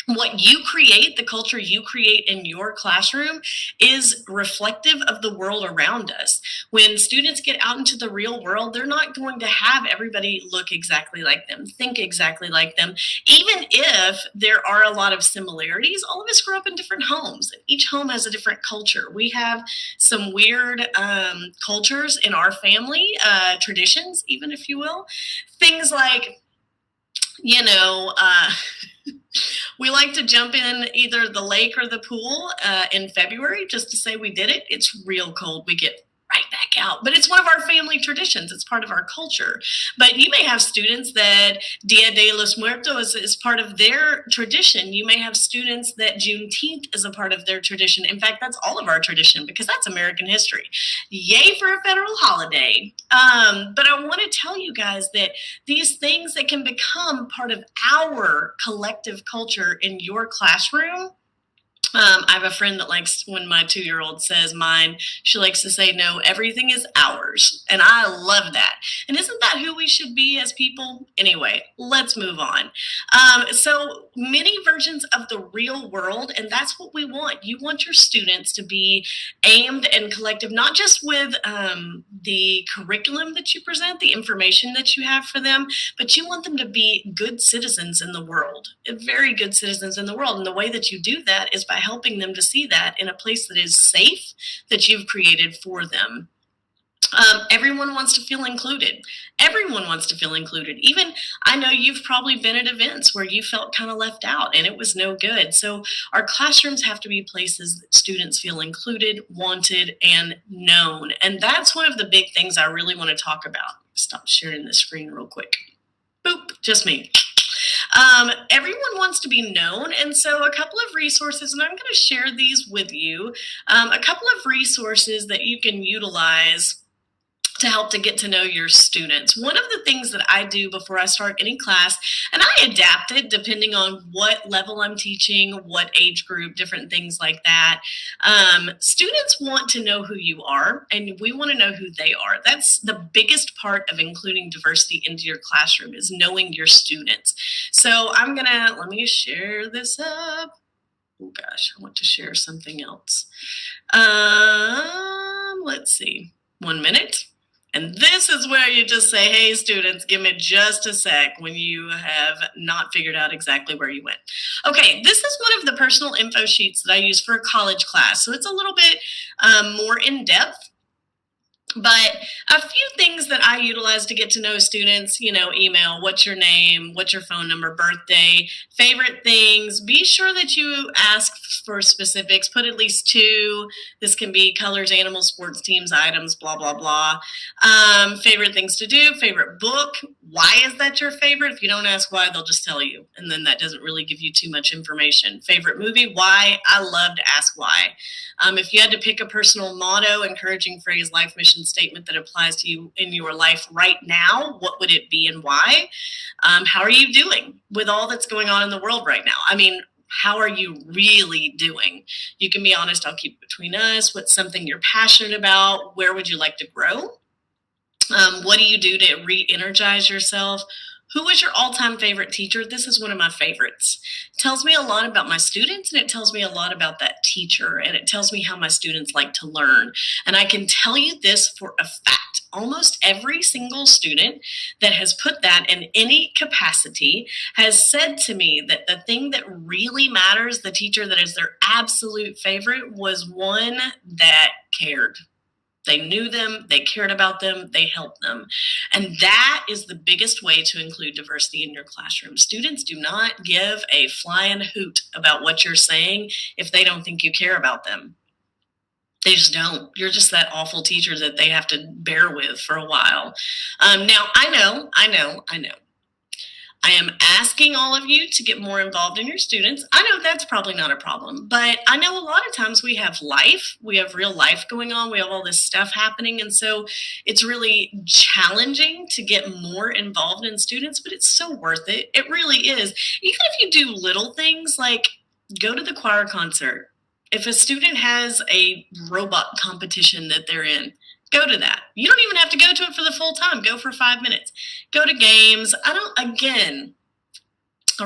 what you create, the culture you create in your classroom, is reflective of the world around us. When students get out into the real world, they're not going to have everybody look exactly like them, think exactly like them. Even if there are a lot of similarities, all of us grew up in different homes. Each home has a different culture. We have some weird cultures in our family, traditions, even, if you will. Things like, we like to jump in either the lake or the pool in February just to say we did it. It's real cold. We get right back out. But it's one of our family traditions. It's part of our culture. But you may have students that Dia de los Muertos is part of their tradition. You may have students that Juneteenth is a part of their tradition. In fact, that's all of our tradition, because that's American history. Yay for a federal holiday. But I want to tell you guys that these things that can become part of our collective culture in your classroom I have a friend that likes, when my 2-year-old says mine, she likes to say, no, everything is ours. And I love that. And isn't that who we should be as people? Anyway, let's move on. So many versions of the real world, and that's what we want. You want your students to be aimed and collective, not just with the curriculum that you present, the information that you have for them, but you want them to be good citizens in the world, very good citizens in the world. And the way that you do that is by helping them to see that in a place that is safe, that you've created for them. Everyone wants to feel included. Everyone wants to feel included. Even, I know you've probably been at events where you felt kind of left out and it was no good. So our classrooms have to be places that students feel included, wanted, and known. And that's one of the big things I really want to talk about. Stop sharing the screen real quick. Boop, just me. Everyone wants to be known, and so a couple of resources, and I'm going to share these with you, a couple of resources that you can utilize to help to get to know your students. One of the things that I do before I start any class, and I adapt it depending on what level I'm teaching, what age group, different things like that. Students want to know who you are, and we want to know who they are. That's the biggest part of including diversity into your classroom, is knowing your students. So let me share this up. Oh gosh, I want to share something else. Let's see, 1 minute. And this is where you just say, hey, students, give me just a sec when you have not figured out exactly where you went. Okay, this is one of the personal info sheets that I use for a college class. So it's a little bit more in depth. But a few things that I utilize to get to know students, email, what's your name, what's your phone number, birthday, favorite things. Be sure that you ask for specifics. Put at least 2. This can be colors, animals, sports teams, items, blah, blah, blah. Favorite things to do, favorite book. Why is that your favorite? If you don't ask why, they'll just tell you. And then that doesn't really give you too much information. Favorite movie, why? I love to ask why. If you had to pick a personal motto, encouraging phrase, life mission statement that applies to you in your life right now, what would it be and why? How are you doing with all that's going on in the world right now? I mean, how are you really doing? You can be honest. I'll keep it between us. What's something you're passionate about? Where would you like to grow? What do you do to re-energize yourself? Who is your all-time favorite teacher? This is one of my favorites. It tells me a lot about my students, and it tells me a lot about that teacher, and it tells me how my students like to learn. And I can tell you this for a fact. Almost every single student that has put that in any capacity has said to me that the thing that really matters, the teacher that is their absolute favorite, was one that cared. They knew them, they cared about them, they helped them. And that is the biggest way to include diversity in your classroom. Students do not give a flying hoot about what you're saying if they don't think you care about them. They just don't. You're just that awful teacher that they have to bear with for a while. Now, I know. I am asking all of you to get more involved in your students. I know that's probably not a problem, but I know a lot of times we have real life going on. We have all this stuff happening. And so it's really challenging to get more involved in students, but it's so worth it. It really is. Even if you do little things like go to the choir concert. If a student has a robot competition that they're in, go to that. You don't even have to go to it for the full time. Go for 5 minutes. Go to games. I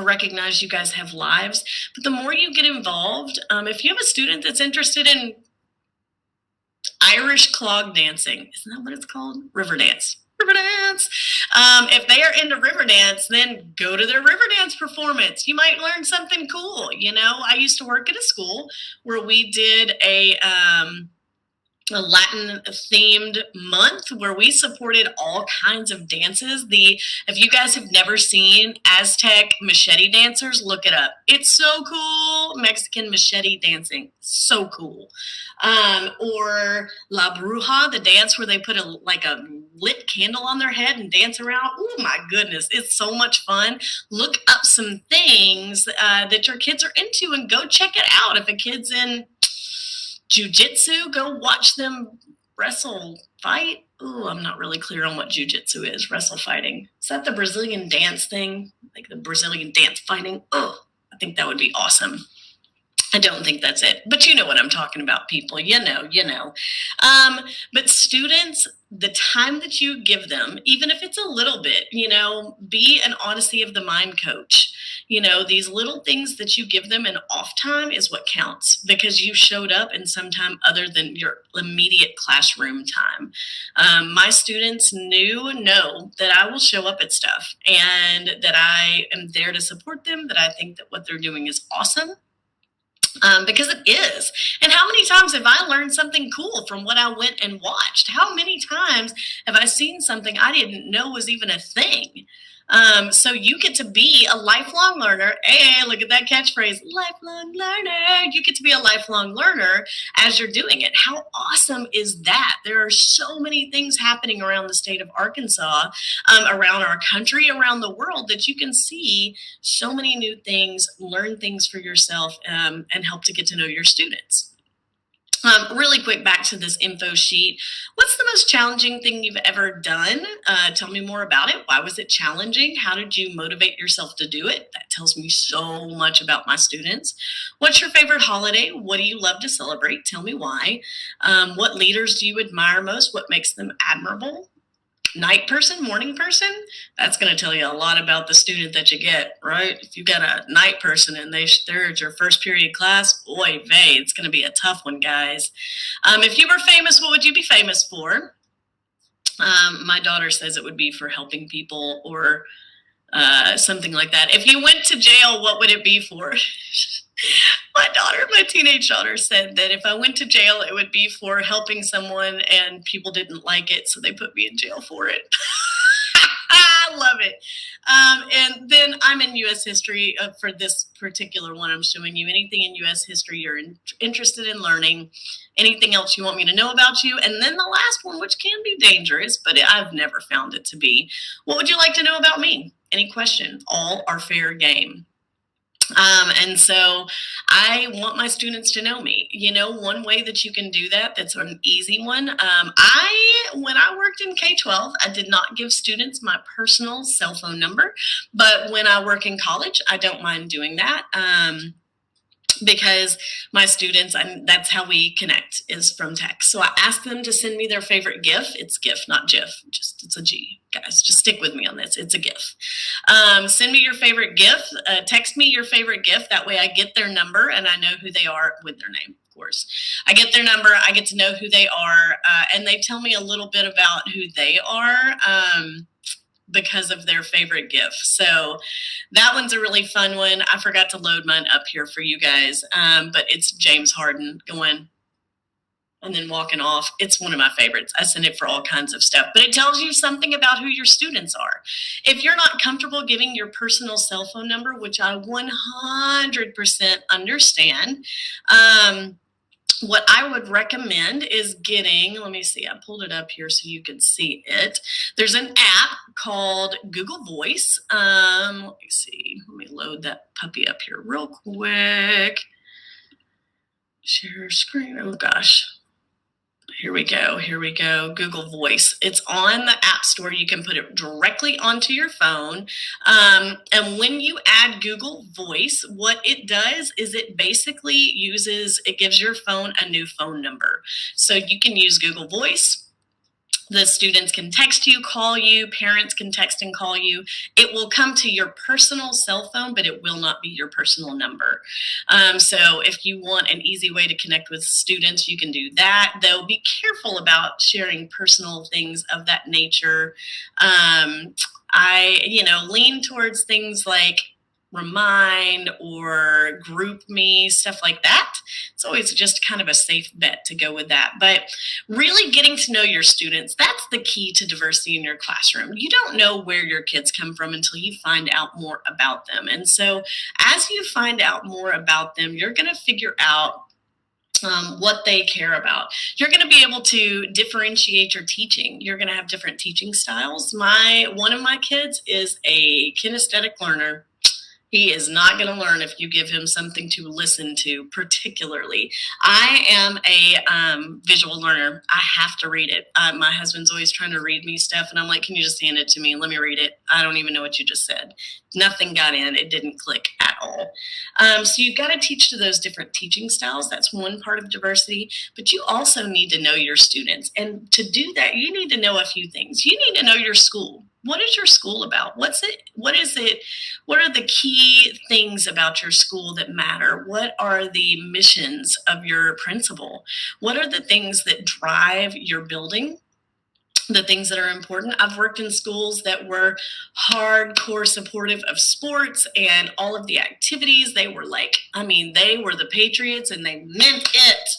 recognize you guys have lives, but the more you get involved, if you have a student that's interested in Irish clog dancing, isn't that what it's called? River dance. If they are into river dance, then go to their river dance performance. You might learn something cool. I used to work at a school where we did a Latin themed month where we supported all kinds of dances. If you guys have never seen Aztec machete dancers, look it up. It's so cool. Mexican machete dancing, so cool. Or La Bruja, the dance where they put a lit candle on their head and dance around. Oh my goodness, it's so much fun. Look up some things that your kids are into and go check it out. If a kid's in jiu-jitsu, go watch them wrestle fight. Ooh, I'm not really clear on what jiu-jitsu is. Wrestle fighting. Is that the Brazilian dance thing? Like the Brazilian dance fighting? Oh, I think that would be awesome. I don't think that's it, but you know what I'm talking about, people. You know. But students, the time that you give them, even if it's a little bit, be an Odyssey of the mind coach. These little things that you give them in off time is what counts, because you showed up in some time other than your immediate classroom time. My students know that I will show up at stuff and that I am there to support them, that I think that what they're doing is awesome. Because it is. And how many times have I learned something cool from what I went and watched? How many times have I seen something I didn't know was even a thing? So you get to be a lifelong learner. Hey, look at that catchphrase, lifelong learner. You get to be a lifelong learner as you're doing it. How awesome is that? There are so many things happening around the state of Arkansas, around our country, around the world, that you can see so many new things, learn things for yourself, and help to get to know your students. Really quick, back to this info sheet. What's the most challenging thing you've ever done? Tell me more about it. Why was it challenging? How did you motivate yourself to do it? That tells me so much about my students. What's your favorite holiday? What do you love to celebrate? Tell me why. What leaders do you admire most? What makes them admirable? Night person, morning person, that's going to tell you a lot about the student that you get, right? If you got a night person and they're at your first period class, oy vey, it's going to be a tough one, guys. If you were famous, what would you be famous for? My daughter says it would be for helping people or something like that. If you went to jail, what would it be for? My teenage daughter said that if I went to jail, it would be for helping someone and people didn't like it, so they put me in jail for it. I love it. And then I'm in U.S. history for this particular one. I'm showing you anything in U.S. history you're interested in learning, anything else you want me to know about you. And then the last one, which can be dangerous, but I've never found it to be. What would you like to know about me? Any question? All are fair game. And so I want my students to know me. One way that you can do that, that's an easy one. When I worked in K-12, I did not give students my personal cell phone number, but when I work in college, I don't mind doing that. Because my students, that's how we connect, is from text. So I ask them to send me their favorite GIF. It's GIF, not GIF. It's a G, guys. Just stick with me on this. It's a GIF. Send me your favorite GIF. Text me your favorite GIF. That way I get their number and I know who they are with their name, of course. I get their number. I get to know who they are. And they tell me a little bit about who they are. Because of their favorite GIF. So that one's a really fun one. I forgot to load mine up here for you guys, but it's James Harden going and then walking off. It's one of my favorites. I send it for all kinds of stuff, but it tells you something about who your students are. If you're not comfortable giving your personal cell phone number, which I 100% understand, what I would recommend is getting, let me see, I pulled it up here so you can see it. There's an app called Google Voice. Let me see, let me load that puppy up here real quick. Share screen, oh gosh. Here we go, Google Voice. It's on the App Store. You can put it directly onto your phone. And when you add Google Voice, what it does is it basically it gives your phone a new phone number. So you can use Google Voice. The students can text you, call you, parents can text and call you. It will come to your personal cell phone, but it will not be your personal number. So if you want an easy way to connect with students, you can do that. Though be careful about sharing personal things of that nature. I lean towards things like Remind or Group Me, stuff like that. It's always just kind of a safe bet to go with that. But really getting to know your students, that's the key to diversity in your classroom. You don't know where your kids come from until you find out more about them. And so as you find out more about them, you're going to figure out what they care about. You're going to be able to differentiate your teaching. You're going to have different teaching styles. One of my kids is a kinesthetic learner. He is not going to learn if you give him something to listen to, particularly. I am a visual learner. I have to read it. My husband's always trying to read me stuff, and I'm like, can you just hand it to me? Let me read it. I don't even know what you just said. Nothing got in. It didn't click at all. So you've got to teach to those different teaching styles. That's one part of diversity, but you also need to know your students. And to do that, you need to know a few things. You need to know your school. What is your school about? What's it? What is it? What are the key things about your school that matter? What are the missions of your principal? What are the things that drive your building? The things that are important. I've worked in schools that were hardcore supportive of sports and all of the activities. They were like, I mean, they were the Patriots and they meant it.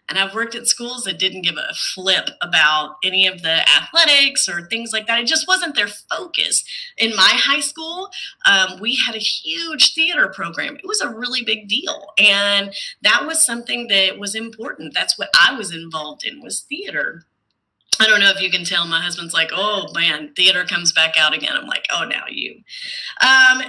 And I've worked at schools that didn't give a flip about any of the athletics or things like that. It just wasn't their focus. In my high school, we had a huge theater program. It was a really big deal. And that was something that was important. That's what I was involved in, was theater. I don't know if you can tell, my husband's like, oh man, theater comes back out again. I'm like, oh, now you.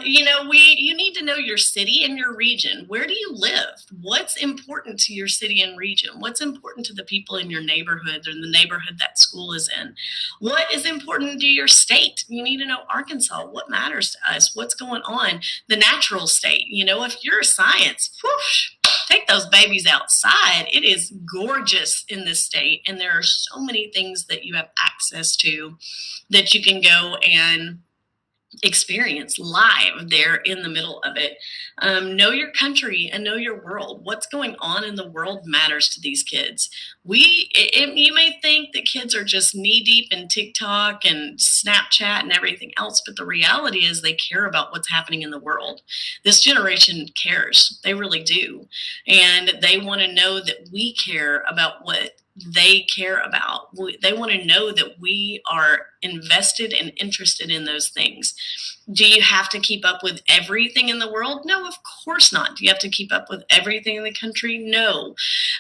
You need to know your city and your region. Where do you live? What's important to your city and region? What's important to the people in your neighborhood or the neighborhood that school is in? What is important to your state? You need to know Arkansas. What matters to us? What's going on? The natural state. If you're science, whoosh, take those babies outside. It is gorgeous in this state, and there are so many things that you have access to that you can go and experience live there in the middle of it. Know your country and know your world. What's going on in the world matters to these kids. You may think that kids are just knee deep in TikTok and Snapchat and everything else, but the reality is they care about what's happening in the world. This generation cares. They really do. And they want to know that we care about what they care about. They want to know that we are invested and interested in those things. Do you have to keep up with everything in the world? No, of course not. Do you have to keep up with everything in the country? No.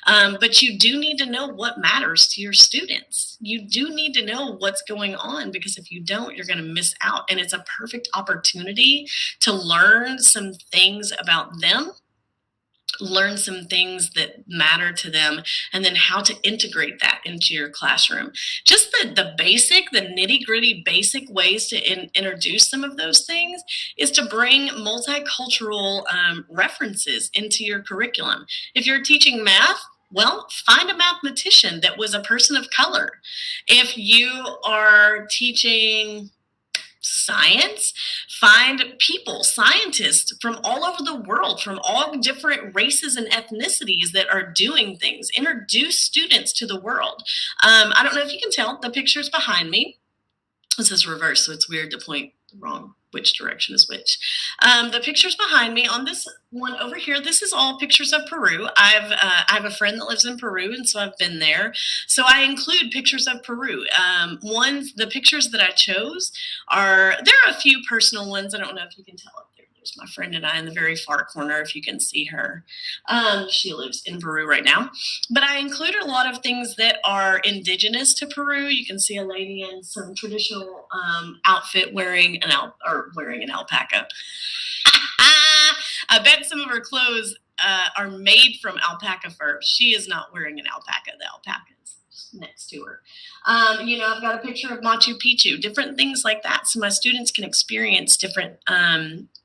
But you do need to know what matters to your students. You do need to know what's going on, because if you don't, you're going to miss out. And it's a perfect opportunity to learn some things about them, learn some things that matter to them, and then how to integrate that into your classroom. Just the nitty-gritty basic ways to introduce some of those things is to bring multicultural references into your curriculum. If you're teaching math, well, find a mathematician that was a person of color. If you are teaching science, find people, scientists from all over the world, from all different races and ethnicities that are doing things. Introduce students to the world. I don't know if you can tell the pictures behind me. This is reversed, so it's weird to point wrong which direction is which. The pictures behind me on this one over here, this is all pictures of Peru. I have a friend that lives in Peru, and so I've been there. So I include pictures of Peru. The pictures that I chose there are a few personal ones. I don't know if you can tell up there. There's my friend and I in the very far corner, if you can see her. She lives in Peru right now. But I included a lot of things that are indigenous to Peru. You can see a lady in some traditional outfit wearing an alpaca. I bet some of her clothes are made from alpaca fur. She is not wearing an alpaca. The alpaca is next to her. I've got a picture of Machu Picchu, different things like that, so my students can experience different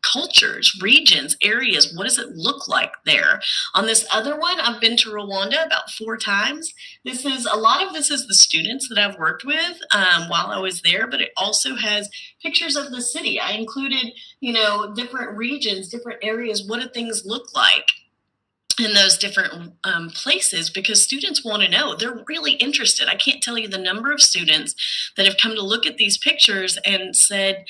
cultures, regions, areas. What does it look like there? On this other one, I've been to Rwanda about 4 times. A lot of this is the students that I've worked with while I was there, but it also has pictures of the city. I included, different regions, different areas. What do things look like in those different places? Because students want to know. They're really interested. I can't tell you the number of students that have come to look at these pictures and said,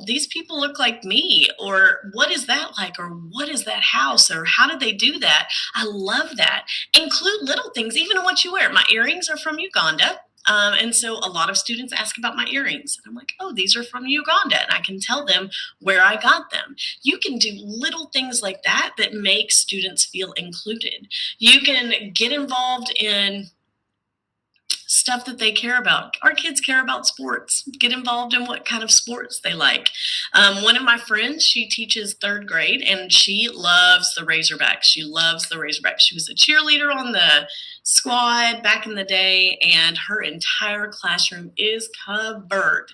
these people look like me, or what is that like, or what is that house, or how did they do that? I love that. Include little things, even what you wear. My earrings are from Uganda. And so a lot of students ask about my earrings. And I'm like, oh, these are from Uganda. And I can tell them where I got them. You can do little things like that that make students feel included. You can get involved in stuff that they care about. Our kids care about sports. Get involved in what kind of sports they like. One of my friends, she teaches 3rd grade, and she loves the Razorbacks. She loves the Razorbacks. She was a cheerleader on the squad back in the day, and her entire classroom is covered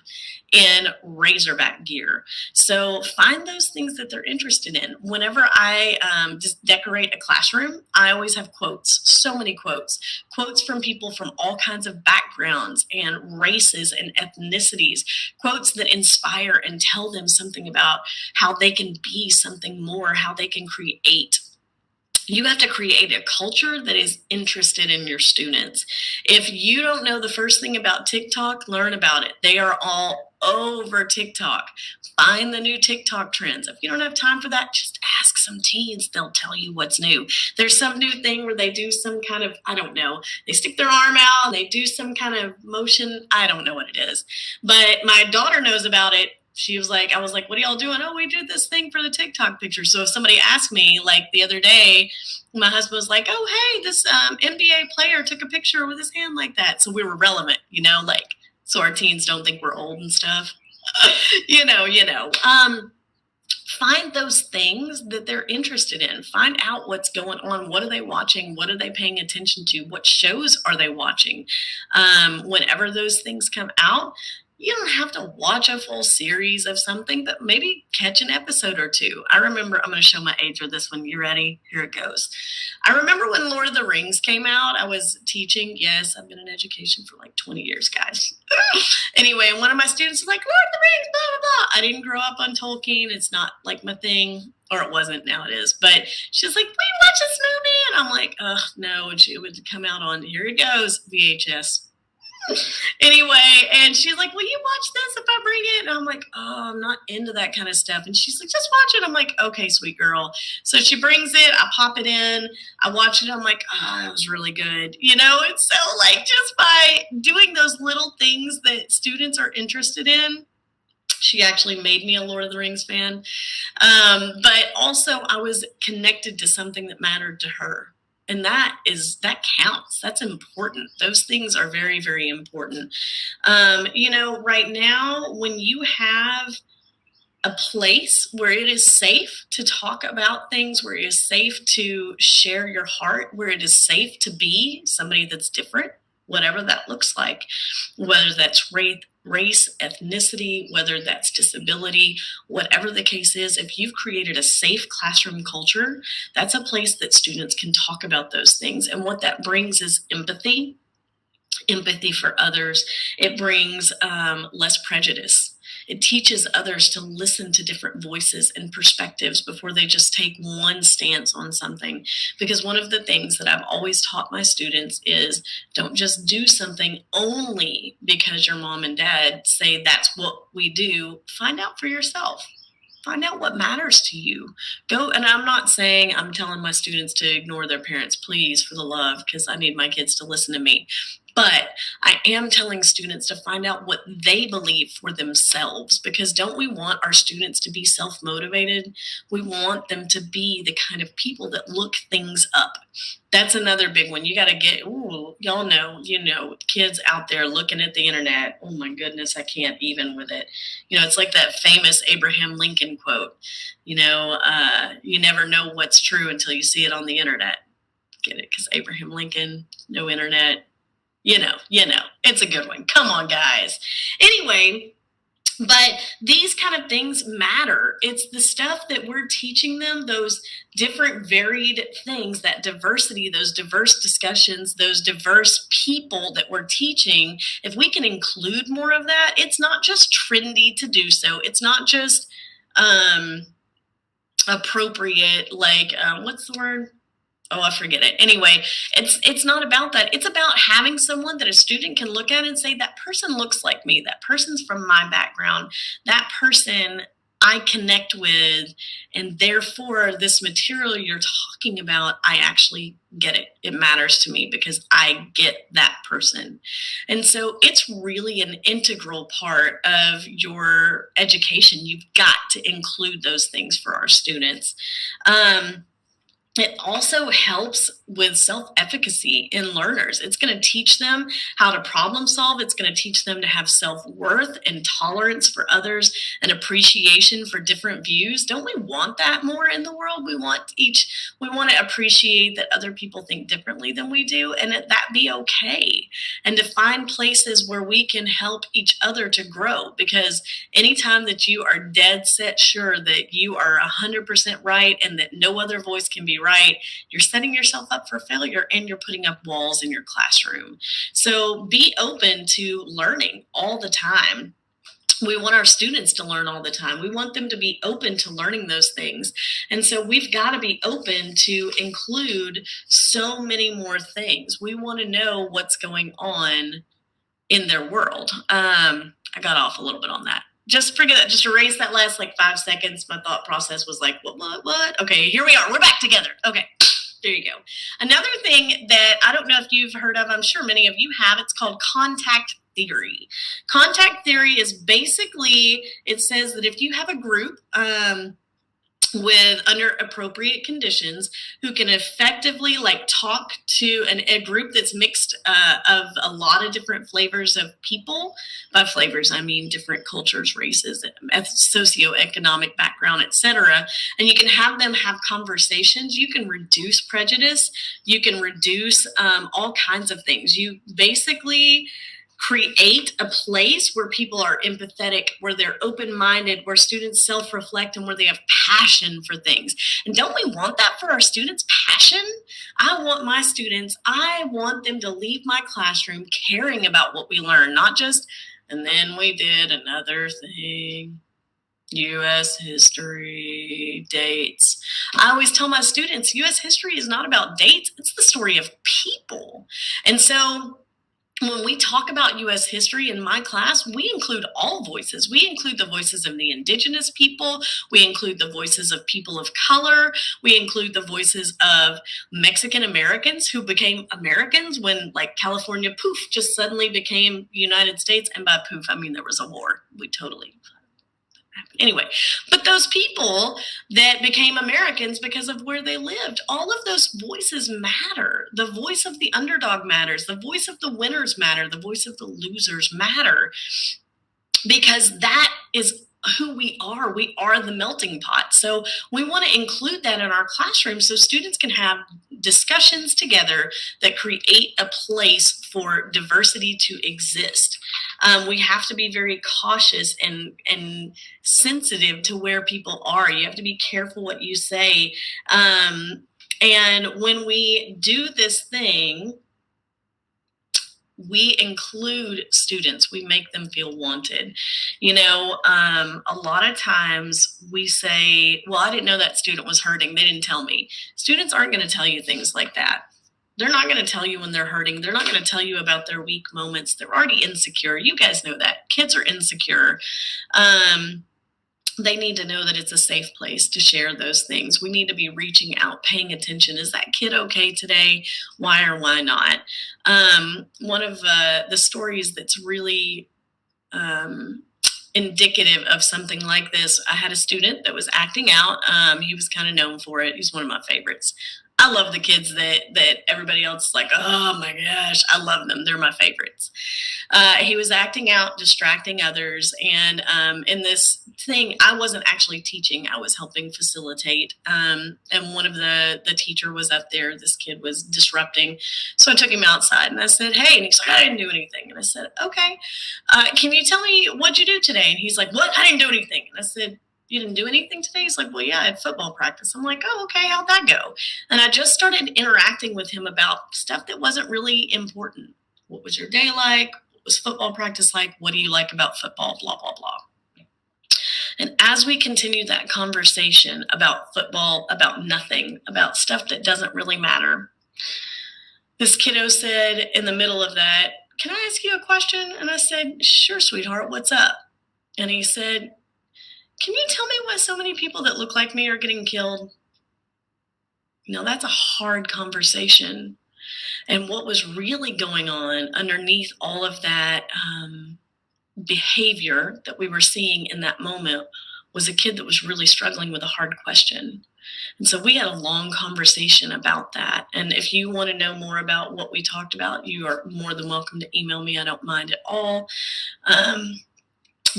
in Razorback gear. So find those things that they're interested in. Whenever I just decorate a classroom, I always have quotes, so many quotes from people from all kinds of backgrounds and races and ethnicities, quotes that inspire and tell them something about how they can be something more, how they can create. You have to create a culture that is interested in your students. If you don't know the first thing about TikTok, learn about it. They are all over TikTok. Find the new TikTok trends. If you don't have time for that, just ask some teens. They'll tell you what's new. There's some new thing where they do some kind of, I don't know, they stick their arm out and they do some kind of motion. I don't know what it is. But my daughter knows about it. She was like, I was like, what are y'all doing? Oh, we did this thing for the TikTok picture. So if somebody asked me, like the other day, my husband was like, oh, hey, this NBA player took a picture with his hand like that. So we were relevant, like, so our teens don't think we're old and stuff. Find those things that they're interested in. Find out what's going on. What are they watching? What are they paying attention to? What shows are they watching? Whenever those things come out, you don't have to watch a full series of something, but maybe catch an episode or two. I remember, I'm going to show my age with this one. You ready? Here it goes. I remember when Lord of the Rings came out, I was teaching. Yes, I've been in education for like 20 years, guys. Anyway, and one of my students was like, Lord of the Rings, blah, blah, blah. I didn't grow up on Tolkien. It's not like my thing, or it wasn't, now it is. But she's like, will you watch this movie? And I'm like, oh, no. And she would come out on, here it goes, VHS. Anyway, and she's like, will you watch this if I bring it? And I'm like, oh, I'm not into that kind of stuff. And she's like, just watch it. I'm like, okay, sweet girl. So she brings it, I pop it in, I watch it. I'm like, oh, that was really good. And so like just by doing those little things that students are interested in, she actually made me a Lord of the Rings fan. But also I was connected to something that mattered to her. And that counts. That's important. Those things are very, very important. Right now, when you have a place where it is safe to talk about things, where it is safe to share your heart, where it is safe to be somebody that's different, whatever that looks like, whether that's race, ethnicity, whether that's disability, whatever the case is, if you've created a safe classroom culture, that's a place that students can talk about those things. And what that brings is empathy for others. It brings less prejudice. It teaches others to listen to different voices and perspectives before they just take one stance on something. Because one of the things that I've always taught my students is don't just do something only because your mom and dad say that's what we do. Find out for yourself. Find out what matters to you. Go, and I'm not saying I'm telling my students to ignore their parents, please, for the love, because I need my kids to listen to me. But I am telling students to find out what they believe for themselves, because don't we want our students to be self-motivated? We want them to be the kind of people that look things up. That's another big one. You got to get, y'all know, kids out there looking at the internet. Oh my goodness, I can't even with it. It's like that famous Abraham Lincoln quote, you never know what's true until you see it on the internet. Get it? Because Abraham Lincoln, no internet. It's a good one. Come on, guys. Anyway, but these kind of things matter. It's the stuff that we're teaching them, those different varied things, that diversity, those diverse discussions, those diverse people that we're teaching. If we can include more of that, it's not just trendy to do so. It's not just appropriate, like, what's the word? Oh, I forget it. Anyway, it's not about that. It's about having someone that a student can look at and say, that person looks like me. That person's from my background. That person I connect with. And therefore, this material you're talking about, I actually get it. It matters to me because I get that person. And so it's really an integral part of your education. You've got to include those things for our students. It also helps with self-efficacy in learners. It's going to teach them how to problem solve. It's going to teach them to have self-worth and tolerance for others and appreciation for different views. Don't we want that more in the world? We want to appreciate that other people think differently than we do, and that be okay. And to find places where we can help each other to grow, because anytime that you are dead set sure that you are 100% right and that no other voice can be right, you're setting yourself up for failure, and you're putting up walls in your classroom. So be open to learning all the time. We want our students to learn all the time. We want them to be open to learning those things. And so we've got to be open to include so many more things. We want to know what's going on in their world. I got off a little bit on that. Just forget that. Just erase that last 5 seconds. My thought process was like, what? Okay, here we are. We're back together. Okay, there you go. Another thing that I don't know if you've heard of, I'm sure many of you have, it's called contact theory. Contact theory is basically, it says that if you have a group, with under appropriate conditions, who can effectively talk to a group that's mixed of a lot of different flavors of people. By flavors, I mean different cultures, races, socioeconomic background, etc. And you can have them have conversations. You can reduce prejudice. You can reduce all kinds of things. You basically create a place where people are empathetic, where they're open-minded, where students self-reflect, and where they have passion for things. And don't we want that for our students? Passion? I want them to leave my classroom caring about what we learn, not just, and then we did another thing. U.S. history, dates. I always tell my students, U.S. history is not about dates. It's the story of people. And so when we talk about U.S. history in my class, we include all voices. We include the voices of the indigenous people. We include the voices of people of color. We include the voices of Mexican Americans who became Americans when California, poof, just suddenly became the United States. And by poof, I mean there was a war. We totally... Anyway, but those people that became Americans because of where they lived, all of those voices matter. The voice of the underdog matters. The voice of the winners matter. The voice of the losers matter, because that is who we are. We are the melting pot. So we want to include that in our classroom so students can have discussions together that create a place for diversity to exist. We have to be very cautious and sensitive to where people are. You have to be careful what you say. And when we do this thing, we include students. We make them feel wanted. A lot of times we say, well, I didn't know that student was hurting. They didn't tell me. Students aren't going to tell you things like that. They're not going to tell you when they're hurting. They're not going to tell you about their weak moments. They're already insecure. You guys know that. Kids are insecure. They need to know that it's a safe place to share those things. We need to be reaching out, paying attention. Is that kid okay today? Why or why not? One of the stories that's really indicative of something like this, I had a student that was acting out. He was kind of known for it. He's one of my favorites. I love the kids that everybody else is like, oh my gosh, I love them. They're my favorites. He was acting out, distracting others. And in this thing, I wasn't actually teaching. I was helping facilitate. And one of the teacher was up there. This kid was disrupting. So I took him outside and I said, hey, and he's like, I didn't do anything. And I said, okay, can you tell me what'd you do today? And he's like, what? I didn't do anything. And I said, you didn't do anything today? He's like, well, yeah, I had football practice. I'm like, oh, okay, how'd that go? And I just started interacting with him about stuff that wasn't really important. What was your day like? What was football practice like? What do you like about football? Blah, blah, blah. And as we continued that conversation about football, about nothing, about stuff that doesn't really matter, this kiddo said in the middle of that, can I ask you a question? And I said, sure, sweetheart, what's up? And he said, can you tell me why so many people that look like me are getting killed? That's a hard conversation. And what was really going on underneath all of that behavior that we were seeing in that moment was a kid that was really struggling with a hard question. And so we had a long conversation about that. And if you want to know more about what we talked about, you are more than welcome to email me. I don't mind at all.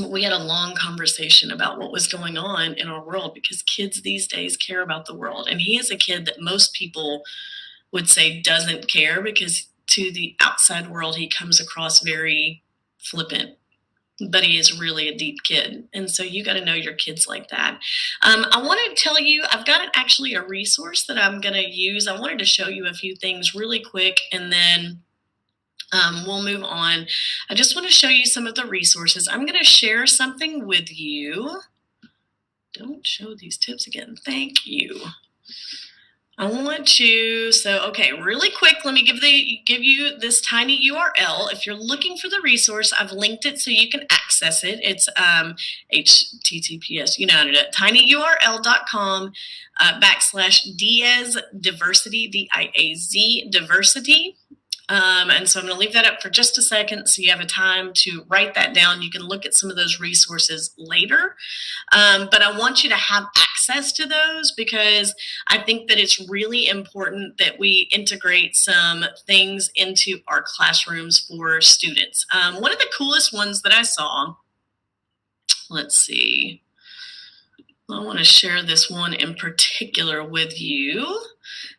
We had a long conversation about what was going on in our world, because kids these days care about the world. And he is a kid that most people would say doesn't care, because to the outside world, he comes across very flippant, but he is really a deep kid. And so you got to know your kids like that. I want to tell you, I've got actually a resource that I'm going to use. I wanted to show you a few things really quick, and then we'll move on. I just want to show you some of the resources. I'm going to share something with you. Don't show these tips again. Thank you. I want you, okay, really quick, let me give you this tiny URL. If you're looking for the resource, I've linked it so you can access it. It's HTTPS, you know how to do it, tinyurl.com /Diaz diversity, DIAZ diversity. And so I'm going to leave that up for just a second so you have a time to write that down. You can look at some of those resources later. But I want you to have access to those, because I think that it's really important that we integrate some things into our classrooms for students. One of the coolest ones that I saw, let's see, I want to share this one in particular with you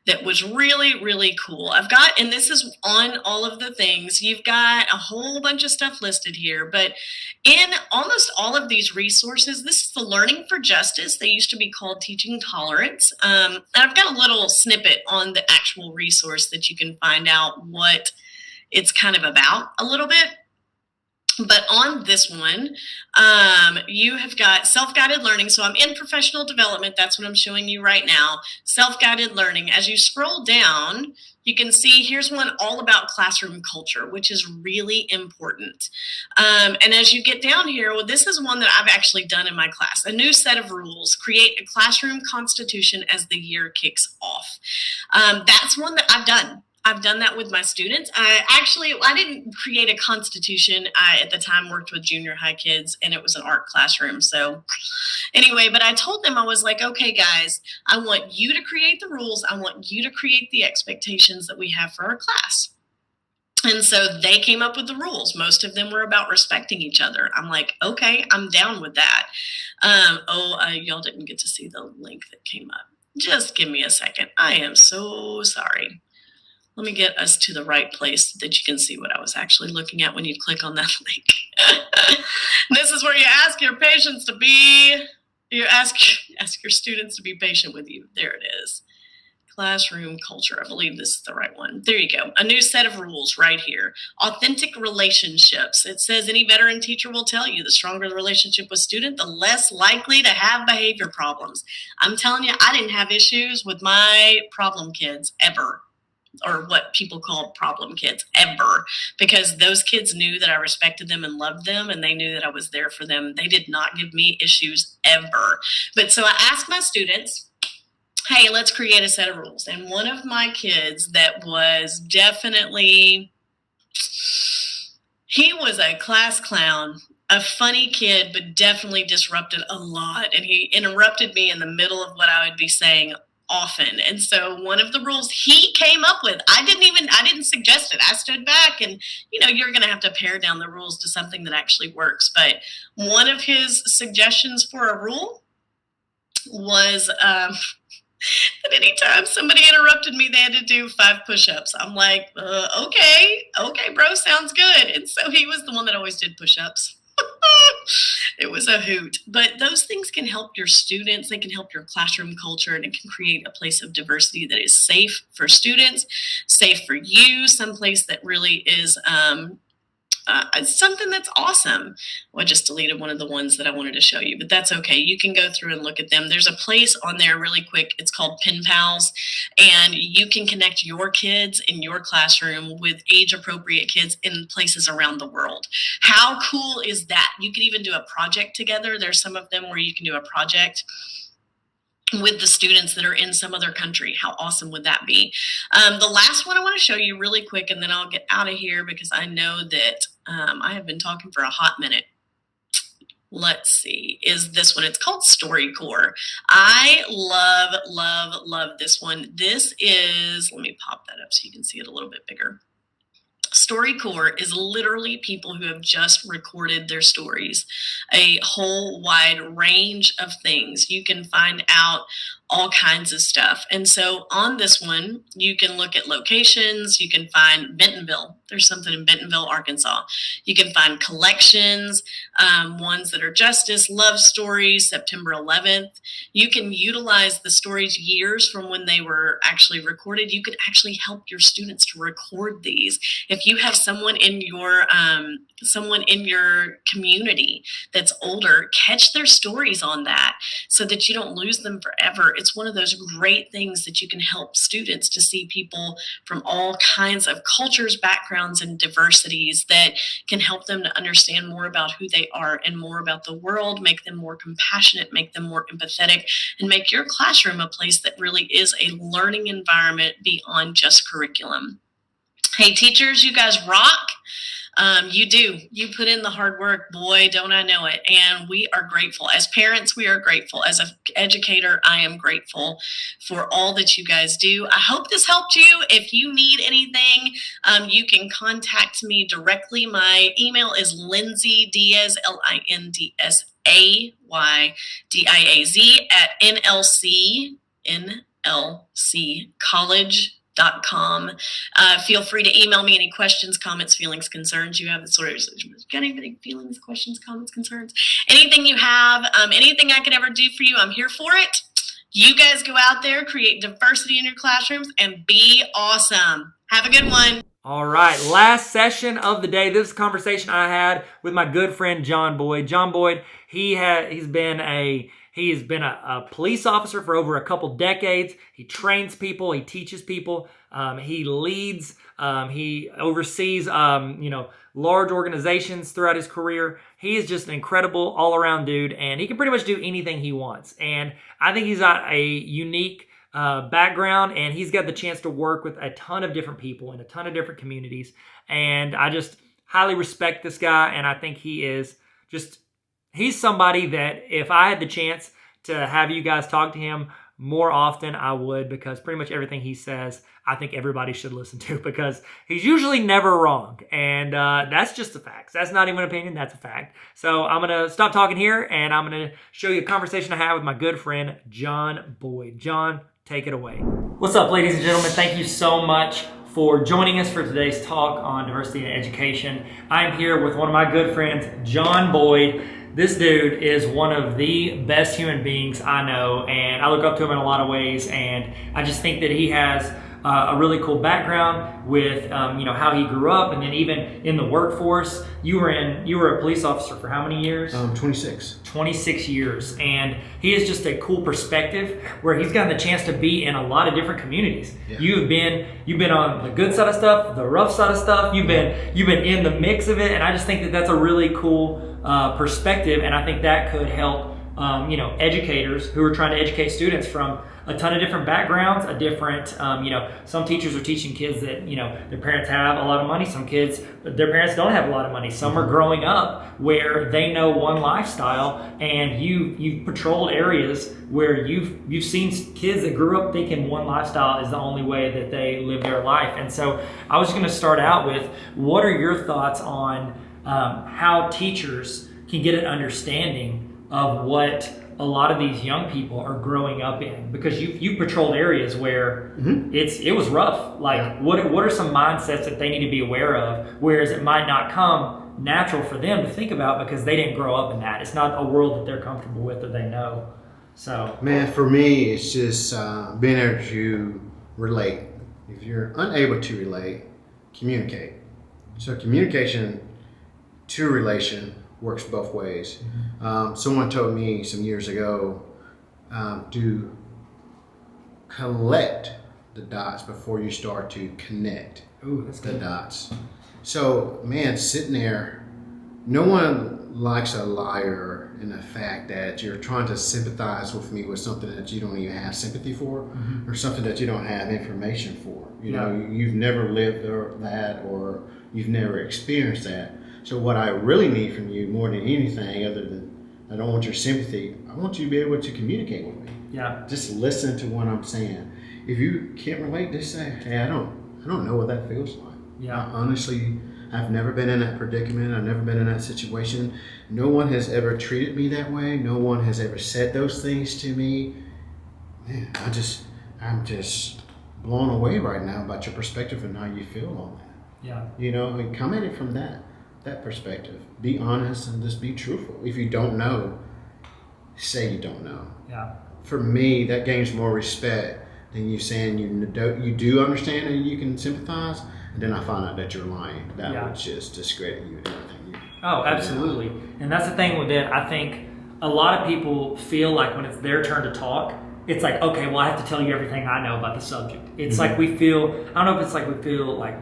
that was really, really cool. I've got, and this is on all of the things, you've got a whole bunch of stuff listed here, but in almost all of these resources, this is the Learning for Justice. They used to be called Teaching Tolerance. And I've got a little snippet on the actual resource that you can find out what it's kind of about a little bit. But on this one, you have got self-guided learning. So I'm in professional development. That's what I'm showing you right now. Self-guided learning. As you scroll down, you can see here's one all about classroom culture, which is really important. And as you get down here, well, this is one that I've actually done in my class. A new set of rules. Create a classroom constitution as the year kicks off. That's one that I've done. I've done that with my students. I didn't create a constitution. I, at the time, worked with junior high kids, and it was an art classroom. So anyway, but I told them, I was like, okay, guys, I want you to create the rules. I want you to create the expectations that we have for our class. And so they came up with the rules. Most of them were about respecting each other. I'm like, okay, I'm down with that. Y'all didn't get to see the link that came up. Just give me a second. I am so sorry. Let me get us to the right place so that you can see what I was actually looking at when you click on that link. This is where you ask your patients to be, you ask your students to be patient with you. There it is. Classroom culture. I believe this is the right one. There you go. A new set of rules right here. Authentic relationships. It says any veteran teacher will tell you the stronger the relationship with student, the less likely to have behavior problems. I'm telling you, I didn't have issues with my problem kids ever. Or what people call problem kids ever, because those kids knew that I respected them and loved them, and they knew that I was there for them. They did not give me issues ever. But so I asked my students, hey, let's create a set of rules. And one of my kids that was definitely, he was a class clown, a funny kid, but definitely disrupted a lot. And he interrupted me in the middle of what I would be saying often. And so one of the rules he came up with, I didn't suggest it. I stood back and, you're going to have to pare down the rules to something that actually works. But one of his suggestions for a rule was that anytime somebody interrupted me, they had to do 5 push-ups. I'm like, okay, bro, sounds good. And so he was the one that always did push-ups. It was a hoot. But those things can help your students. They can help your classroom culture, and it can create a place of diversity that is safe for students, safe for you, someplace that really is something that's awesome. Well, I just deleted one of the ones that I wanted to show you, but that's okay. You can go through and look at them. There's a place on there really quick. It's called Pen Pals, and you can connect your kids in your classroom with age-appropriate kids in places around the world. How cool is that? You can even do a project together. There's some of them where you can do a project with the students that are in some other country. How awesome would that be? The last one I want to show you really quick, and then I'll get out of here because I know that I have been talking for a hot minute. let's see, is this one. It's called StoryCorps. I love this one. This is, let me pop that up so you can see it a little bit bigger. StoryCorps is literally people who have just recorded their stories, a whole wide range of things. You can find out all kinds of stuff. And so on this one, you can look at locations. You can find Bentonville. There's something in Bentonville, Arkansas. You can find collections, ones that are justice, love stories, September 11th. You can utilize the stories years from when they were actually recorded. You can actually help your students to record these. If you have someone in your community that's older, catch their stories on that so that you don't lose them forever. It's one of those great things that you can help students to see people from all kinds of cultures, backgrounds, and diversities that can help them to understand more about who they are and more about the world, make them more compassionate, make them more empathetic, and make your classroom a place that really is a learning environment beyond just curriculum. Hey, teachers, you guys rock. You do. You put in the hard work. Boy, don't I know it. And we are grateful. As parents, we are grateful. As an educator, I am grateful for all that you guys do. I hope this helped you. If you need anything, you can contact me directly. My email is Lindsay Diaz, LINDSAYDIAZ @nlccollege.com. Feel free to email me any questions, comments, feelings, concerns you have. Got any feelings, questions, comments, concerns? Anything you have, anything I could ever do for you, I'm here for it. You guys go out there, create diversity in your classrooms, and be awesome. Have a good one. All right, last session of the day. This is a conversation I had with my good friend John Boyd. John Boyd, he's been a police officer for over a couple decades. He trains people. He teaches people. He leads. He oversees, large organizations throughout his career. He is just an incredible all-around dude, and he can pretty much do anything he wants. And I think he's got a unique background, and he's got the chance to work with a ton of different people in a ton of different communities. And I just highly respect this guy, and I think he's somebody that if I had the chance to have you guys talk to him more often, I would, because pretty much everything he says, I think everybody should listen to, because he's usually never wrong. And that's just the facts. That's not even an opinion, that's a fact. So I'm going to stop talking here, and I'm going to show you a conversation I had with my good friend, John Boyd. John, take it away. What's up, ladies and gentlemen? Thank you so much for joining us for today's talk on diversity in education. I'm here with one of my good friends, John Boyd. This dude is one of the best human beings I know, and I look up to him in a lot of ways, and I just think that he has a really cool background with how he grew up, and then even in the workforce. You were a police officer for how many years? 26. 26 years, and he is just a cool perspective where he's gotten the chance to be in a lot of different communities. Yeah. You've been on the good side of stuff, the rough side of stuff. You've been in the mix of it, and I just think that that's a really cool perspective, and I think that could help educators who are trying to educate students from a ton of different backgrounds, some teachers are teaching kids that, their parents have a lot of money. Some kids, their parents don't have a lot of money. Some are growing up where they know one lifestyle, and you've patrolled areas where you've seen kids that grew up thinking one lifestyle is the only way that they live their life. And so I was going to start out with, what are your thoughts on how teachers can get an understanding of what a lot of these young people are growing up in, because you patrolled areas where it was rough. Like, what are some mindsets that they need to be aware of, whereas it might not come natural for them to think about because they didn't grow up in that. It's not a world that they're comfortable with or they know. So, man, for me, it's just being able to relate. If you're unable to relate, communicate. So communication to relation works both ways. Someone told me some years ago to collect the dots before you start to connect the dots. So, man, sitting there, no one likes a liar in the fact that you're trying to sympathize with me with something that you don't even have sympathy for, or something that you don't have information for. You've never lived that, or you've never experienced that. So what I really need from you more than anything, other than I don't want your sympathy. I want you to be able to communicate with me. Yeah. Just listen to what I'm saying. If you can't relate, just say, hey, I don't know what that feels like. Yeah. Honestly, I've never been in that predicament. I've never been in that situation. No one has ever treated me that way. No one has ever said those things to me. Man, I'm just blown away right now about your perspective and how you feel on that. Yeah. You know, I mean, come at it from that perspective. Be honest and just be truthful. If you don't know, say you don't know. Yeah. For me, that gains more respect than you saying you do understand and you can sympathize, and then I find out that you're lying. That would just discredit you and everything. Oh, absolutely. And that's the thing with it. I think a lot of people feel like when it's their turn to talk, it's like, okay, well, I have to tell you everything I know about the subject. It's like we feel, I don't know if it's like we feel like,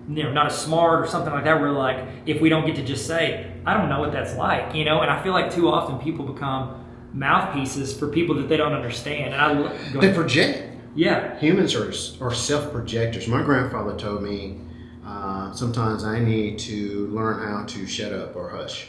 you know, not as smart or something like that. We're like, if we don't get to just say, I don't know what that's like, you know? And I feel like too often people become mouthpieces for people that they don't understand. And They project. Yeah. Humans are self-projectors. My grandfather told me sometimes I need to learn how to shut up or hush.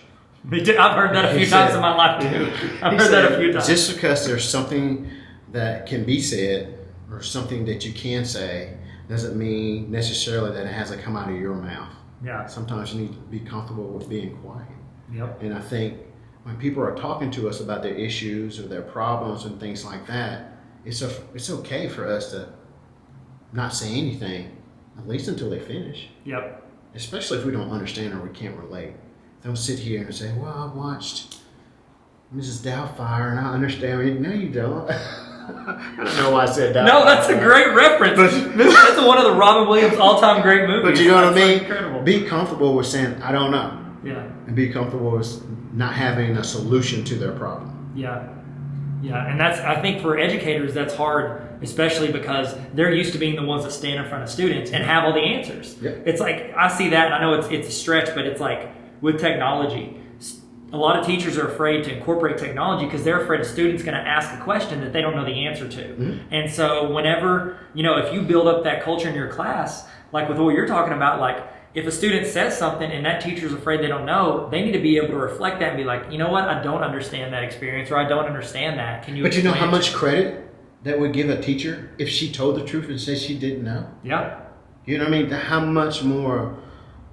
I've heard that a few times in my life too. I've heard that a few times. Just because there's something that can be said or something that you can say doesn't mean necessarily that it has to come out of your mouth. Yeah. Sometimes you need to be comfortable with being quiet. Yep. And I think when people are talking to us about their issues or their problems and things like that, it's okay for us to not say anything, at least until they finish. Yep. Especially if we don't understand or we can't relate. Don't sit here and say, well, I watched Mrs. Doubtfire and I understand. No, you don't. I don't know why I said that. No, that's a great reference. That's one of the Robin Williams all-time great movies. But you know what I mean? Incredible. Be comfortable with saying, I don't know. Yeah. And be comfortable with not having a solution to their problem. Yeah. Yeah. And I think for educators, that's hard, especially because they're used to being the ones that stand in front of students and have all the answers. Yep. It's like, I see that, and I know it's a stretch, but it's like with technology, a lot of teachers are afraid to incorporate technology because they're afraid a student's going to ask a question that they don't know the answer to. Mm-hmm. And so whenever, you know, if you build up that culture in your class, like with what you're talking about, like if a student says something and that teacher's afraid they don't know, they need to be able to reflect that and be like, you know what, I don't understand that experience, or I don't understand that. Can you But you know how explain much credit that would give a teacher if she told the truth and said she didn't know? Yeah. You know what I mean? How much more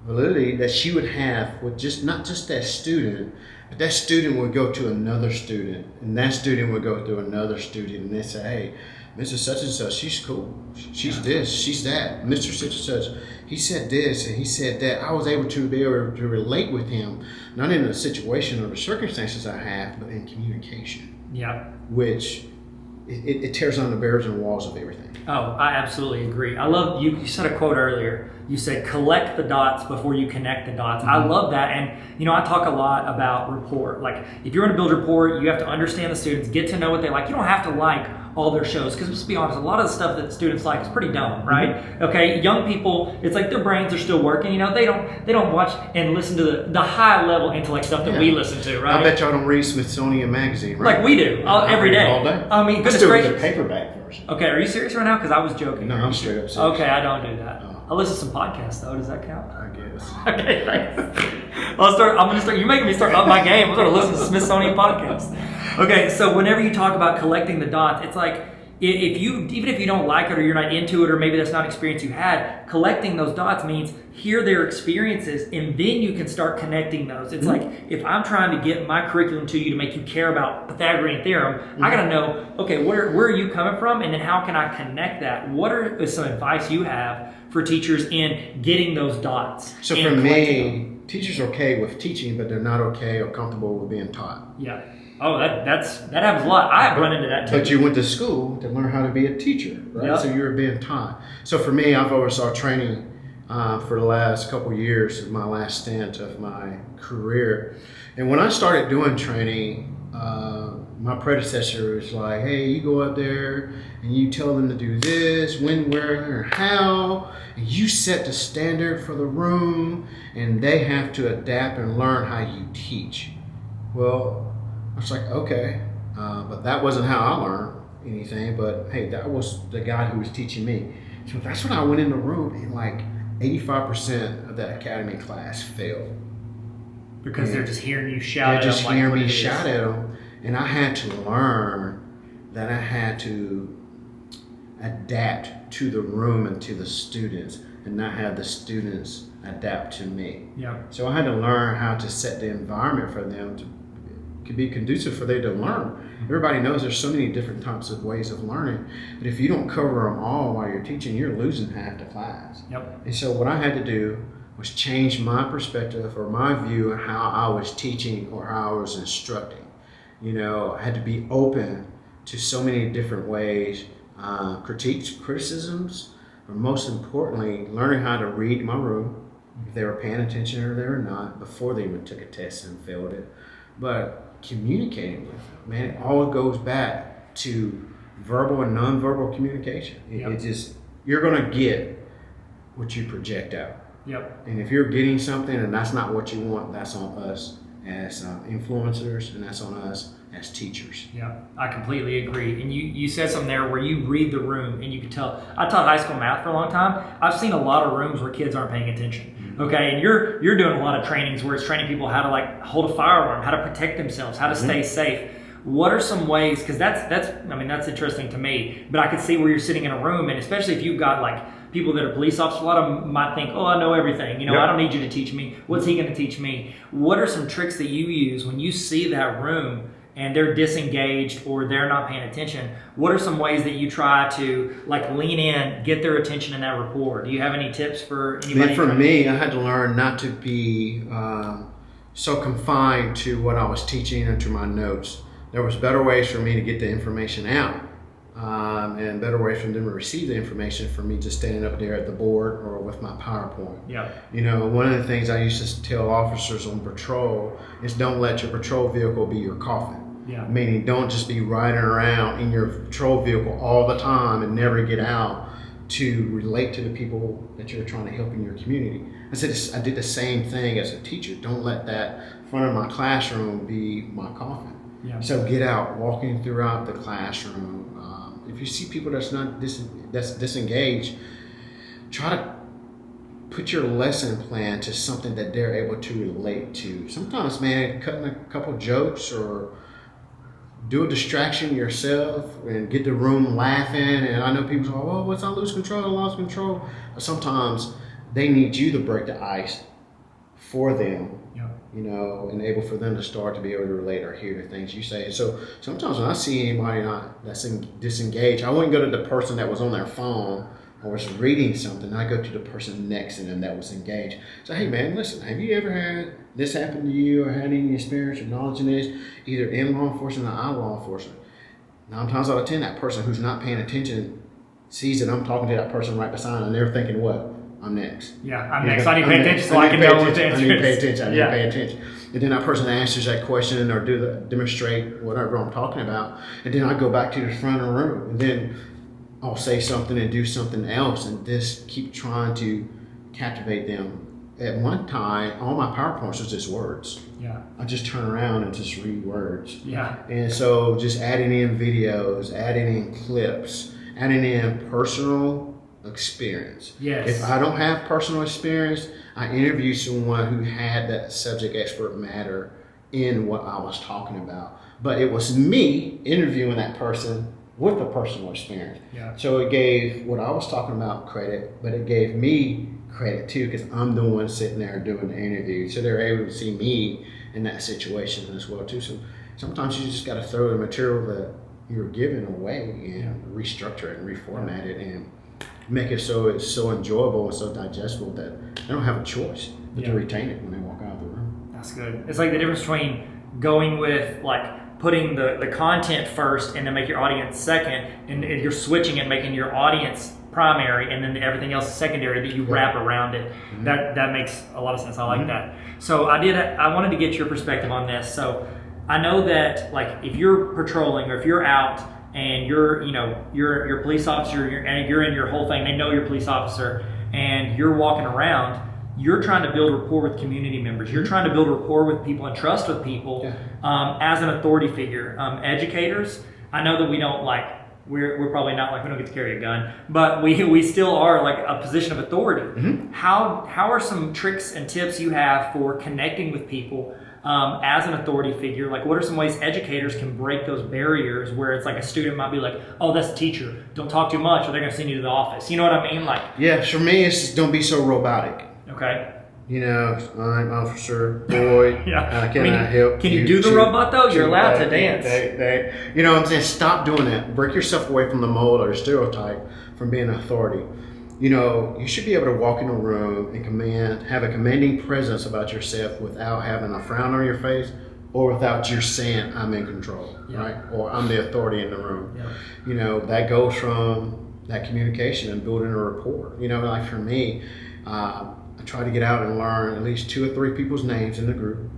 validity that she would have with not just that student, but that student would go to another student, and that student would go to another student, and they say, hey, Mrs. Such and Such, she's cool. She's this, she's that. Mr. Such and Such, he said this and he said that. I was able to be able to relate with him, not in the situation or the circumstances I have, but in communication. Yeah. Which it tears down the barriers and walls of everything. Oh, I absolutely agree. I love you said a quote earlier. You said collect the dots before you connect the dots. Mm-hmm. I love that. And you know, I talk a lot about rapport. Like if you're going to build rapport, you have to understand the students, get to know what they like. You don't have to like all their shows, because let's be honest, a lot of the stuff that students like is pretty dumb, right? Mm-hmm. Okay, young people, it's like their brains are still working. You know, they don't watch and listen to the high level intellect stuff that we listen to, right? I bet y'all don't read Smithsonian magazine, right? Like we do every day. All day. I mean, goodness the gracious. paperback version. Okay, are you serious right now? Because I was joking. No, I'm straight up serious. Okay, I don't do that. I listen to some podcasts though. Does that count? I guess. Okay, thanks. I'm gonna start. You're making me start up my game. I'm gonna listen to Smithsonian podcasts. Okay, so whenever you talk about collecting the dots, it's like even if you don't like it or you're not into it or maybe that's not an experience you had, collecting those dots means hear their experiences and then you can start connecting those. It's like if I'm trying to get my curriculum to you to make you care about Pythagorean theorem, I gotta know, okay, where are you coming from, and then how can I connect that? What is some advice you have for teachers in getting those dots? So for me, teachers are okay with teaching, but they're not okay or comfortable with being taught. Yeah. Oh, that happens a lot. I have run into that too. But you went to school to learn how to be a teacher, right? Yep. So you were being taught. So for me, I've oversaw training for the last couple of years of my last stint of my career. And when I started doing training, my predecessor was like, hey, you go up there and you tell them to do this, when, where, and how. And you set the standard for the room, and they have to adapt and learn how you teach. Well, I was like, okay, but that wasn't how I learned anything. But hey, that was the guy who was teaching me. So that's when I went in the room, and like 85% of that academy class failed. Because they're just hearing you shout at They're them. just like hearing what me it is. shout at them. And I had to learn that I had to adapt to the room and to the students and not have the students adapt to me. Yeah. So I had to learn how to set the environment for them to be conducive for them to learn. Everybody knows there's so many different types of ways of learning, but if you don't cover them all while you're teaching, you're losing half the class. Yep. And so what I had to do was change my perspective or my view on how I was teaching or how I was instructing. You know, I had to be open to so many different ways, critiques, criticisms, but most importantly, learning how to read my room, if they were paying attention or they were not, before they even took a test and failed it. But communicating with them, man, it all goes back to verbal and nonverbal communication. It just, you're gonna get what you project out. Yep. And if you're getting something and that's not what you want, that's on us as influencers, and that's on us as teachers. Yeah, I completely agree. And you said something there where you read the room and you can tell. I taught high school math for a long time. I've seen a lot of rooms where kids aren't paying attention. Okay, and you're doing a lot of trainings where it's training people how to like hold a firearm, how to protect themselves, how to stay safe. What are some ways? Because that's interesting to me. But I could see where you're sitting in a room, and especially if you've got like people that are police officers, a lot of them might think, oh, I know everything. You know, I don't need you to teach me. What's he going to teach me? What are some tricks that you use when you see that room and they're disengaged or they're not paying attention? What are some ways that you try to like lean in, get their attention in that rapport? Do you have any tips for anybody? Then for me, I had to learn not to be so confined to what I was teaching and to my notes. There was better ways for me to get the information out. And better ways for them to receive the information for me just standing up there at the board or with my PowerPoint. Yeah. You know, one of the things I used to tell officers on patrol is don't let your patrol vehicle be your coffin. Yeah. Meaning don't just be riding around in your patrol vehicle all the time and never get out to relate to the people that you're trying to help in your community. I did the same thing as a teacher. Don't let that front of my classroom be my coffin. Yeah. So get out, walking throughout the classroom. If you see people that's disengaged, try to put your lesson plan to something that they're able to relate to. Sometimes, man, cutting a couple jokes or do a distraction yourself and get the room laughing. And I know people say, oh, once I lose control, I lost control. But sometimes they need you to break the ice for them. You know, and able for them to start to be able to relate or hear the things you say. So sometimes when I see anybody that's disengaged, I wouldn't go to the person that was on their phone or was reading something. I go to the person next to them that was engaged. So, hey man, listen, have you ever had this happen to you or had any experience or knowledge in this, either in law enforcement or out of law enforcement? 9 times out of 10, that person who's not paying attention sees that I'm talking to that person right beside them, and they're thinking, what? I'm next. Yeah, I'm next. I need to pay attention so I can know what the answer is. I need to pay attention. I need to pay attention. And then that person answers that question or demonstrate whatever I'm talking about. And then I go back to the front of the room. And then I'll say something and do something else and just keep trying to captivate them. At one time, all my PowerPoints was just words. Yeah. I just turn around and just read words. Yeah. And so just adding in videos, adding in clips, adding in personal experience. Yes. If I don't have personal experience, I interview someone who had that subject expert matter in what I was talking about. But it was me interviewing that person with a personal experience. Yeah. So it gave what I was talking about credit, but it gave me credit too, because I'm the one sitting there doing the interview. So they're able to see me in that situation as well too. So sometimes you just got to throw the material that you're giving away and restructure it and reformat it and make it so it's so enjoyable and so digestible that they don't have a choice but to retain it when they walk out of the room. That's good. It's like the difference between going with like putting the content first and then make your audience second, and you're switching it, making your audience primary and then everything else is secondary that you wrap around it. Mm-hmm. That makes a lot of sense. I like that. So I wanted to get your perspective on this. So I know that like if you're patrolling or if you're out and you're a police officer and you're in your whole thing, they know you're a police officer and you're walking around, you're trying to build rapport with community members. You're trying to build rapport with people and trust with people as an authority figure. Educators, I know that we don't like we're probably not like, we don't get to carry a gun, but we still are like a position of authority. Mm-hmm. How are some tricks and tips you have for connecting with people as an authority figure? Like, what are some ways educators can break those barriers where it's like a student might be like, oh, that's the teacher, don't talk too much or they're gonna send you to the office. You know what I mean? Like, Yeah, for me, it's just don't be so robotic. okay. You know, I'm Officer Boyd. Yeah. How can I help Can you do the to- robot though? You're allowed to dance. You know what I'm saying? Stop doing that. Break yourself away from the mold or the stereotype from being an authority. You know, you should be able to walk in a room and have a commanding presence about yourself without having a frown on your face or without you saying, I'm in control, right? Or I'm the authority in the room. Yeah. You know, that goes from that communication and building a rapport. You know, like for me, I try to get out and learn at least 2 or 3 people's names in the group.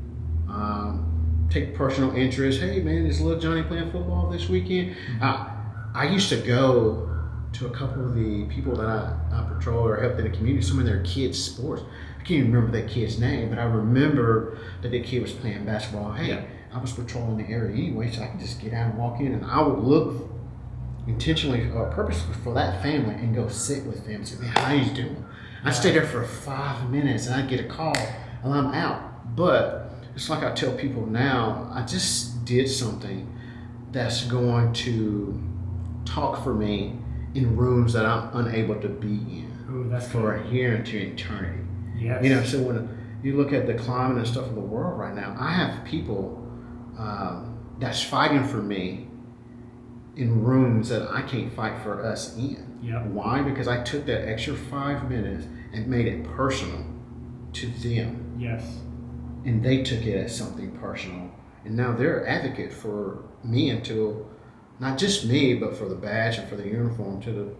Take personal interest. Hey man, is little Johnny playing football this weekend? I used to go to a couple of the people that I patrol or helped in the community, some of their kids' sports. I can't even remember that kid's name, but I remember that the kid was playing basketball. Hey, I was patrolling the area anyway, so I could just get out and walk in, and I would look intentionally or purposely for that family and go sit with them and say, man, how you doing? I stay there for 5 minutes and I get a call and I'm out. But it's like I tell people now, I just did something that's going to talk for me in rooms that I'm unable to be in. Ooh, that's for here into eternity. Yes. You know, so when you look at the climate and stuff of the world right now, I have people that's fighting for me in rooms that I can't fight for us in. Yep. Why? Because I took that extra 5 minutes and made it personal to them. Yes. And they took it as something personal. And now they're advocate for me until, not just me, but for the badge and for the uniform to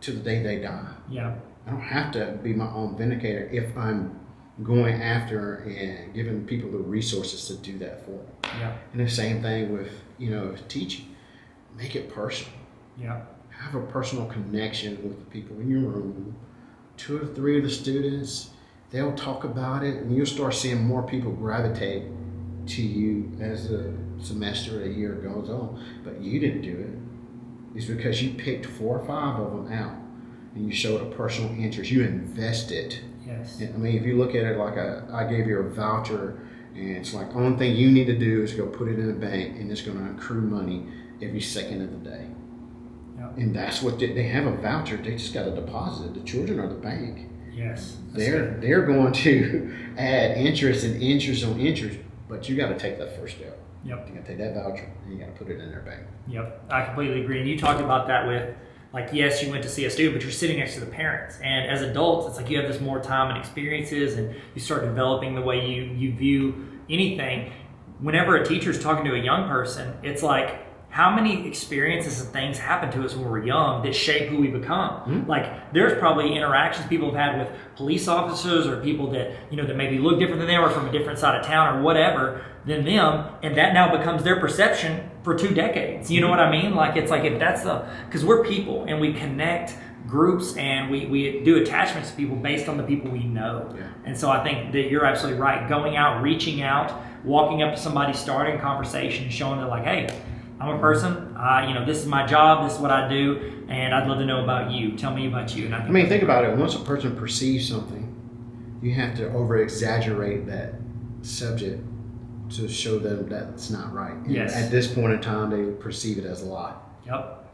the day they die. Yeah. I don't have to be my own vindicator if I'm going after and giving people the resources to do that for them. Yeah. And the same thing with, you know, teaching. Make it personal. Yeah. Have a personal connection with the people in your room. 2 or 3 of the students, they'll talk about it, and you'll start seeing more people gravitate to you as the semester or the year goes on. But you didn't do it. It's because you picked 4 or 5 of them out, and you showed a personal interest. You invested. Yes. I mean, if you look at it like I gave you a voucher, and it's like the only thing you need to do is go put it in the bank, and it's going to accrue money every second of the day. Yep. And that's what they have, a voucher. They just got to deposit it. The children are the bank. Yes. They're going to add interest and interest on interest, but you got to take that first step. Yep. You got to take that voucher and you got to put it in their bank. Yep. I completely agree. And you talked about that with, like, yes, you went to see a student, but you're sitting next to the parents. And as adults, it's like you have this more time and experiences, and you start developing the way you view anything. Whenever a teacher's talking to a young person, it's like, how many experiences and things happen to us when we're young that shape who we become? Mm-hmm. Like, there's probably interactions people have had with police officers or people that, you know, that maybe look different than them or from a different side of town or whatever than them, and that now becomes their perception for 2 decades. You know what I mean? Like, it's like, if that's because we're people and we connect groups and we do attachments to people based on the people we know. Yeah. And so I think that you're absolutely right. Going out, reaching out, walking up to somebody, starting a conversation, showing them like, hey, I'm a person, you know, this is my job, this is what I do, and I'd love to know about you. Tell me about you. And I mean, think about it. Once a person perceives something, you have to over-exaggerate that subject to show them that it's not right. And yes. At this point in time, they perceive it as a lie. Yep.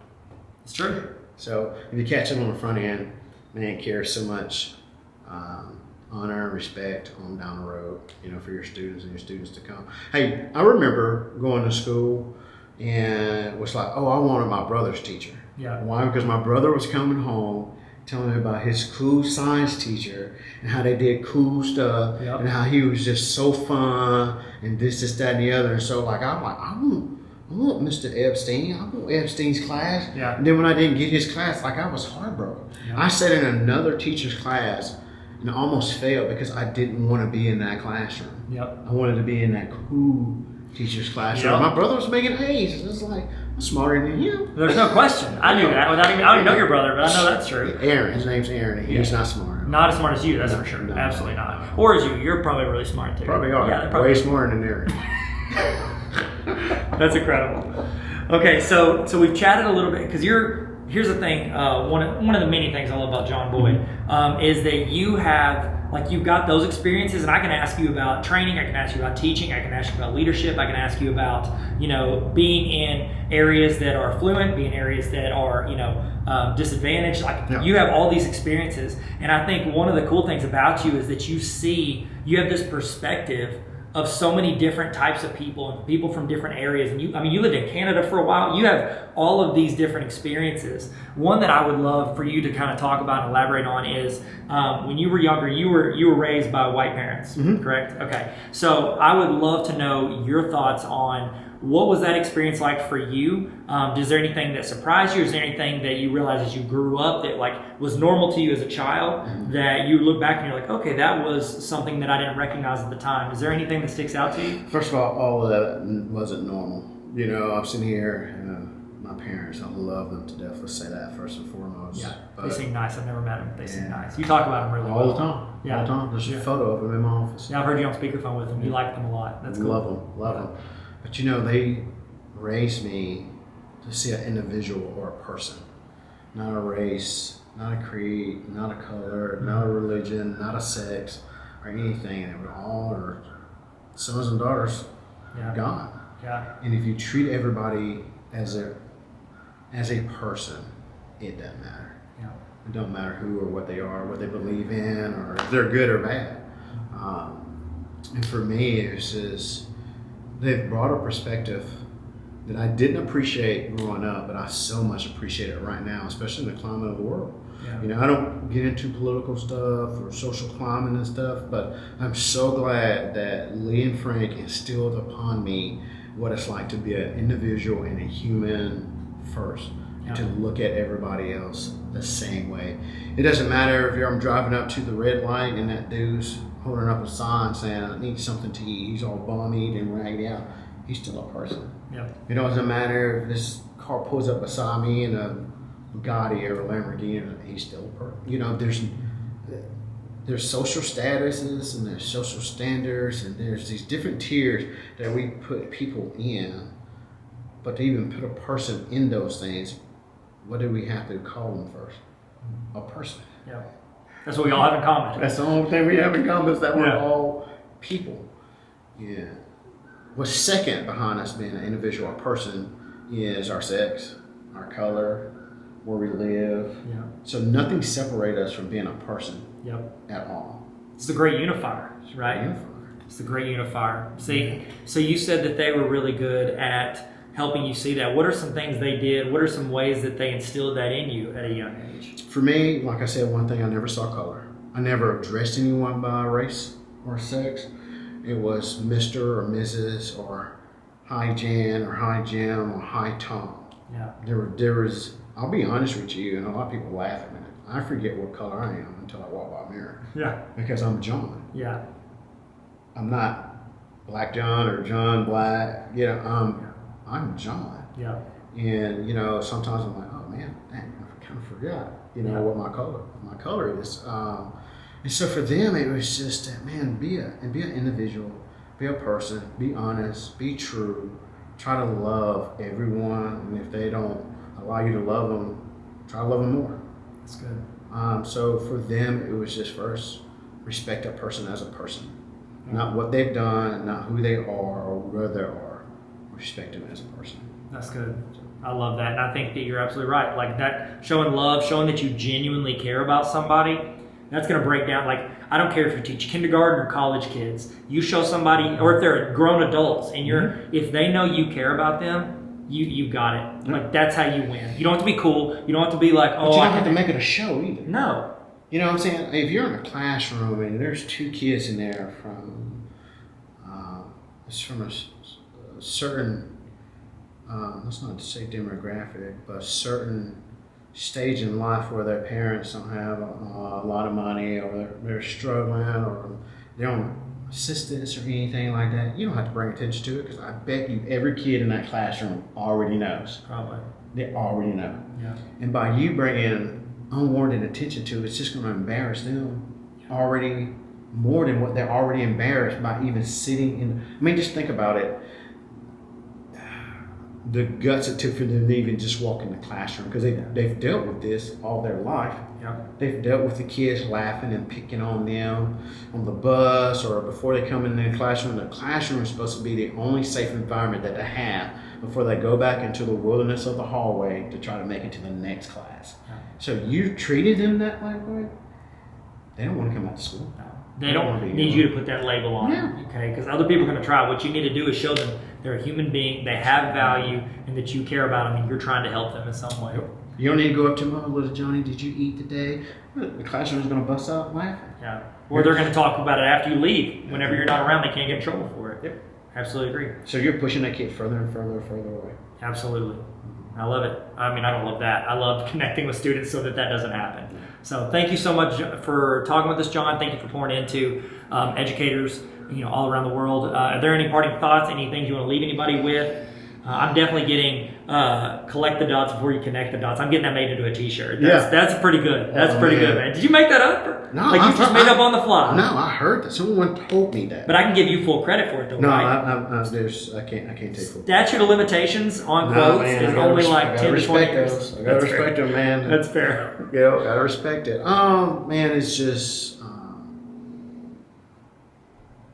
It's true. So if you catch them on the front end, man, cares so much honor and respect on down the road, you know, for your students and your students to come. Hey, I remember going to school and it was like, oh, I wanted my brother's teacher. Yeah. Why? Because my brother was coming home telling me about his cool science teacher and how they did cool stuff. Yep. And how he was just so fun and this, that, and the other. And so like, I'm like, I want Mr. Epstein. I want Epstein's class. Yeah. And then when I didn't get his class, like I was heartbroken. Yeah. I sat in another teacher's class and I almost failed because I didn't want to be in that classroom. Yep. I wanted to be in that cool teacher's classroom. Yep. My brother was making A's. It was like, I'm smarter than him. There's no question. I knew that. I don't even know your brother, but I know that's true. Aaron. His name's Aaron. And he's not smart. Not as smart as you, that's No, for sure. no, Absolutely no, not. no. Or as you. You're probably really smart too. Probably are. Yeah, they're probably way smarter than Aaron. That's incredible. Okay, so we've chatted a little bit because here's the thing. One of the many things I love about John Boyd is that you've got those experiences, and I can ask you about training, I can ask you about teaching, I can ask you about leadership, I can ask you about being in areas that are affluent, being in areas that are disadvantaged. You have all these experiences, and I think one of the cool things about you is that you have this perspective of so many different types of people and people from different areas. And you lived in Canada for a while. You have all of these different experiences. One that I would love for you to kind of talk about and elaborate on is when you were younger, you were raised by white parents, correct? Okay. So I would love to know your thoughts on what was that experience like for you? Is there anything that surprised you? Is there anything that you realized as you grew up that was normal to you as a child that you look back and you're like, okay, that was something that I didn't recognize at the time? Is there anything that sticks out to you? First of all of that wasn't normal. I'm sitting here, my parents, I love them to death. Let's say that first and foremost. Yeah, they seem nice. I've never met them. They seem nice. You talk about them really well. All the time. Yeah. All the time. There's a photo of them in my office. Yeah, I've heard you on speakerphone with them. You like them a lot. That's cool. Love them. But they raised me to see an individual or a person, not a race, not a creed, not a color, not a religion, not a sex, or anything. They were all our sons and daughters of God. Yeah. And if you treat everybody as a person, it doesn't matter. Yeah. It don't matter who or what they are, what they believe in, or if they're good or bad. And for me, it was just, they've brought a perspective that I didn't appreciate growing up, but I so much appreciate it right now, especially in the climate of the world. Yeah. I don't get into political stuff or social climate and stuff, but I'm so glad that Lee and Frank instilled upon me what it's like to be an individual and a human first, and to look at everybody else the same way. It doesn't matter if I'm driving up to the red light and that dude's holding up a sign saying, I need something to eat. He's all bummied and ragged out. He's still a person. Yeah. It doesn't matter if this car pulls up beside me in a Bugatti or a Lamborghini, he's still a person. There's social statuses and there's social standards and there's these different tiers that we put people in. But to even put a person in those things, what do we have to call them first? A person. Yeah. That's what we all have in common. That's the only thing we have in common is that we're all people. Yeah. What's second behind us being an individual, a person, is our sex, our color, where we live. Yeah. So nothing separates us from being a person at all. It's the great unifier, right? It's the great unifier. See, so you said that they were really good at helping you see that. What are some things they did? What are some ways that they instilled that in you at a young age? For me, like I said, one thing, I never saw color. I never addressed anyone by race or sex. It was Mr. or Mrs. or Hi Jan or Hi Jim or Hi Tom. Yeah. There was, I'll be honest with you, and a lot of people laugh at me. I forget what color I am until I walk by a mirror. Yeah. Because I'm John. Yeah. I'm not Black John or John Black. I'm John. Yeah. And sometimes I'm like, oh man, dang, I kind of forgot. What my color is. And so for them, it was just that, man, be an individual, be a person, be honest, be true, try to love everyone, and if they don't allow you to love them, try to love them more. That's good. So for them, it was just first respect a person as a person, not what they've done, not who they are or where they are. Respect them as a person. That's good. I love that, and I think that you're absolutely right. Like that, showing love, showing that you genuinely care about somebody. That's going to break down. Like, I don't care if you teach kindergarten or college kids. You show somebody, or if they're grown adults, and if they know you care about them, you got it. Like, that's how you win. You don't have to be cool. You don't have to be like, but you don't have to make it a show either. No. You know what I'm saying? If you're in a classroom and there's two kids in there it's from a certain, let's not say demographic, but a certain stage in life where their parents don't have a lot of money, or they're struggling, or they're on assistance or anything like that, you don't have to bring attention to it, because I bet you every kid in that classroom already knows. Probably. They already know. Yeah. And by you bringing unwarranted attention to it, it's just going to embarrass them already more than what they're already embarrassed by even sitting in. I mean, just think about it. the guts it took for them to even just walk in the classroom, because they've dealt with this all their life. Yeah. They've dealt with the kids laughing and picking on them on the bus or before they come in the classroom. The classroom is supposed to be the only safe environment that they have before they go back into the wilderness of the hallway to try to make it to the next class. Yeah. So you treated them that way, they don't want to come out to school. No. They don't need you to put that label on them, okay? Because other people are going to try. What you need to do is show them they're a human being, they have value, and that you care about them, and you're trying to help them in some way. You don't need to go up to them, "Oh, little Johnny, did you eat today?" The classroom is going to bust out laughing. Yeah. Or they're going to talk about it after you leave. Whenever you're not around, they can't get in trouble for it. Yep. Absolutely agree. So you're pushing that kid further and further and further away. Absolutely. I love it. I mean, I don't love that. I love connecting with students so that doesn't happen. So thank you so much for talking with us, John. Thank you for pouring into educators, all around the world. Are there any parting thoughts, any things you want to leave anybody with? I'm definitely getting collect the dots before you connect the dots. I'm getting that made into a t-shirt. That's pretty good. That's pretty good, man. Did you make that up? No. You just made up on the fly? No, I heard that. Someone told me that. But I can give you full credit for it, though, no, right? I can't take full credit. Statute of limitations on quotes is only like 10 to 20 years. I gotta respect them, man. That's fair. Yeah, gotta respect it. Man, it's just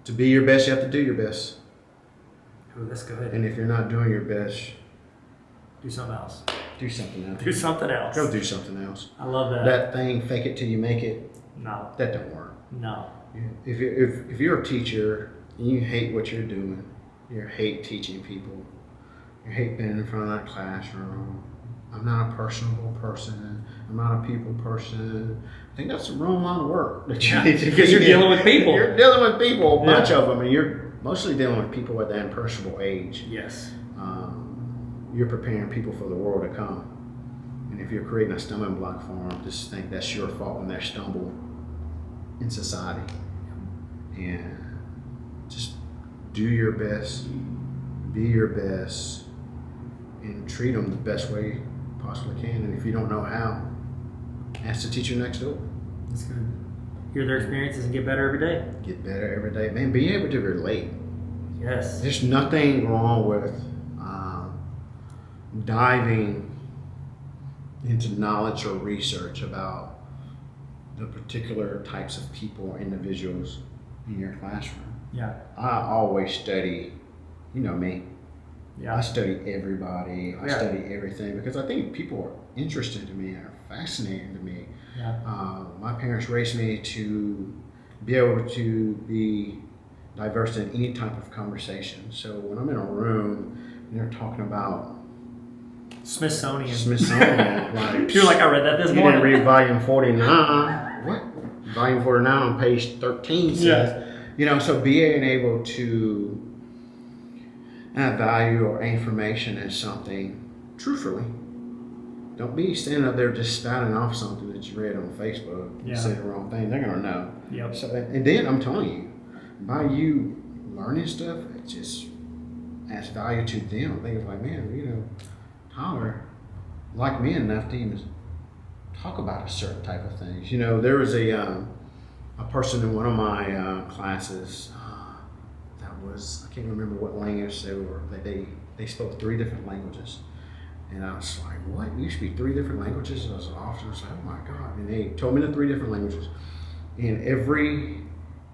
to be your best, you have to do your best. Ooh, that's good. And if you're not doing your best, do something else. Do something else. Do something else. Go do something else. I love that. That thing, fake it till you make it. No. That don't work. No. If you're a teacher and you hate what you're doing, you hate teaching people, you hate being in front of that classroom. I'm not a personable person. I'm not a people person. I think that's the wrong line of work that you need to because you're dealing with people. You're dealing with people, a bunch of them, and you're mostly dealing with people at that impressionable age. Yes. You're preparing people for the world to come. And if you're creating a stumbling block for them, just think that's your fault when they stumble in society. And just do your best, be your best, and treat them the best way you possibly can. And if you don't know how, ask the teacher next door. That's good. Hear their experiences and get better every day. Get better every day. Man, be able to relate. Yes. There's nothing wrong with diving into knowledge or research about the particular types of people or individuals in your classroom. Yeah. I always study, you know me. Yeah. I study everybody. I study everything because I think people are interested to me and are fascinating to me. Yeah. My parents raised me to be able to be diverse in any type of conversation. So when I'm in a room and they're talking about Smithsonian, like you're like, I read that this morning. You didn't read volume 49. What? Volume 49 on page 13 says, so being able to add value or information in something truthfully. Don't be standing up there just spouting off something that you read on Facebook and say the wrong thing. They're gonna know. Yep. So, and then I'm telling you, by you learning stuff, it just adds value to them. They like, man, Tyler liked me enough to even talk about a certain type of things. There was a person in one of my classes that was, I can't remember what language they were. They spoke 3 different languages. And I was like, what? You speak 3 different languages? And I was an officer. I was like, oh my God. And they told me the 3 different languages. And every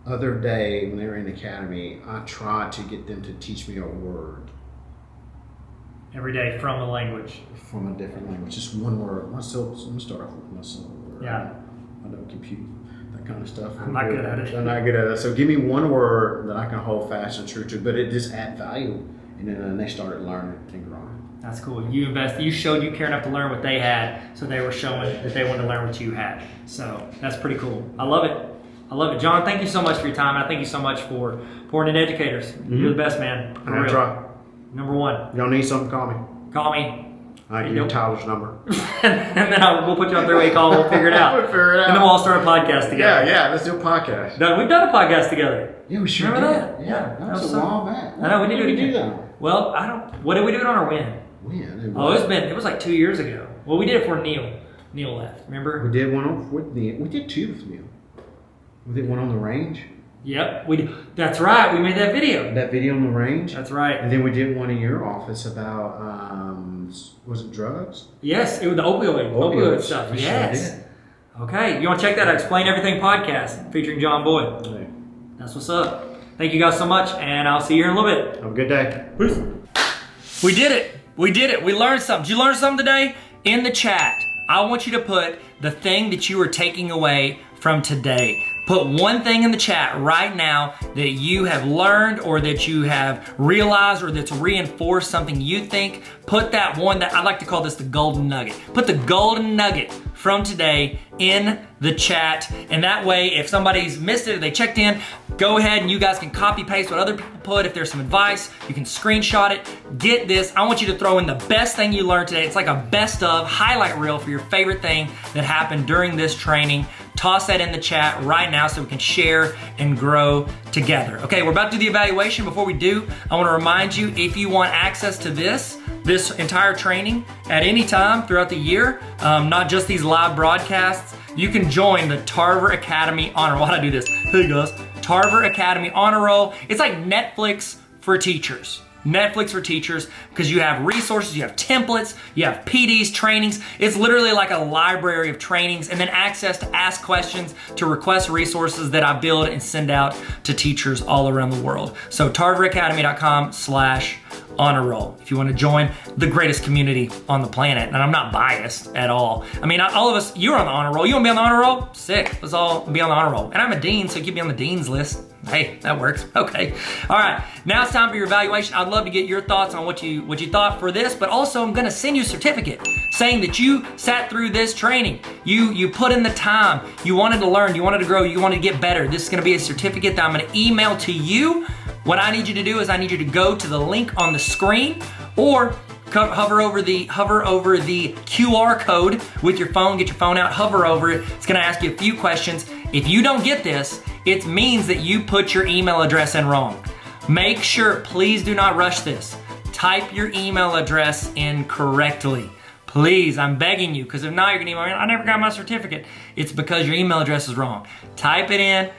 other day when they were in the academy, I tried to get them to teach me a word. Every day from a language. From a different language. Just one word. I'm going to start off with myself. Yeah. I don't compute that kind of stuff. I'm not good at it. I'm not good at it. So give me one word that I can hold fast and true to, but it just add value. And then they started learning and growing. That's cool. You showed you care enough to learn what they had, so they were showing that they wanted to learn what you had. So that's pretty cool. I love it. I love it. John, thank you so much for your time, and I thank you so much for pouring in educators. Mm-hmm. You're the best, man. For real. Try. Number 1. Y'all need something, call me. Call me. I give you Tyler's number. and then we'll put you on 3-way call, we'll figure it out. We'll figure it out. And then we'll all start a podcast together. Yeah, let's do a podcast. No, we've done a podcast together. Yeah, we sure Remember did. that? Yeah. That was a while back. I know, we need to do that. Well, what did we do it on or when? When? It was like 2 years ago. Well, we did it for Neil. Neil left, remember? We did one with Neil. We did 2 with Neil. We did one on the range. Yep, we do. That's right. We made that video. That video on the range. That's right. And then we did one in your office about was it drugs? Yes, it was the opioid stuff. We sure Yes. did. Okay, you want to check that out? Explain Everything podcast featuring John Boyd. Right. That's what's up. Thank you guys so much, and I'll see you here in a little bit. Have a good day. Peace. We did it. We did it. We learned something. Did you learn something today? In the chat, I want you to put the thing that you are taking away from today. Put one thing in the chat right now that you have learned or that you have realized or that's reinforced something you think. Put that one that I like to call this the golden nugget. Put the golden nugget from today in the chat. And that way, if somebody's missed it or they checked in, go ahead and you guys can copy paste what other people put. If there's some advice, you can screenshot it. Get this. I want you to throw in the best thing you learned today. It's like a best of highlight reel for your favorite thing that happened during this training. Toss that in the chat right now so we can share and grow together. Okay, we're about to do the evaluation. Before we do, I want to remind you, if you want access to this entire training at any time throughout the year, not just these live broadcasts, you can join the Tarver Academy Honor Roll. How'd I do this? Hey guys, Tarver Academy Honor Roll. It's like Netflix for teachers. Netflix for teachers, because you have resources, you have templates, you have PDs, trainings. It's literally like a library of trainings, and then access to ask questions, to request resources that I build and send out to teachers all around the world. So tarveracademy.com/honor roll if you want to join the greatest community on the planet. And I'm not biased at all. I mean, all of us, you're on the honor roll. You want to be on the honor roll? Sick. Let's all be on the honor roll. And I'm a dean, so keep me on the dean's list. Hey, that works. Okay. All right. Now it's time for your evaluation. I'd love to get your thoughts on what you thought for this, but also I'm going to send you a certificate saying that you sat through this training. You put in the time. You wanted to learn. You wanted to grow. You wanted to get better. This is going to be a certificate that I'm going to email to you. What I need you to do is I need you to go to the link on the screen or hover over the QR code with your phone. Get your phone out, hover over it. It's going to ask you a few questions. If you don't get this, it means that you put your email address in wrong. Make sure, please do not rush this. Type your email address in correctly. Please, I'm begging you, because if not, you're gonna email me, I never got my certificate. It's because your email address is wrong. Type in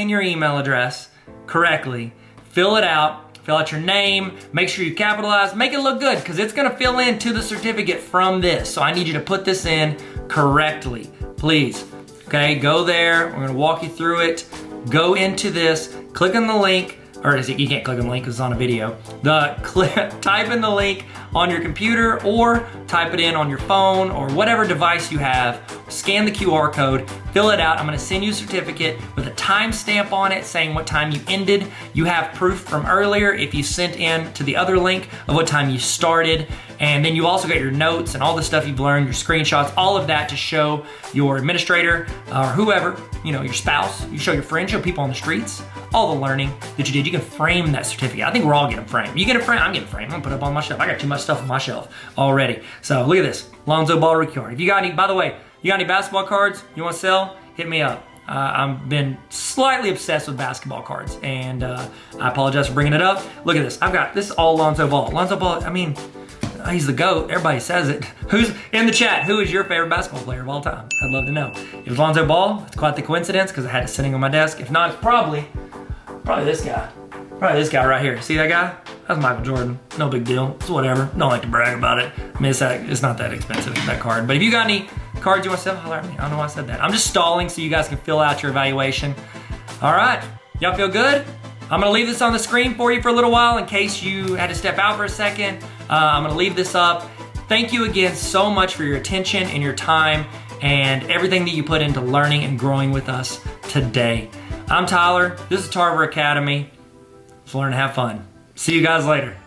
your email address correctly, fill it out, fill out your name, make sure you capitalize, make it look good, because it's gonna fill in to the certificate from this. So I need you to put this in correctly, please. Okay, go there, we're gonna walk you through it. Go into this, click on the link, or you can't click on the link because it's on a video. Type in the link on your computer or type it in on your phone or whatever device you have. Scan the QR code, fill it out. I'm gonna send you a certificate with a timestamp on it saying what time you ended. You have proof from earlier if you sent in to the other link of what time you started. And then you also got your notes and all the stuff you've learned, your screenshots, all of that to show your administrator or whoever, your spouse. You show your friends, show people on the streets, all the learning that you did. You can frame that certificate. I think we're all getting framed. You get a frame? I'm getting framed. I'm gonna put it up on my shelf. I got too much stuff on my shelf already. So look at this, Lonzo Ball rookie card. If you got any, by the way, you got any basketball cards you want to sell? Hit me up. I've been slightly obsessed with basketball cards, and I apologize for bringing it up. Look at this. This is all Lonzo Ball. Lonzo Ball, I mean, he's the GOAT. Everybody says it. Who's in the chat? Who is your favorite basketball player of all time? I'd love to know. If it's Lonzo Ball, it's quite the coincidence because I had it sitting on my desk. If not, it's probably this guy. Probably this guy right here. See that guy? That's Michael Jordan. No big deal. It's whatever. Don't like to brag about it. I mean, it's not that expensive, that card. But if you got any cards you want to sell, holler at me. I don't know why I said that. I'm just stalling so you guys can fill out your evaluation. All right. Y'all feel good? I'm gonna leave this on the screen for you for a little while in case you had to step out for a second. I'm gonna leave this up. Thank you again so much for your attention and your time and everything that you put into learning and growing with us today. I'm Tyler. This is Tarver Academy. Let's learn to have fun. See you guys later.